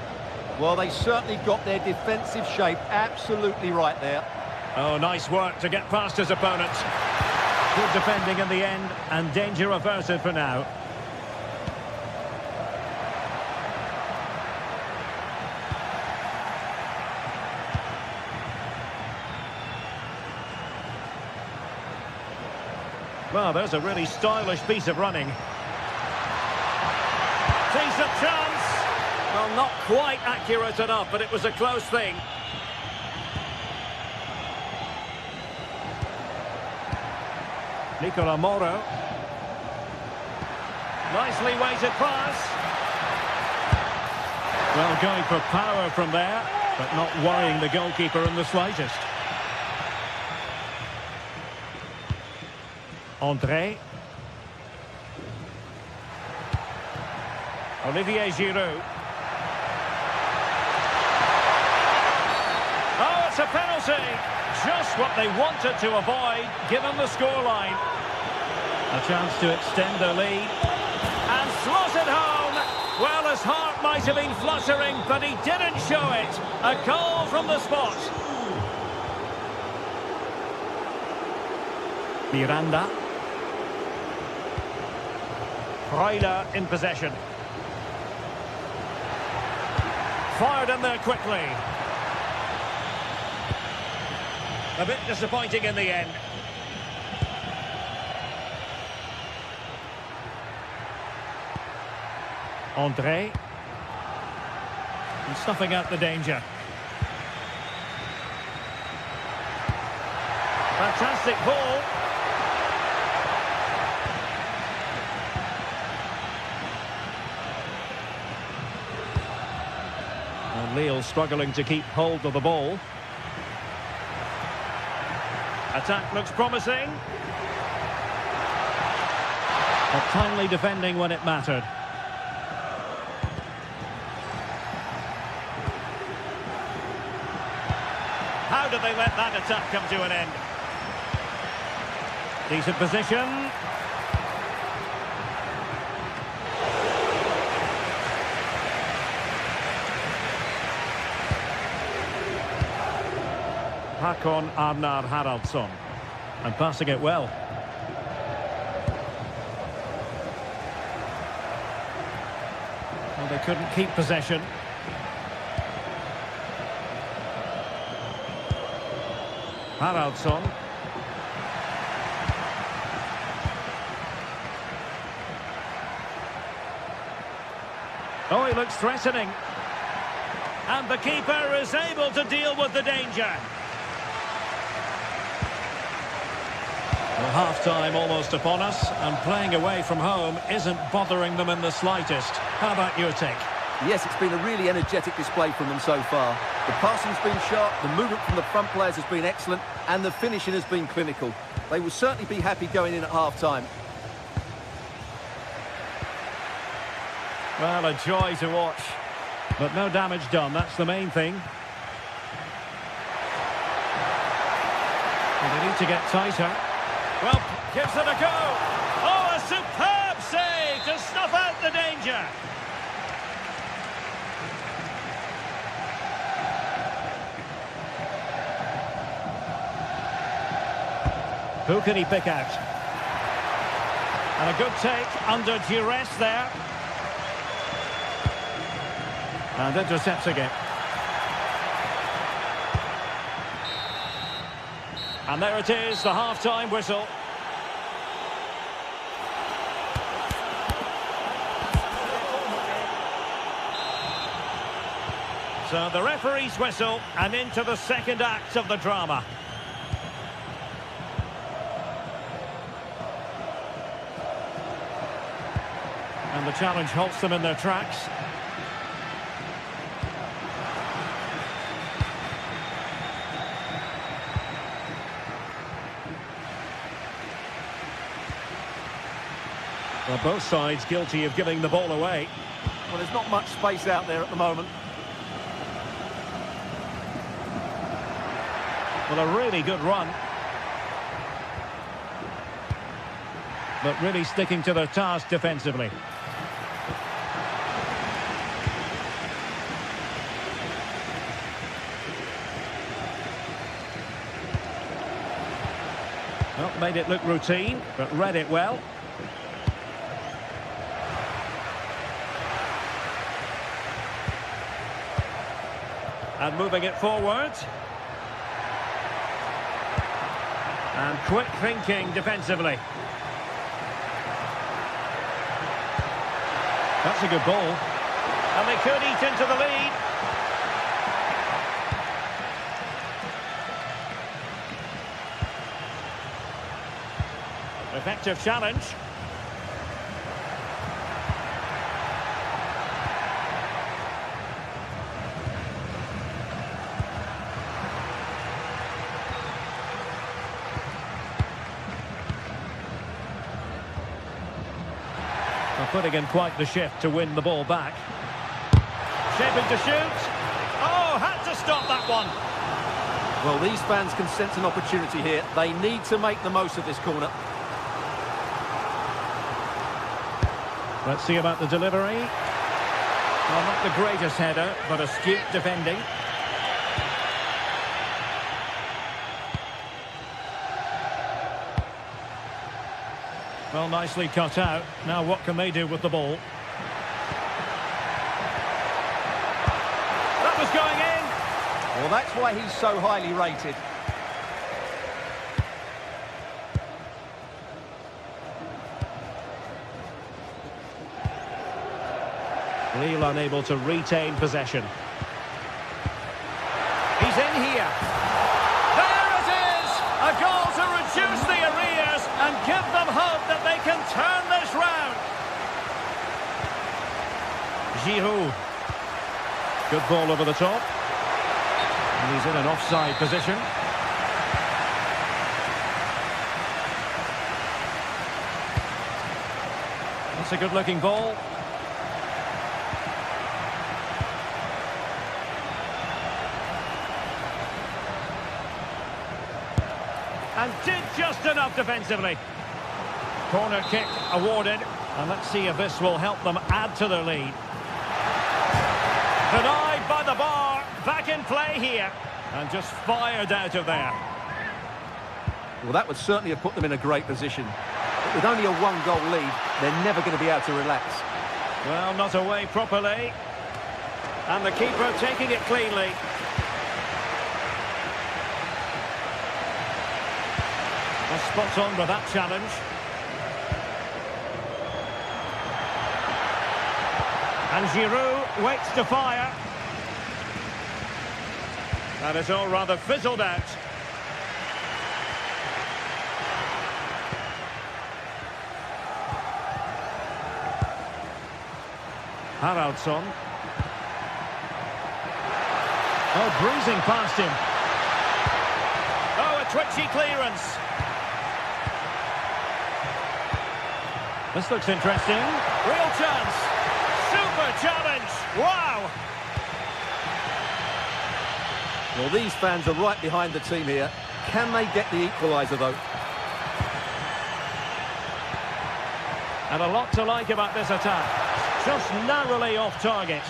Well, they certainly got their defensive shape absolutely right there. Oh, nice work to get past his opponents. Good defending in the end, and danger averted for now. Well, there's a really stylish piece of running. Decent chance. Well, not quite accurate enough, but it was a close thing. Nicola Moro. Nicely weighted pass. Well, going for power from there, but not worrying the goalkeeper in the slightest. André. Olivier Giroud. Oh, it's a penalty. Just what they wanted to avoid, given the scoreline. A chance to extend their lead. And slotted home. Well, his heart might have been fluttering, but he didn't show it. A goal from the spot. Miranda. Freuler in possession. Fired in there quickly. A bit disappointing in the end. André. And snuffing out the danger. Fantastic ball. And Lille struggling to keep hold of the ball. Attack looks promising. But timely defending when it mattered. How did they let that attack come to an end? Decent position. Hakon Arnar Haraldsson, and passing it well. Well, they couldn't keep possession. Haraldsson. Oh, he looks threatening. And the keeper is able to deal with the danger. Well, half-time almost upon us, and playing away from home isn't bothering them in the slightest. How about your take? Yes, it's been a really energetic display from them so far. The passing's been sharp, the movement from the front players has been excellent, and the finishing has been clinical. They will certainly be happy going in at half-time. Well, a joy to watch. But no damage done, that's the main thing. And they need to get tighter. Well, gives it a go. Oh, a superb save to snuff out the danger. Who can he pick out? And a good take under duress there. And intercepts again. And there it is, the half-time whistle. So the referee's whistle, and into the second act of the drama. And the challenge halts them in their tracks. Well, both sides guilty of giving the ball away. Well, there's not much space out there at the moment. Well, a really good run. But really sticking to their task defensively. Well, made it look routine, but read it well. And moving it forward. And quick thinking defensively. That's a good ball. And they could eat into the lead. Effective challenge. Putting in quite the shift to win the ball back. Shaping to shoot. Oh, had to stop that one. Well, these fans can sense an opportunity here. They need to make the most of this corner. Let's see about the delivery. Well, not the greatest header, but astute defending. Well, nicely cut out. Now what can they do with the ball? That was going in! Well, that's why he's so highly rated. Lille unable to retain possession. He's in here. There it is! A goal to reduce the arrears and give them hope that they can turn this round. Giroud. Good ball over the top. And he's in an offside position. That's a good-looking ball. And did just enough defensively. Corner kick awarded. And let's see if this will help them add to their lead. Denied by the bar. Back in play here. And just fired out of there. Well, that would certainly have put them in a great position. But with only a one-goal lead, they're never going to be able to relax. Well, not away properly. And the keeper taking it cleanly. Spot on with that challenge. And Giroud waits to fire. And it's all rather fizzled out. Haraldsson. Oh, breezing past him. Oh, a twitchy clearance. This looks interesting. Real chance. Super challenge. Wow. Well, these fans are right behind the team here. Can they get the equaliser, though? And a lot to like about this attack. Just narrowly off target.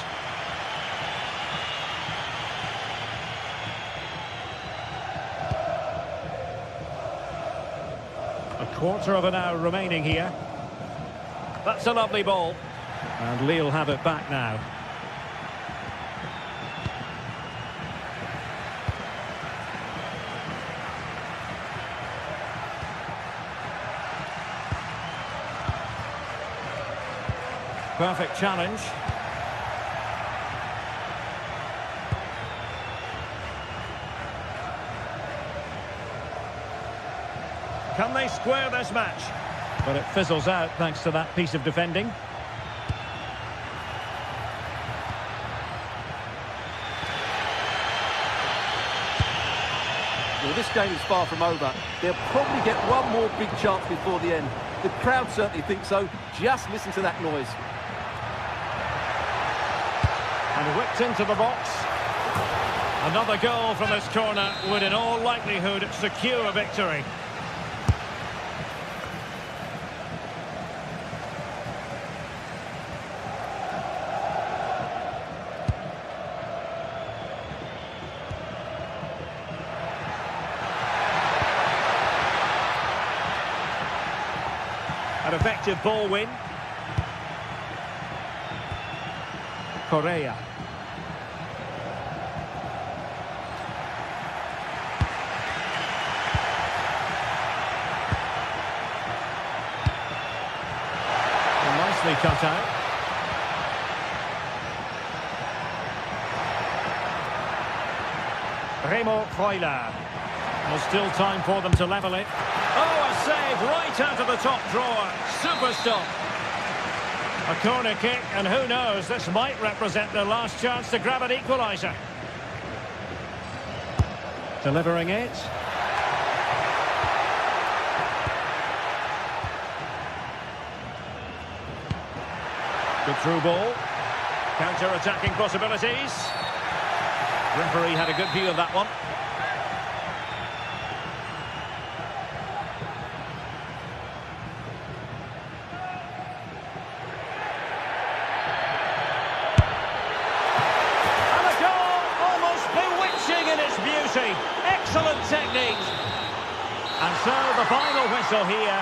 A quarter of an hour remaining here. That's a lovely ball. And Lille have it back now. Perfect challenge. Can they square this match? But it fizzles out thanks to that piece of defending. Well, this game is far from over. They'll probably get one more big chance before the end. The crowd certainly think so. Just listen to that noise. And whipped into the box. Another goal from this corner would in all likelihood secure a victory. An effective ball win. Correa. And nicely cut out. Remo Freuler. There's still time for them to level it. Oh, a save right out of the top drawer. Super stop. A corner kick, and who knows, this might represent their last chance to grab an equaliser. Delivering it. Good through ball. Counter-attacking possibilities. Referee had a good view of that one. Excellent technique. And so the final whistle here.